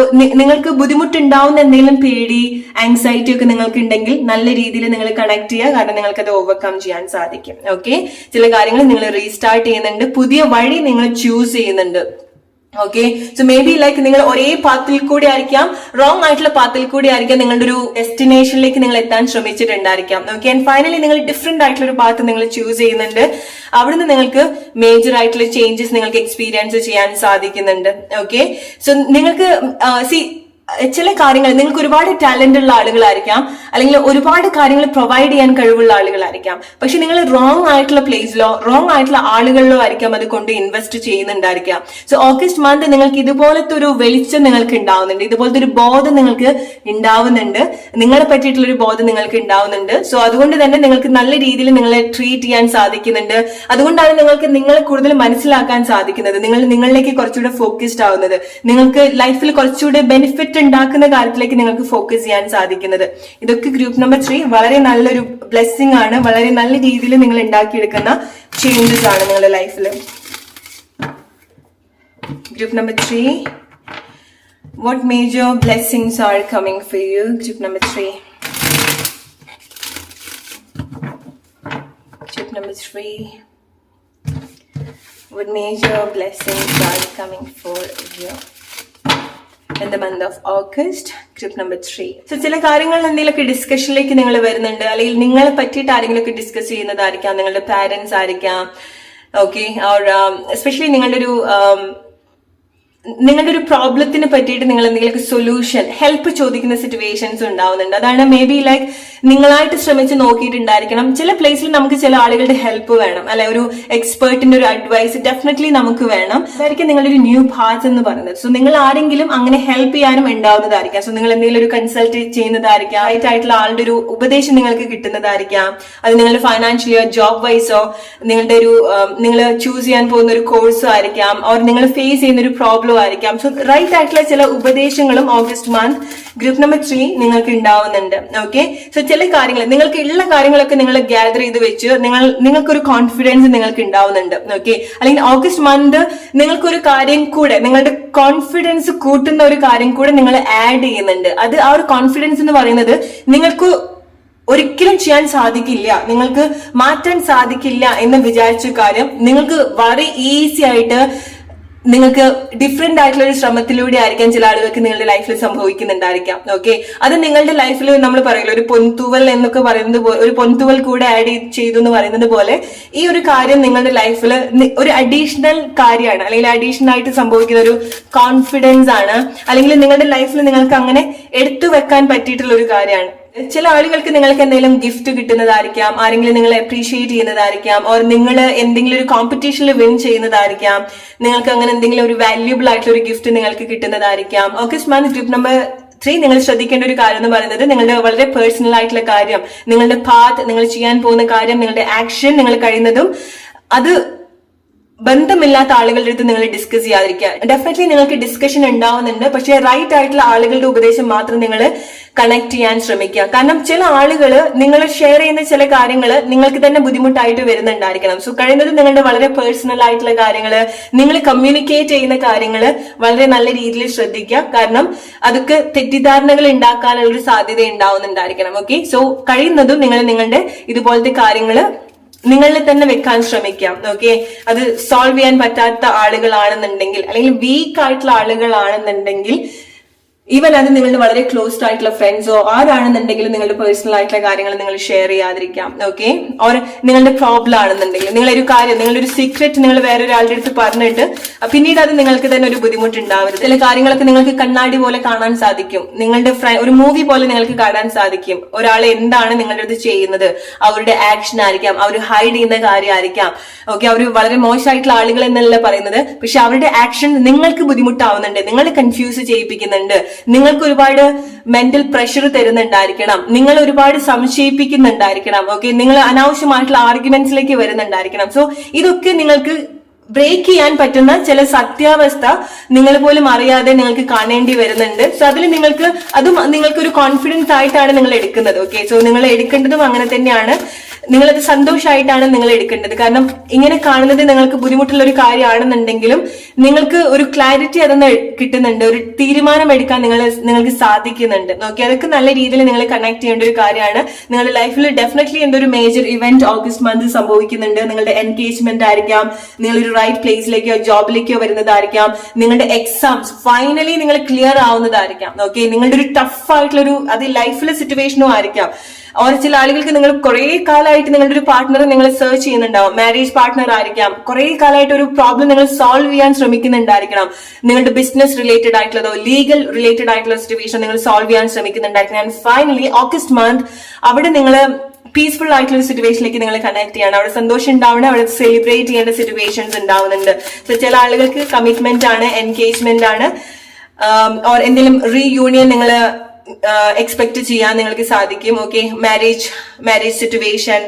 നിങ്ങൾക്ക് ബുദ്ധിമുട്ടുണ്ടാവുന്ന എന്തെങ്കിലും പേടി ആങ്സൈറ്റി ഒക്കെ നിങ്ങൾക്ക് ഉണ്ടെങ്കിൽ നല്ല രീതിയിൽ നിങ്ങൾ കണക്ട് ചെയ്യുക, കാരണം നിങ്ങൾക്ക് അത് ഓവർകം ചെയ്യാൻ സാധിക്കും. ഓക്കെ, ചില കാര്യങ്ങൾ നിങ്ങൾ റീസ്റ്റാർട്ട് ചെയ്യുന്നുണ്ട്, പുതിയ വഴി നിങ്ങൾ ചൂസ് ചെയ്യുന്നുണ്ട്. Okay, so maybe like നിങ്ങൾ ഒരേ പാത്തിൽ കൂടി ആയിരിക്കാം, റോങ് ആയിട്ടുള്ള പാത്തിൽ കൂടി ആയിരിക്കാം നിങ്ങളുടെ ഒരു ഡെസ്റ്റിനേഷനിലേക്ക് നിങ്ങൾ എത്താൻ ശ്രമിച്ചിട്ടുണ്ടായിരിക്കാം. ഓക്കെ, ആൻഡ് ഫൈനലി നിങ്ങൾ ഡിഫറെന്റ് ആയിട്ടുള്ള ഒരു പാത്ത് നിങ്ങൾ ചൂസ് ചെയ്യുന്നുണ്ട്. അവിടുന്ന് നിങ്ങൾക്ക് മേജർ ആയിട്ടുള്ള ചേഞ്ചസ് നിങ്ങൾക്ക് എക്സ്പീരിയൻസ് ചെയ്യാൻ സാധിക്കുന്നുണ്ട്. ഓക്കെ, സോ നിങ്ങൾക്ക് ചില കാര്യങ്ങൾ നിങ്ങൾക്ക് ഒരുപാട് ടാലന്റ് ഉള്ള ആളുകളായിരിക്കാം, അല്ലെങ്കിൽ ഒരുപാട് കാര്യങ്ങൾ പ്രൊവൈഡ് ചെയ്യാൻ കഴിവുള്ള ആളുകളായിരിക്കാം. പക്ഷെ നിങ്ങൾ റോങ് ആയിട്ടുള്ള പ്ലേസിലോ റോങ് ആയിട്ടുള്ള ആളുകളിലോ ആയിരിക്കാം അത് കൊണ്ട് ഇൻവെസ്റ്റ് ചെയ്യുന്നുണ്ടായിരിക്കാം. സോ ഓഗസ്റ്റ് മന്ത് നിങ്ങൾക്ക് ഇതുപോലത്തെ ഒരു വെളിച്ചം നിങ്ങൾക്ക് ഉണ്ടാവുന്നുണ്ട്, ഇതുപോലത്തെ ഒരു ബോധം നിങ്ങൾക്ക് ഉണ്ടാവുന്നുണ്ട്, നിങ്ങളെ പറ്റിയിട്ടുള്ള ഒരു ബോധം നിങ്ങൾക്ക് ഉണ്ടാവുന്നുണ്ട്. സോ അതുകൊണ്ട് തന്നെ നിങ്ങൾക്ക് നല്ല രീതിയിൽ നിങ്ങളെ ട്രീറ്റ് ചെയ്യാൻ സാധിക്കുന്നുണ്ട്. അതുകൊണ്ടാണ് നിങ്ങൾക്ക് നിങ്ങളെ കൂടുതൽ മനസ്സിലാക്കാൻ സാധിക്കുന്നത്, നിങ്ങളിലേക്ക് കുറച്ചുകൂടെ ഫോക്കസ്ഡ് ആവുന്നത്, നിങ്ങൾക്ക് ലൈഫിൽ കുറച്ചുകൂടെ ബെനിഫിറ്റ് ഉണ്ടാക്കുന്ന കാര്യത്തിലേക്ക് നിങ്ങൾക്ക് ഫോക്കസ് ചെയ്യാൻ സാധിക്കുന്നത്. ഇതൊക്കെ ഗ്രൂപ്പ് നമ്പർ 3 വളരെ നല്ലൊരു ബ്ലെസ്സിങ് ആണ്, വളരെ നല്ല രീതിയിൽ നിങ്ങൾ ഉണ്ടാക്കിയെടുക്കുന്ന ചേഞ്ചസ് ആണ് നിങ്ങളുടെ ലൈഫിൽ. Group number 3, what major blessings are coming for you? Group number 3. Group number 3, what major blessings are coming for you? in the month of August. Group number 3. So ചില കാര്യങ്ങൾ എന്തെങ്കിലുമൊക്കെ ഡിസ്കഷനിലേക്ക് നിങ്ങൾ വരുന്നുണ്ട്, അല്ലെങ്കിൽ നിങ്ങളെ പറ്റിയിട്ട് ആരെങ്കിലുമൊക്കെ ഡിസ്കസ് ചെയ്യുന്നതായിരിക്കാം, നിങ്ങളുടെ പാരന്റ്സ് ആയിരിക്കാം. ഓക്കെ, ഓർ എസ്പെഷ്യലി നിങ്ങളുടെ ഒരു പ്രോബ്ലത്തിന് പറ്റിയിട്ട് നിങ്ങൾ എന്തെങ്കിലും സൊല്യൂഷൻ ഹെൽപ്പ് ചോദിക്കുന്ന സിറ്റുവേഷൻസ് ഉണ്ടാവുന്നുണ്ട്. അതാണ് മേ ബി ലൈക്ക് നിങ്ങളായിട്ട് ശ്രമിച്ച് നോക്കിയിട്ടുണ്ടായിരിക്കണം. ചില പ്ലേസിൽ നമുക്ക് ചില ആളുകളുടെ ഹെൽപ്പ് വേണം, അല്ലെ ഒരു എക്സ്പേർട്ടിന്റെ ഒരു അഡ്വൈസ് ഡെഫിനറ്റ്ലി നമുക്ക് വേണം. അതായിരിക്കും നിങ്ങളുടെ ഒരു ന്യൂ പാത്ത് എന്ന് പറയുന്നത്. സോ നിങ്ങൾ ആരെങ്കിലും അങ്ങനെ ഹെൽപ്പ് ചെയ്യാനും ഉണ്ടാവുന്നതായിരിക്കാം. സോ നിങ്ങൾ എന്തെങ്കിലും ഒരു കൺസൾട്ട് ചെയ്യുന്നതായിരിക്കാം, റൈറ്റ് ആയിട്ടുള്ള ആളുടെ ഒരു ഉപദേശം നിങ്ങൾക്ക് കിട്ടുന്നതായിരിക്കാം. അത് നിങ്ങളുടെ ഫൈനാൻഷ്യലിയോ ജോബ് വൈസോ നിങ്ങളുടെ ഒരു നിങ്ങൾ ചൂസ് ചെയ്യാൻ പോകുന്ന ഒരു കോഴ്സോ ആയിരിക്കാം, ഓർ നിങ്ങൾ ഫേസ് ചെയ്യുന്ന ഒരു പ്രോബ്ലം ആയിരിക്കാം. സോ റൈറ്റ് ആയിട്ടുള്ള ചില ഉപദേശങ്ങളും ഓഗസ്റ്റ് മന്ത് ഗ്രൂപ്പ് നമ്പർ 3 നിങ്ങൾക്ക് ഉണ്ടാവുന്നുണ്ട്. ഓക്കെ, സോ ചില കാര്യങ്ങൾ നിങ്ങൾക്ക് ഉള്ള കാര്യങ്ങളൊക്കെ നിങ്ങൾ ഗ്യാദർ ചെയ്ത് വെച്ച് നിങ്ങൾക്കൊരു കോൺഫിഡൻസ് നിങ്ങൾക്ക് ഉണ്ടാവുന്നുണ്ട്. ഓക്കെ, അല്ലെങ്കിൽ ഓഗസ്റ്റ് മന്ത് നിങ്ങൾക്കൊരു കാര്യം കൂടെ, നിങ്ങളുടെ കോൺഫിഡൻസ് കൂട്ടുന്ന ഒരു കാര്യം കൂടെ നിങ്ങൾ ആഡ് ചെയ്യുന്നുണ്ട്. അത് ആ ഒരു കോൺഫിഡൻസ് എന്ന് പറയുന്നത് നിങ്ങൾക്ക് ഒരിക്കലും ചെയ്യാൻ സാധിക്കില്ല, നിങ്ങൾക്ക് മാറ്റാൻ സാധിക്കില്ല എന്ന് വിചാരിച്ച കാര്യം നിങ്ങൾക്ക് വളരെ ഈസി ആയിട്ട് നിങ്ങൾക്ക് ഡിഫറെന്റ് ആയിട്ടുള്ള ഒരു ശ്രമത്തിലൂടെ ആയിരിക്കാം ചില ആളുകൾക്ക് നിങ്ങളുടെ ലൈഫിൽ സംഭവിക്കുന്നുണ്ടായിരിക്കാം. ഓക്കെ, അത് നിങ്ങളുടെ ലൈഫിൽ നമ്മൾ പറയില്ല, ഒരു പൊൻതൂവൽ എന്നൊക്കെ പറയുന്നത് പോലെ, ഒരു പൊൻതൂവൽ കൂടെ ആഡ് ചെയ്തു എന്ന് പറയുന്നത് പോലെ ഈ ഒരു കാര്യം നിങ്ങളുടെ ലൈഫിൽ ഒരു അഡീഷണൽ കാര്യമാണ്, അല്ലെങ്കിൽ അഡീഷണൽ ആയിട്ട് സംഭവിക്കുന്ന ഒരു കോൺഫിഡൻസ് ആണ്, അല്ലെങ്കിൽ നിങ്ങളുടെ ലൈഫിൽ നിങ്ങൾക്ക് അങ്ങനെ എടുത്തു വെക്കാൻ പറ്റിയിട്ടുള്ള ഒരു കാര്യമാണ്. ചില ആളുകൾക്ക് നിങ്ങൾക്ക് എന്തെങ്കിലും ഗിഫ്റ്റ് കിട്ടുന്നതായിരിക്കാം, ആരെങ്കിലും നിങ്ങളെ അപ്രീഷിയേറ്റ് ചെയ്യുന്നതായിരിക്കാം, ഓർ നിങ്ങൾ എന്തെങ്കിലും ഒരു കോമ്പറ്റീഷനിൽ വിൻ ചെയ്യുന്നതായിരിക്കാം, നിങ്ങൾക്ക് അങ്ങനെ എന്തെങ്കിലും ഒരു വാല്യൂബിൾ ആയിട്ടുള്ള ഒരു ഗിഫ്റ്റ് നിങ്ങൾക്ക് കിട്ടുന്നതായിരിക്കാം. ഓഗസ്റ്റ് മന്ത് ഗ്രൂപ്പ് നമ്പർ 3 നിങ്ങൾ ശ്രദ്ധിക്കേണ്ട ഒരു കാര്യം എന്ന് പറയുന്നത് നിങ്ങളുടെ വളരെ പേഴ്സണൽ ആയിട്ടുള്ള കാര്യം, നിങ്ങളുടെ പാത്ത്, നിങ്ങൾ ചെയ്യാൻ പോകുന്ന കാര്യം, നിങ്ങളുടെ ആക്ഷൻ, നിങ്ങൾ കഴിയുന്നതും അത് ബന്ധമില്ലാത്ത ആളുകളുടെ അടുത്ത് നിങ്ങൾ ഡിസ്കസ് ചെയ്യാതിരിക്കുക. ഡെഫിനറ്റ്ലി നിങ്ങൾക്ക് ഡിസ്കഷൻ ഉണ്ടാവുന്നുണ്ട്, പക്ഷെ റൈറ്റ് ആയിട്ടുള്ള ആളുകളുടെ ഉപദേശം മാത്രം നിങ്ങൾ കണക്ട് ചെയ്യാൻ ശ്രമിക്കുക. കാരണം ചില ആളുകൾ നിങ്ങൾ ഷെയർ ചെയ്യുന്ന ചില കാര്യങ്ങൾ നിങ്ങൾക്ക് തന്നെ ബുദ്ധിമുട്ടായിട്ട് വരുന്നുണ്ടായിരിക്കണം. സോ കഴിയുന്നത് നിങ്ങളുടെ വളരെ പേഴ്സണൽ ആയിട്ടുള്ള കാര്യങ്ങൾ, നിങ്ങൾ കമ്മ്യൂണിക്കേറ്റ് ചെയ്യുന്ന കാര്യങ്ങൾ വളരെ നല്ല രീതിയിൽ ശ്രദ്ധിക്കുക. കാരണം അതൊക്കെ തെറ്റിദ്ധാരണകൾ ഉണ്ടാക്കാനുള്ള ഒരു സാധ്യത ഉണ്ടാവുന്നുണ്ടായിരിക്കണം. ഓക്കെ, സോ കഴിയുന്നതും നിങ്ങൾ നിങ്ങളുടെ ഇതുപോലത്തെ കാര്യങ്ങൾ നിങ്ങളിൽ തന്നെ വെക്കാൻ ശ്രമിക്കാം. ഓക്കെ, അത് സോൾവ് ചെയ്യാൻ പറ്റാത്ത ആളുകളാണെന്നുണ്ടെങ്കിൽ, അല്ലെങ്കിൽ വീക്ക് ആയിട്ടുള്ള ആളുകളാണെന്നുണ്ടെങ്കിൽ, ഈവൻ അത് നിങ്ങളുടെ വളരെ ക്ലോസ്ഡ് ആയിട്ടുള്ള ഫ്രണ്ട്സോ ആരാണെന്നുണ്ടെങ്കിലും നിങ്ങളുടെ പേഴ്സണൽ ആയിട്ടുള്ള കാര്യങ്ങൾ നിങ്ങൾ ഷെയർ ചെയ്യാതിരിക്കാം. ഓക്കെ, ഓർ നിങ്ങളുടെ പ്രോബ്ലം ആണെന്നുണ്ടെങ്കിൽ, നിങ്ങളൊരു കാര്യം, നിങ്ങളുടെ ഒരു സീക്രറ്റ് നിങ്ങൾ വേറൊരാളുടെ അടുത്ത് പറഞ്ഞിട്ട് പിന്നീട് അത് നിങ്ങൾക്ക് തന്നെ ഒരു ബുദ്ധിമുട്ടുണ്ടാവരുത്. ചില കാര്യങ്ങളൊക്കെ നിങ്ങൾക്ക് കണ്ണാടി പോലെ കാണാൻ സാധിക്കും, നിങ്ങളുടെ ഒരു മൂവി പോലെ നിങ്ങൾക്ക് കാണാൻ സാധിക്കും. ഒരാൾ എന്താണ് നിങ്ങളുടെ അടുത്ത് ചെയ്യുന്നത്, അവരുടെ ആക്ഷൻ ആയിരിക്കാം, അവർ ഹൈഡ് ചെയ്യുന്ന കാര്യമായിരിക്കാം. ഓക്കെ, അവർ വളരെ മോശമായിട്ടുള്ള ആളുകൾ എന്നല്ല പറയുന്നത്, പക്ഷെ അവരുടെ ആക്ഷൻ നിങ്ങൾക്ക് ബുദ്ധിമുട്ടാവുന്നുണ്ട്, നിങ്ങളെ കൺഫ്യൂസ് ചെയ്യിപ്പിക്കുന്നുണ്ട്, നിങ്ങൾക്ക് ഒരുപാട് മെന്റൽ പ്രഷർ തരുന്നുണ്ടായിരിക്കണം, നിങ്ങൾ ഒരുപാട് സംശയിപ്പിക്കുന്നുണ്ടായിരിക്കണം. ഓക്കെ, നിങ്ങൾ അനാവശ്യമായിട്ടുള്ള ആർഗ്യുമെന്റ്സിലേക്ക് വരുന്നുണ്ടായിരിക്കണം. സോ ഇതൊക്കെ നിങ്ങൾക്ക് ബ്രേക്ക് ചെയ്യാൻ പറ്റുന്ന ചില സത്യാവസ്ഥ നിങ്ങൾ പോലും അറിയാതെ നിങ്ങൾക്ക് കാണേണ്ടി വരുന്നുണ്ട്. സോ അതിൽ നിങ്ങൾക്കൊരു കോൺഫിഡൻസ് ആയിട്ടാണ് നിങ്ങൾ എടുക്കുന്നത്. ഓക്കെ, സോ നിങ്ങൾ എടുക്കേണ്ടതും അങ്ങനെ തന്നെയാണ്, നിങ്ങളത് സന്തോഷമായിട്ടാണ് നിങ്ങൾ എടുക്കേണ്ടത്. കാരണം ഇങ്ങനെ കാണുന്നത് നിങ്ങൾക്ക് ബുദ്ധിമുട്ടുള്ള ഒരു കാര്യമാണെന്നുണ്ടെങ്കിലും നിങ്ങൾക്ക് ഒരു ക്ലാരിറ്റി അതൊന്ന് കിട്ടുന്നുണ്ട്, ഒരു തീരുമാനം എടുക്കാൻ നിങ്ങൾക്ക് സാധിക്കുന്നുണ്ട്. ഓക്കെ, അതൊക്കെ നല്ല രീതിയിൽ നിങ്ങൾ കണക്ട് ചെയ്യേണ്ട ഒരു കാര്യമാണ്. നിങ്ങളുടെ ലൈഫിൽ ഡെഫിനറ്റ്ലി എന്തൊരു മേജർ ഇവന്റ് ഓഗസ്റ്റ് മന്ത് സംഭവിക്കുന്നുണ്ട്. നിങ്ങളുടെ എൻഗേജ്മെന്റ് ആയിരിക്കാം, നിങ്ങളൊരു റൈറ്റ് പ്ലേസിലേക്കോ ജോബിലേക്കോ വരുന്നതായിരിക്കാം, നിങ്ങളുടെ എക്സാംസ് ഫൈനലി നിങ്ങൾ ക്ലിയർ ആവുന്നതായിരിക്കാം. ഓക്കെ, നിങ്ങളുടെ ഒരു ടഫ് ആയിട്ടുള്ള അത് ലൈഫിലെ സിറ്റുവേഷനും ആയിരിക്കാം. ഓർ ചില ആളുകൾക്ക് നിങ്ങൾ കുറെ കാലമായിട്ട് നിങ്ങളുടെ ഒരു പാർട്ട്ണറെ നിങ്ങൾ സെർച്ച് ചെയ്യുന്നുണ്ടാവും, മാരേജ് പാർട്ട്ണർ ആയിരിക്കാം, കുറെ കാലമായിട്ട് ഒരു പ്രോബ്ലം നിങ്ങൾ സോൾവ് ചെയ്യാൻ ശ്രമിക്കുന്നുണ്ടായിരിക്കണം. നിങ്ങളുടെ ബിസിനസ് റിലേറ്റഡ് ആയിട്ടുള്ളതോ ലീഗൽ റിലേറ്റഡ് ആയിട്ടുള്ള സിറ്റുവേഷൻ നിങ്ങൾ സോൾവ് ചെയ്യാൻ ശ്രമിക്കുന്നുണ്ടായിരിക്കണം. ആൻഡ് ഫൈനലി ഓഗസ്റ്റ് മന്ത് അവിടെ നിങ്ങൾ പീസ്ഫുൾ ആയിട്ടുള്ള ഒരു സിറ്റുവേഷനിലേക്ക് നിങ്ങൾ കണക്ട് ചെയ്യണം. അവിടെ സന്തോഷം ഉണ്ടാവണം, അവിടെ സെലിബ്രേറ്റ് ചെയ്യേണ്ട സിറ്റുവേഷൻസ് ഉണ്ടാവുന്നുണ്ട്. സോ ചില ആളുകൾക്ക് കമ്മിറ്റ്മെന്റ് ആണ്, എൻഗേജ്മെന്റ് ആണ്, ഓർ എന്തെങ്കിലും റീയൂണിയൻ നിങ്ങൾ എക്സ്പെക്ട് ചെയ്യാൻ നിങ്ങൾക്ക് സാധിക്കും. Okay, marriage situation,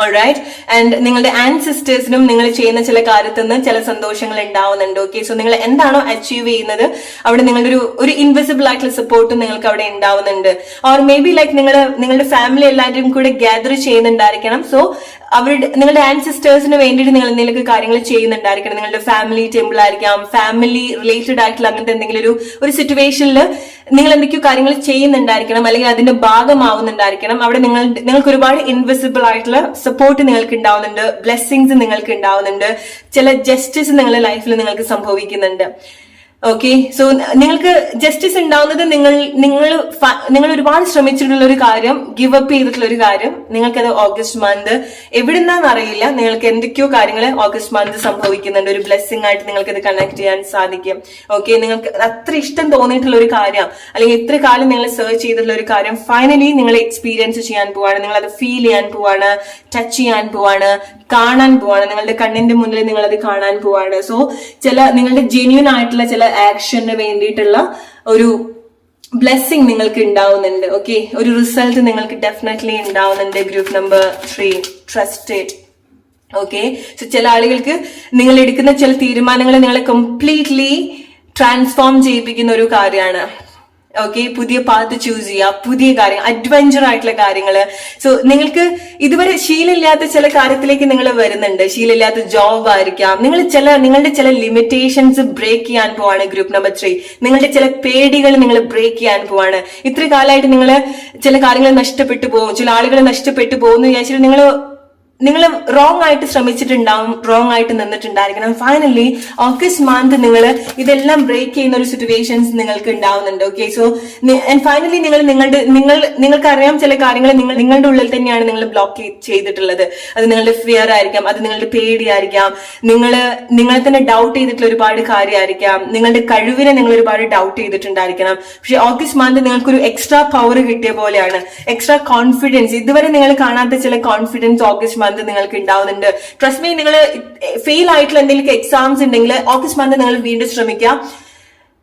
alright. And നിങ്ങളുടെ ആൻസിസ്റ്റേഴ്സിനും നിങ്ങൾ ചെയ്യുന്ന ചില കാര്യത്തിൽ നിന്ന് ചില സന്തോഷങ്ങൾ ഉണ്ടാവുന്നുണ്ട്. ഓക്കെ, സോ നിങ്ങൾ എന്താണോ അച്ചീവ് ചെയ്യുന്നത് അവിടെ നിങ്ങളുടെ ഒരു ഇൻവിസിബിൾ ആയിട്ടുള്ള സപ്പോർട്ടും നിങ്ങൾക്ക് അവിടെ ഉണ്ടാവുന്നുണ്ട്. ഓർ മേ ബി ലൈക്ക് നിങ്ങളുടെ ഫാമിലി എല്ലാവരും കൂടെ ഗ്യാദർ ചെയ്യുന്നുണ്ടായിരിക്കണം. സോ നിങ്ങളുടെ ആൻസിസ്റ്റേഴ്സിന് വേണ്ടിയിട്ട് നിങ്ങൾ എന്തെങ്കിലും കാര്യങ്ങൾ ചെയ്യുന്നുണ്ടായിരിക്കണം. നിങ്ങളുടെ ഫാമിലി ടെമ്പിൾ ആയിരിക്കാം, ഫാമിലി റിലേറ്റഡ് ആയിട്ടുള്ള അങ്ങനത്തെ എന്തെങ്കിലും ഒരു സിറ്റുവേഷനിൽ നിങ്ങൾ എന്തൊക്കെയോ കാര്യങ്ങൾ ചെയ്യുന്നുണ്ടായിരിക്കണം, അല്ലെങ്കിൽ അതിന്റെ ഭാഗമാവുന്നുണ്ടായിരിക്കണം. അവിടെ നിങ്ങൾക്ക് ഒരുപാട് ഇൻവിസിബിൾ ആയിട്ടുള്ള സപ്പോർട്ട് നിങ്ങൾക്ക് ഉണ്ടാവുന്നുണ്ട്, ബ്ലെസ്സിങ്സ് നിങ്ങൾക്ക് ഉണ്ടാവുന്നുണ്ട്, ചില ജസ്റ്റിസ് നിങ്ങളുടെ ലൈഫിൽ നിങ്ങൾക്ക് സംഭവിക്കുന്നുണ്ട്. ഓക്കെ, സോ നിങ്ങൾക്ക് ജസ്റ്റിസ് ഉണ്ടാവുന്നത് നിങ്ങൾ ഒരുപാട് ശ്രമിച്ചിട്ടുള്ള ഒരു കാര്യം, ഗിവ് അപ്പ് ചെയ്തിട്ടുള്ള ഒരു കാര്യം, നിങ്ങൾക്കത് ഓഗസ്റ്റ് മന്ത് എവിടുന്നാന്ന് അറിയില്ല, നിങ്ങൾക്ക് എന്തൊക്കെയോ കാര്യങ്ങൾ ഓഗസ്റ്റ് മന്ത് സംഭവിക്കുന്നുണ്ട്. ഒരു ബ്ലെസ്സിങ് ആയിട്ട് നിങ്ങൾക്കത് കണക്ട് ചെയ്യാൻ സാധിക്കും. ഓക്കെ, നിങ്ങൾക്ക് അത്ര ഇഷ്ടം തോന്നിയിട്ടുള്ള ഒരു കാര്യം, അല്ലെങ്കിൽ ഇത്ര കാലം നിങ്ങൾ സെർച്ച് ചെയ്തിട്ടുള്ള ഒരു കാര്യം ഫൈനലി നിങ്ങൾ എക്സ്പീരിയൻസ് ചെയ്യാൻ പോവാണ്, നിങ്ങൾ അത് ഫീൽ ചെയ്യാൻ പോവാണ്, ടച്ച് ചെയ്യാൻ പോവാണ്, കാണാൻ പോവാണ്, നിങ്ങളുടെ കണ്ണിന്റെ മുന്നിൽ നിങ്ങൾ അത് കാണാൻ പോവാണ്. സോ നിങ്ങളുടെ ജെന്യൂൻ ആയിട്ടുള്ള ചില ആക്ഷന് വേണ്ടിയിട്ടുള്ള ഒരു ബ്ലെസ്സിങ് നിങ്ങൾക്ക് ഉണ്ടാവുന്നുണ്ട്. ഓക്കെ, ഒരു റിസൾട്ട് നിങ്ങൾക്ക് ഡെഫിനറ്റ്ലി ഉണ്ടാവുന്നുണ്ട്. Group number 3, trusted. Okay, so ചില ആളുകൾക്ക് നിങ്ങൾ എടുക്കുന്ന ചില തീരുമാനങ്ങൾ നിങ്ങളെ കംപ്ലീറ്റ്ലി ട്രാൻസ്ഫോം ചെയ്യിപ്പിക്കുന്ന ഒരു കാര്യമാണ്. ഓക്കെ, പുതിയ പാത്ത് ചൂസ് ചെയ്യുക, പുതിയ കാര്യം, അഡ്വഞ്ചർ ആയിട്ടുള്ള കാര്യങ്ങള്. സോ നിങ്ങൾക്ക് ഇതുവരെ ശീലമില്ലാത്ത ചില കാര്യത്തിലേക്ക് നിങ്ങൾ വരുന്നുണ്ട്. ശീലമില്ലാത്ത ജോബ് ആയിരിക്കാം, നിങ്ങളുടെ ചില ലിമിറ്റേഷൻസ് ബ്രേക്ക് ചെയ്യാൻ പോവാണ്. ഗ്രൂപ്പ് നമ്പർ 3, നിങ്ങളുടെ ചില പേടികൾ നിങ്ങൾ ബ്രേക്ക് ചെയ്യാൻ പോവാണ്. ഇത്ര കാലമായിട്ട് നിങ്ങൾ ചില കാര്യങ്ങൾ നഷ്ടപ്പെട്ടു പോകും, ചില ആളുകൾ നഷ്ടപ്പെട്ടു പോകുന്നു വിചാരിച്ചിട്ട് നിങ്ങൾ റോങ് ആയിട്ട് ശ്രമിച്ചിട്ടുണ്ടാവും, റോങ് ആയിട്ട് നിന്നിട്ടുണ്ടായിരിക്കണം. ഫൈനലി ഓഗസ്റ്റ് മന്ത് നിങ്ങൾ ഇതെല്ലാം ബ്രേക്ക് ചെയ്യുന്ന ഒരു സിറ്റുവേഷൻസ് നിങ്ങൾക്ക് ഉണ്ടാവുന്നുണ്ട്. ഓക്കെ, സോ ഫൈനലി നിങ്ങൾക്കറിയാം ചില കാര്യങ്ങൾ നിങ്ങളുടെ ഉള്ളിൽ തന്നെയാണ് നിങ്ങൾ ബ്ലോക്ക് ചെയ്തിട്ടുള്ളത്. അത് നിങ്ങളുടെ ഫിയർ ആയിരിക്കാം, അത് നിങ്ങളുടെ പേടിയായിരിക്കാം, നിങ്ങളെ തന്നെ ഡൗട്ട് ചെയ്തിട്ടുള്ള ഒരുപാട് കാര്യമായിരിക്കാം, നിങ്ങളുടെ കഴിവിനെ നിങ്ങൾ ഒരുപാട് ഡൗട്ട് ചെയ്തിട്ടുണ്ടായിരിക്കണം. പക്ഷെ ഓഗസ്റ്റ് മന്ത് നിങ്ങൾക്കൊരു എക്സ്ട്രാ പവർ കിട്ടിയ പോലെയാണ്, എക്സ്ട്രാ കോൺഫിഡൻസ്. ഇതുവരെ നിങ്ങൾ കാണാത്ത ചില കോൺഫിഡൻസ് ഓഗസ്റ്റ് നിങ്ങൾക്ക് ഉണ്ടാവുന്നുണ്ട്. ട്രസ്റ്റ് മീ, നിങ്ങൾ ഫെയിൽ ആയിട്ടുള്ള എന്തെങ്കിലും എക്സാംസ് ഉണ്ടെങ്കിൽ ഓഗസ്റ്റ് മന്ത് നിങ്ങൾ വീണ്ടും ശ്രമിക്കുക.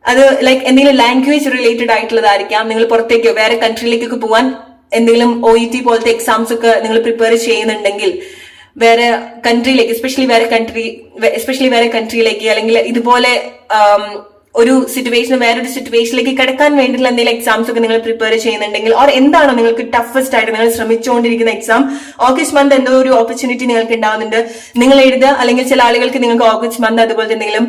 അത് ലൈക്ക് എന്തെങ്കിലും ലാംഗ്വേജ് റിലേറ്റഡ് ആയിട്ടുള്ളതായിരിക്കാം, നിങ്ങൾ പുറത്തേക്ക് വേറെ കൺട്രിയിലേക്കൊക്കെ പോകാൻ എന്തെങ്കിലും OET പോലത്തെ എക്സാംസ് ഒക്കെ നിങ്ങൾ പ്രിപ്പയർ ചെയ്യുന്നുണ്ടെങ്കിൽ വേറെ കൺട്രിയിലേക്ക്, എസ്പെഷ്യലി വേറെ കൺട്രിയിലേക്ക്, അല്ലെങ്കിൽ ഇതുപോലെ ഒരു വേറൊരു സിറ്റുവേഷനിലേക്ക് കിടക്കാൻ വേണ്ടിയിട്ടുള്ള എന്തെങ്കിലും എക്സാംസ് ഒക്കെ നിങ്ങൾ പ്രിപ്പയർ ചെയ്യുന്നുണ്ടെങ്കിൽ, ഓർ എന്താണോ നിങ്ങൾക്ക് ടഫസ്റ്റ് ആയിട്ട് നിങ്ങൾ ശ്രമിച്ചുകൊണ്ടിരിക്കുന്ന എക്സാം, ഓഗസ്റ്റ് മന്ത് എന്തോ ഒരു ഓപ്പർച്യൂണിറ്റി നിങ്ങൾക്ക് ഉണ്ടാവുന്നുണ്ട്, നിങ്ങൾ എഴുതുക. അല്ലെങ്കിൽ ചില ആളുകൾക്ക് നിങ്ങൾക്ക് ഓഗസ്റ്റ് മന്ത് അതുപോലെ എന്തെങ്കിലും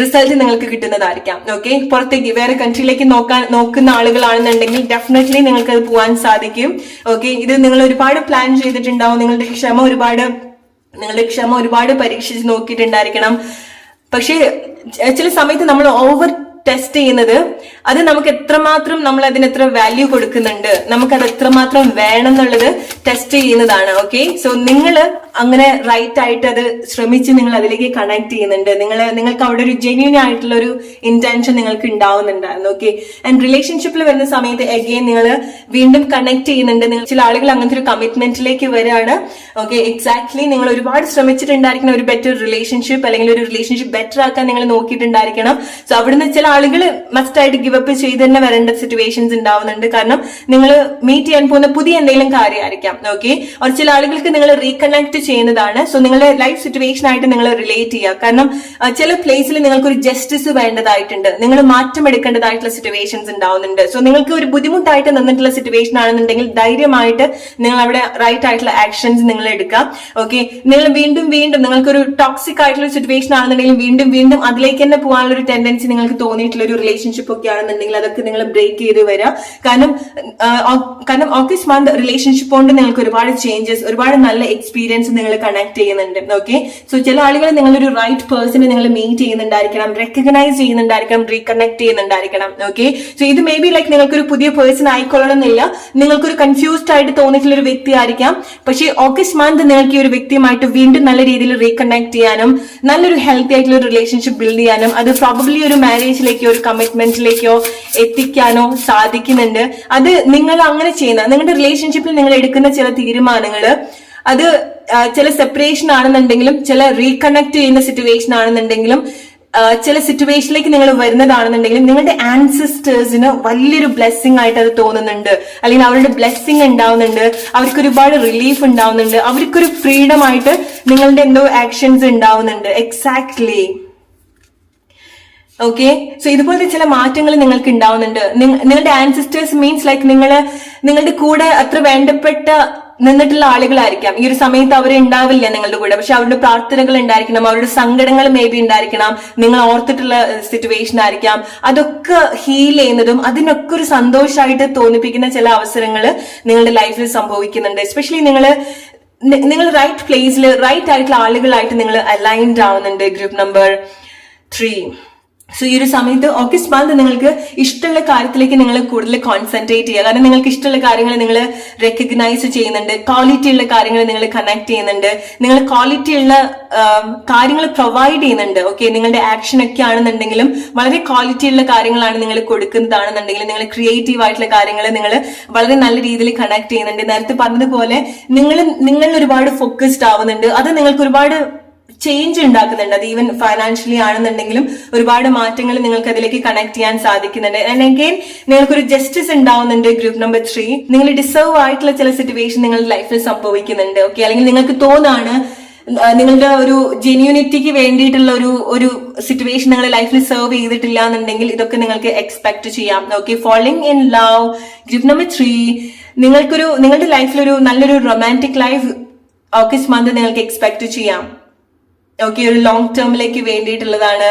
റിസൾട്ട് നിങ്ങൾക്ക് കിട്ടുന്നതായിരിക്കാം. ഓക്കെ, പുറത്തേക്ക് വേറെ കൺട്രിയിലേക്ക് നോക്കുന്ന ആളുകളാണെന്നുണ്ടെങ്കിൽ ഡെഫിനറ്റ്ലി നിങ്ങൾക്ക് അത് പോകാൻ സാധിക്കും. ഓക്കെ, ഇത് നിങ്ങൾ ഒരുപാട് പ്ലാൻ ചെയ്തിട്ടുണ്ടാവും, നിങ്ങളുടെ ക്ഷമ ഒരുപാട് പരീക്ഷിച്ച് നോക്കിയിട്ടുണ്ടായിരിക്കണം. പക്ഷേ ചില സമയത്ത് നമ്മൾ ഓവർ ടെസ്റ്റ് ചെയ്യുന്നത്, അത് നമുക്ക് എത്രമാത്രം നമ്മൾ അതിന് എത്ര വാല്യൂ കൊടുക്കുന്നുണ്ട്, നമുക്കത് എത്രമാത്രം വേണം എന്നുള്ളത് ടെസ്റ്റ് ചെയ്യുന്നതാണ്. ഓക്കെ, സോ നിങ്ങൾ അങ്ങനെ റൈറ്റ് ആയിട്ട് അത് ശ്രമിച്ച് നിങ്ങൾ അതിലേക്ക് കണക്ട് ചെയ്യുന്നുണ്ട്. നിങ്ങൾക്ക് അവിടെ ഒരു ജെന്യൂൻ ആയിട്ടുള്ള ഒരു ഇന്റൻഷൻ നിങ്ങൾക്ക് ഉണ്ടാവുന്നുണ്ടായിരുന്നു. ഓക്കെ, ആൻഡ് റിലേഷൻഷിപ്പിൽ വരുന്ന സമയത്ത് അഗെയിൻ നിങ്ങൾ വീണ്ടും കണക്ട് ചെയ്യുന്നുണ്ട്. ചില ആളുകൾ അങ്ങനത്തെ ഒരു കമ്മിറ്റ്മെന്റിലേക്ക് വരികയാണ്. ഓക്കെ, എക്സാക്ട്ലി നിങ്ങൾ ഒരുപാട് ശ്രമിച്ചിട്ടുണ്ടായിരിക്കണം ഒരു ബെറ്റർ റിലേഷൻഷിപ്പ്, അല്ലെങ്കിൽ ഒരു റിലേഷൻഷിപ്പ് ബെറ്റർ ആക്കാൻ നിങ്ങൾ നോക്കിയിട്ടുണ്ടായിരിക്കണം. സോ അവിടുന്ന് ചില ആളുകൾ മസ്റ്റ് ആയിട്ട് ഗിവ് അപ്പ് ചെയ്ത് തന്നെ വരേണ്ട സിറ്റുവേഷൻസ് ഉണ്ടാവുന്നുണ്ട്. കാരണം നിങ്ങൾ മീറ്റ് ചെയ്യാൻ പോകുന്ന പുതിയ എന്തെങ്കിലും കാര്യമായിരിക്കാം. ഓക്കെ, or ചില ആളുകൾക്ക് നിങ്ങൾ റീകണക്ട് ചെയ്യുന്നതാണ്. സോ നിങ്ങളുടെ ലൈഫ് സിറ്റുവേഷൻ ആയിട്ട് നിങ്ങൾ റിലേറ്റ് ചെയ്യുക. കാരണം ചില പ്ലേസിൽ നിങ്ങൾക്ക് ഒരു ജസ്റ്റിസ് വേണ്ടതായിട്ടുണ്ട്, നിങ്ങൾ മാറ്റം എടുക്കേണ്ടതായിട്ടുള്ള സിറ്റുവേഷൻസ് ഉണ്ടാവുന്നുണ്ട്. സോ നിങ്ങൾക്ക് ഒരു ബുദ്ധിമുട്ടായിട്ട് നിന്നിട്ടുള്ള സിറ്റുവേഷൻ ആണെന്നുണ്ടെങ്കിൽ ധൈര്യമായിട്ട് നിങ്ങൾ അവിടെ റൈറ്റ് ആയിട്ടുള്ള ആക്ഷൻസ് നിങ്ങൾ എടുക്കുക. ഓക്കെ, നിങ്ങൾ വീണ്ടും നിങ്ങൾക്കൊരു ടോക്സിക് ആയിട്ടുള്ള സിറ്റുവേഷൻ ആണെന്നുണ്ടെങ്കിൽ വീണ്ടും അതിലേക്ക് തന്നെ പോകാനുള്ള ഒരു ടെൻഡൻസി നിങ്ങൾക്ക് തോന്നിയിട്ടുള്ള ഒരു റിലേഷൻഷിപ്പ് ഒക്കെ ആണെന്നുണ്ടെങ്കിൽ അതൊക്കെ നിങ്ങൾ ബ്രേക്ക് ചെയ്ത് വരിക. കാരണം ഓഗസ്റ്റ് മന്ത് റിലേഷൻഷിപ്പ് കൊണ്ട് നിങ്ങൾക്ക് ഒരുപാട് ചേഞ്ചസ്, ഒരുപാട് നല്ല എക്സ്പീരിയൻസ് നിങ്ങൾ കണക്ട് ചെയ്യുന്നുണ്ട്. ഓക്കെ, സോ ചില ആളുകൾ നിങ്ങളൊരു റൈറ്റ് പേഴ്സണെ നിങ്ങൾ മീറ്റ് ചെയ്യുന്നുണ്ടായിരിക്കണം, റെക്കഗ്നൈസ് ചെയ്യുന്നുണ്ടായിരിക്കണം, റീകണക്ട് ചെയ്യുന്നുണ്ടായിരിക്കണം. ഓക്കെ, സോ ഇത് മേ ബി ലൈക്ക് നിങ്ങൾക്കൊരു പുതിയ പേഴ്സൺ ആയിക്കൊള്ളണം എന്നില്ല, നിങ്ങൾക്കൊരു കൺഫ്യൂസ്ഡ് ആയിട്ട് തോന്നിയിട്ടുള്ള ഒരു വ്യക്തി ആയിരിക്കാം. പക്ഷേ ഓഗസ്റ്റ് മന്ത് നിങ്ങൾക്ക് ഈ ഒരു വ്യക്തിയുമായിട്ട് വീണ്ടും നല്ല രീതിയിൽ റീകണക്ട് ചെയ്യാനും നല്ലൊരു ഹെൽത്തി ആയിട്ടുള്ള റിലേഷൻഷിപ്പ് ബിൽഡ് ചെയ്യാനും അത് പ്രോബബ്ലി ഒരു മാരേജിലേക്കോ ഒരു കമ്മിറ്റ്മെന്റിലേക്കോ എത്തിക്കാനോ സാധിക്കുന്നുണ്ട്. അത് നിങ്ങൾ അങ്ങനെ ചെയ്യുന്ന നിങ്ങളുടെ റിലേഷൻഷിപ്പിൽ നിങ്ങൾ എടുക്കുന്ന ചില തീരുമാനങ്ങൾ, അത് ചില സെപ്പറേഷൻ ആണെന്നുണ്ടെങ്കിലും ചില റീകണക്ട് ചെയ്യുന്ന സിറ്റുവേഷൻ ആണെന്നുണ്ടെങ്കിലും ചില സിറ്റുവേഷനിലേക്ക് നിങ്ങൾ വരുന്നതാണെന്നുണ്ടെങ്കിലും നിങ്ങളുടെ ആൻസിസ്റ്റേഴ്സിന് വലിയൊരു ബ്ലെസ്സിങ് ആയിട്ട് അത് തോന്നുന്നുണ്ട്, അല്ലെങ്കിൽ അവരുടെ ബ്ലെസ്സിങ് ഉണ്ടാവുന്നുണ്ട്, അവർക്ക് ഒരുപാട് റിലീഫ് ഉണ്ടാവുന്നുണ്ട്, അവർക്കൊരു ഫ്രീഡം ആയിട്ട് നിങ്ങളുടെ എന്തോ ആക്ഷൻസ് ഉണ്ടാവുന്നുണ്ട്. എക്സാക്ട്ലി. ഓക്കെ, സോ ഇതുപോലത്തെ ചില മാറ്റങ്ങൾ നിങ്ങൾക്ക് ഉണ്ടാവുന്നുണ്ട്. നിങ്ങളുടെ ആൻസിസ്റ്റേഴ്സ് മീൻസ് ലൈക്ക് നിങ്ങളുടെ കൂടെ അത്ര വേണ്ടപ്പെട്ട നിന്നിട്ടുള്ള ആളുകളായിരിക്കാം. ഈ ഒരു സമയത്ത് അവർ ഉണ്ടാവില്ല നിങ്ങളുടെ കൂടെ, പക്ഷെ അവരുടെ പ്രാർത്ഥനകൾ ഉണ്ടായിരിക്കണം, അവരുടെ സങ്കടങ്ങൾ മേ ബി ഉണ്ടായിരിക്കണം, നിങ്ങൾ ഓർത്തിട്ടുള്ള സിറ്റുവേഷൻ ആയിരിക്കാം. അതൊക്കെ ഹീൽ ചെയ്യുന്നതും അതിനൊക്കെ ഒരു സന്തോഷമായിട്ട് തോന്നിപ്പിക്കുന്ന ചില അവസരങ്ങൾ നിങ്ങളുടെ ലൈഫിൽ സംഭവിക്കുന്നുണ്ട്. എസ്പെഷ്യലി നിങ്ങൾ റൈറ്റ് പ്ലേസിൽ റൈറ്റ് ആയിട്ടുള്ള ആളുകളായിട്ട് നിങ്ങൾ അലൈൻഡ് ആവുന്നുണ്ട്. Group number 3. സോ ഈ ഒരു സമയത്ത് ഓഗസ്റ്റ് മന്ത് നിങ്ങൾക്ക് ഇഷ്ടമുള്ള കാര്യത്തിലേക്ക് നിങ്ങൾ കൂടുതൽ കോൺസെൻട്രേറ്റ് ചെയ്യുക. കാരണം നിങ്ങൾക്ക് ഇഷ്ടമുള്ള കാര്യങ്ങൾ നിങ്ങൾ റെക്കഗ്നൈസ് ചെയ്യുന്നുണ്ട്, ക്വാളിറ്റി ഉള്ള കാര്യങ്ങൾ നിങ്ങൾ കണക്ട് ചെയ്യുന്നുണ്ട്, നിങ്ങൾ ക്വാളിറ്റി ഉള്ള കാര്യങ്ങൾ പ്രൊവൈഡ് ചെയ്യുന്നുണ്ട്. ഓക്കെ, നിങ്ങളുടെ ആക്ഷൻ ഒക്കെ ആണെന്നുണ്ടെങ്കിലും വളരെ ക്വാളിറ്റി ഉള്ള കാര്യങ്ങളാണ് നിങ്ങൾ കൊടുക്കുന്നതാണെന്നുണ്ടെങ്കിലും, നിങ്ങൾ ക്രിയേറ്റീവ് ആയിട്ടുള്ള കാര്യങ്ങൾ നിങ്ങൾ വളരെ നല്ല രീതിയിൽ കണക്ട് ചെയ്യുന്നുണ്ട്. നേരത്തെ പറഞ്ഞതുപോലെ നിങ്ങൾ ഒരുപാട് ഫോക്കസ്ഡ് ആവുന്നുണ്ട്. അത് നിങ്ങൾക്ക് ഒരുപാട് ചേഞ്ച് ഉണ്ടാക്കുന്നുണ്ട്. അത് ഈവൻ ഫൈനാൻഷ്യലി ആണെന്നുണ്ടെങ്കിലും ഒരുപാട് മാറ്റങ്ങൾ നിങ്ങൾക്ക് അതിലേക്ക് കണക്ട് ചെയ്യാൻ സാധിക്കുന്നുണ്ട്. ആൻഡ് അഗെയിൻ നിങ്ങൾക്കൊരു ജസ്റ്റിസ് ഉണ്ടാവുന്നുണ്ട്. ഗ്രൂപ്പ് നമ്പർ 3, നിങ്ങൾ ഡിസേർവ് ആയിട്ടുള്ള ചില സിറ്റുവേഷൻ നിങ്ങളുടെ ലൈഫിൽ സംഭവിക്കുന്നുണ്ട്. ഓക്കെ, അല്ലെങ്കിൽ നിങ്ങൾക്ക് തോന്നാണ് നിങ്ങളുടെ ഒരു ജെന്യൂനിറ്റിക്ക് വേണ്ടിയിട്ടുള്ള ഒരു സിറ്റുവേഷൻ നിങ്ങളുടെ ലൈഫിൽ സെർവ് ചെയ്തിട്ടില്ല എന്നുണ്ടെങ്കിൽ ഇതൊക്കെ നിങ്ങൾക്ക് എക്സ്പെക്ട് ചെയ്യാം. Okay, falling in love, group number 3, നിങ്ങളുടെ ലൈഫിൽ നല്ലൊരു റൊമാൻറ്റിക് ലൈഫ് ഓഗസ്റ്റ് മന്ത് നിങ്ങൾക്ക് എക്സ്പെക്ട് ചെയ്യാം. ഓക്കെ, ഒരു ലോങ് ടേമിലേക്ക് വേണ്ടിയിട്ടുള്ളതാണ്.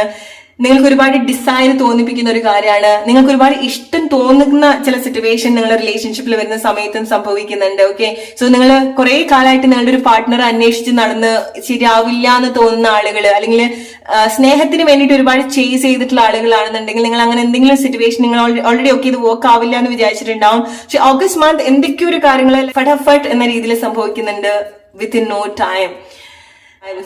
നിങ്ങൾക്ക് ഒരുപാട് ഡിസൈർ തോന്നിപ്പിക്കുന്ന ഒരു കാര്യമാണ്. നിങ്ങൾക്ക് ഒരുപാട് ഇഷ്ടം തോന്നുന്ന ചില സിറ്റുവേഷൻ നിങ്ങളുടെ റിലേഷൻഷിപ്പിൽ വരുന്ന സമയത്തും സംഭവിക്കുന്നുണ്ട്. ഓക്കെ, സോ നിങ്ങൾ കുറെ കാലമായിട്ട് നിങ്ങളുടെ ഒരു പാർട്ട്ണറെ അന്വേഷിച്ച് നടന്ന് ശരിയാവില്ല എന്ന് തോന്നുന്ന ആളുകൾ, അല്ലെങ്കിൽ സ്നേഹത്തിന് വേണ്ടിയിട്ട് ഒരുപാട് ചേസ് ചെയ്തിട്ടുള്ള ആളുകളാണെന്നുണ്ടെങ്കിൽ, നിങ്ങൾ അങ്ങനെ എന്തെങ്കിലും സിറ്റുവേഷൻ നിങ്ങൾ ഓൾറെഡി ഒക്കെ ഇത് വർക്ക് ആവില്ല എന്ന് വിചാരിച്ചിട്ടുണ്ടാവും. പക്ഷെ ഓഗസ്റ്റ് മന്ത് എന്തൊക്കെയോ ഒരു കാര്യങ്ങൾ ഫട്ടാഫട്ട് എന്ന രീതിയിൽ സംഭവിക്കുന്നുണ്ട് വിത്തിൻ നോ ടൈം.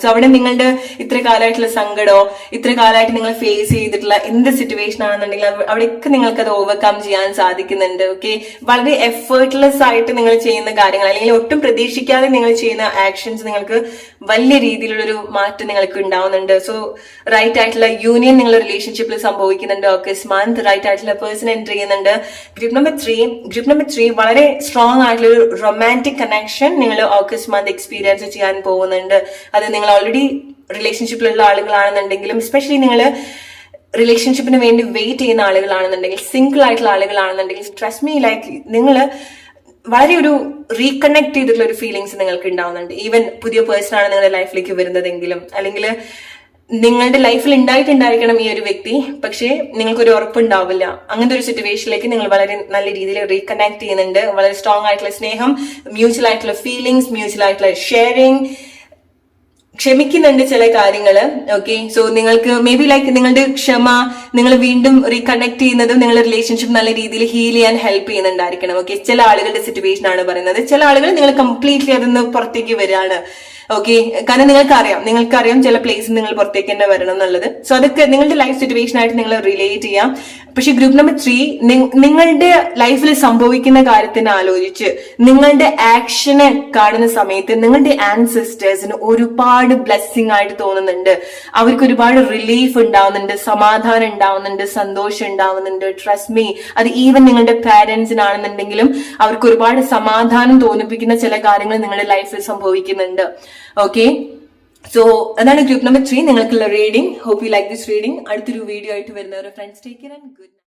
സോ അവിടെ നിങ്ങളുടെ ഇത്ര കാലമായിട്ടുള്ള സങ്കടമോ ഇത്ര കാലമായിട്ട് നിങ്ങൾ ഫേസ് ചെയ്തിട്ടുള്ള എന്ത് സിറ്റുവേഷൻ ആണെന്നുണ്ടെങ്കിൽ അവിടെയൊക്കെ നിങ്ങൾക്ക് അത് ഓവർകം ചെയ്യാൻ സാധിക്കുന്നുണ്ട്. ഓക്കെ, വളരെ എഫേർട്ട്ലെസ് ആയിട്ട് നിങ്ങൾ ചെയ്യുന്ന കാര്യങ്ങൾ, അല്ലെങ്കിൽ ഒട്ടും പ്രതീക്ഷിക്കാതെ നിങ്ങൾ ചെയ്യുന്ന ആക്ഷൻസ് നിങ്ങൾക്ക് വലിയ രീതിയിലുള്ളൊരു മാറ്റം നിങ്ങൾക്ക് ഉണ്ടാവുന്നുണ്ട്. സോ റൈറ്റ് ആയിട്ടുള്ള യൂണിയൻ നിങ്ങളുടെ റിലേഷൻഷിപ്പിൽ സംഭവിക്കുന്നുണ്ട് ഓഗസ്റ്റ് മന്ത്. റൈറ്റ് ആയിട്ടുള്ള പേഴ്സൺ എൻ്റർ ചെയ്യുന്നുണ്ട്. ഗ്രൂപ്പ് നമ്പർ 3 വളരെ സ്ട്രോങ് ആയിട്ടുള്ള ഒരു റൊമാൻറ്റിക് കണക്ഷൻ നിങ്ങൾ ഓഗസ്റ്റ് മന്ത് എക്സ്പീരിയൻസ് ചെയ്യാൻ പോകുന്നുണ്ട്. അത് നിങ്ങൾ ഓൾറെഡി റിലേഷൻഷിപ്പിലുള്ള ആളുകളാണെന്നുണ്ടെങ്കിലും, എസ്പെഷ്യലി നിങ്ങൾ റിലേഷൻഷിപ്പിന് വേണ്ടി വെയിറ്റ് ചെയ്യുന്ന ആളുകളാണെന്നുണ്ടെങ്കിൽ, സിംഗിൾ ആയിട്ടുള്ള ആളുകളാണെന്നുണ്ടെങ്കിൽ, ട്രസ്റ്റ് മീ, ലൈക്ക് നിങ്ങൾ വളരെ ഒരു റീകണക്ട് ചെയ്തിട്ടുള്ള ഒരു ഫീലിങ്സ് നിങ്ങൾക്ക് ഉണ്ടാവുന്നുണ്ട്. ഈവൻ പുതിയ പേഴ്സൺ ആണ് നിങ്ങളുടെ ലൈഫിലേക്ക് വരുന്നതെങ്കിലും, അല്ലെങ്കിൽ നിങ്ങളുടെ ലൈഫിൽ ഉണ്ടായിട്ടുണ്ടായിരിക്കണം ഈ ഒരു വ്യക്തി, പക്ഷേ നിങ്ങൾക്കൊരു ഉറപ്പുണ്ടാവില്ല. അങ്ങനത്തെ ഒരു സിറ്റുവേഷനിലേക്ക് നിങ്ങൾ വളരെ നല്ല രീതിയിൽ റീകണക്ട് ചെയ്യുന്നുണ്ട്. വളരെ സ്ട്രോങ് ആയിട്ടുള്ള സ്നേഹം, മ്യൂച്വൽ ആയിട്ടുള്ള ഫീലിങ്സ്, മ്യൂച്വൽ ആയിട്ടുള്ള ഷെയറിങ്, ക്ഷമിക്കുന്നുണ്ട് ചില കാര്യങ്ങള്. ഓക്കെ, സോ നിങ്ങൾക്ക് മേ ബി ലൈക്ക് നിങ്ങളുടെ ക്ഷമ നിങ്ങൾ വീണ്ടും റീകണക്ട് ചെയ്യുന്നതും നിങ്ങളുടെ റിലേഷൻഷിപ്പ് നല്ല രീതിയിൽ ഹീൽ ചെയ്യാൻ ഹെൽപ്പ് ചെയ്യുന്നുണ്ടായിരിക്കണം. ഓക്കെ, ചില ആളുകളുടെ സിറ്റുവേഷൻ ആണ് പറയുന്നത്. ചില ആളുകൾ നിങ്ങൾ കംപ്ലീറ്റ്ലി അതിന്ന് പുറത്തേക്ക് വരികയാണ്. ഓക്കെ, കാരണം നിങ്ങൾക്കറിയാം ചില പ്ലേസിൽ നിങ്ങൾ പുറത്തേക്ക് തന്നെ വരണം എന്നുള്ളത്. സോ അതൊക്കെ നിങ്ങളുടെ ലൈഫ് സിറ്റുവേഷൻ ആയിട്ട് നിങ്ങൾ റിലേറ്റ് ചെയ്യാം. പക്ഷെ ഗ്രൂപ്പ് നമ്പർ 3 നിങ്ങളുടെ ലൈഫിൽ സംഭവിക്കുന്ന കാര്യത്തിന് ആലോചിച്ച് നിങ്ങളുടെ ആക്ഷനെ കാണുന്ന സമയത്ത് നിങ്ങളുടെ ആൻസെസ്റ്റേഴ്സിന് ഒരുപാട് ബ്ലെസ്സിങ് ആയിട്ട് തോന്നുന്നുണ്ട്. അവർക്ക് ഒരുപാട് റിലീഫ് ഉണ്ടാവുന്നുണ്ട്, സമാധാനം ഉണ്ടാവുന്നുണ്ട്, സന്തോഷം ഉണ്ടാവുന്നുണ്ട്. ട്രസ്റ്റ് മീ, അത് ഈവൻ നിങ്ങളുടെ പാരന്റ്സിനാണെന്നുണ്ടെങ്കിലും അവർക്ക് ഒരുപാട് സമാധാനം തോന്നിപ്പിക്കുന്ന ചില കാര്യങ്ങൾ നിങ്ങളുടെ ലൈഫിൽ സംഭവിക്കുന്നുണ്ട്. ഓക്കെ, സോ അതാണ് ഗ്രൂപ്പ് നമ്പർ 3 നിങ്ങൾക്കുള്ള reading. Hope you like this reading. അടുത്തൊരു വീഡിയോ ആയിട്ട് വരുന്നവരെ friends, take care and good night.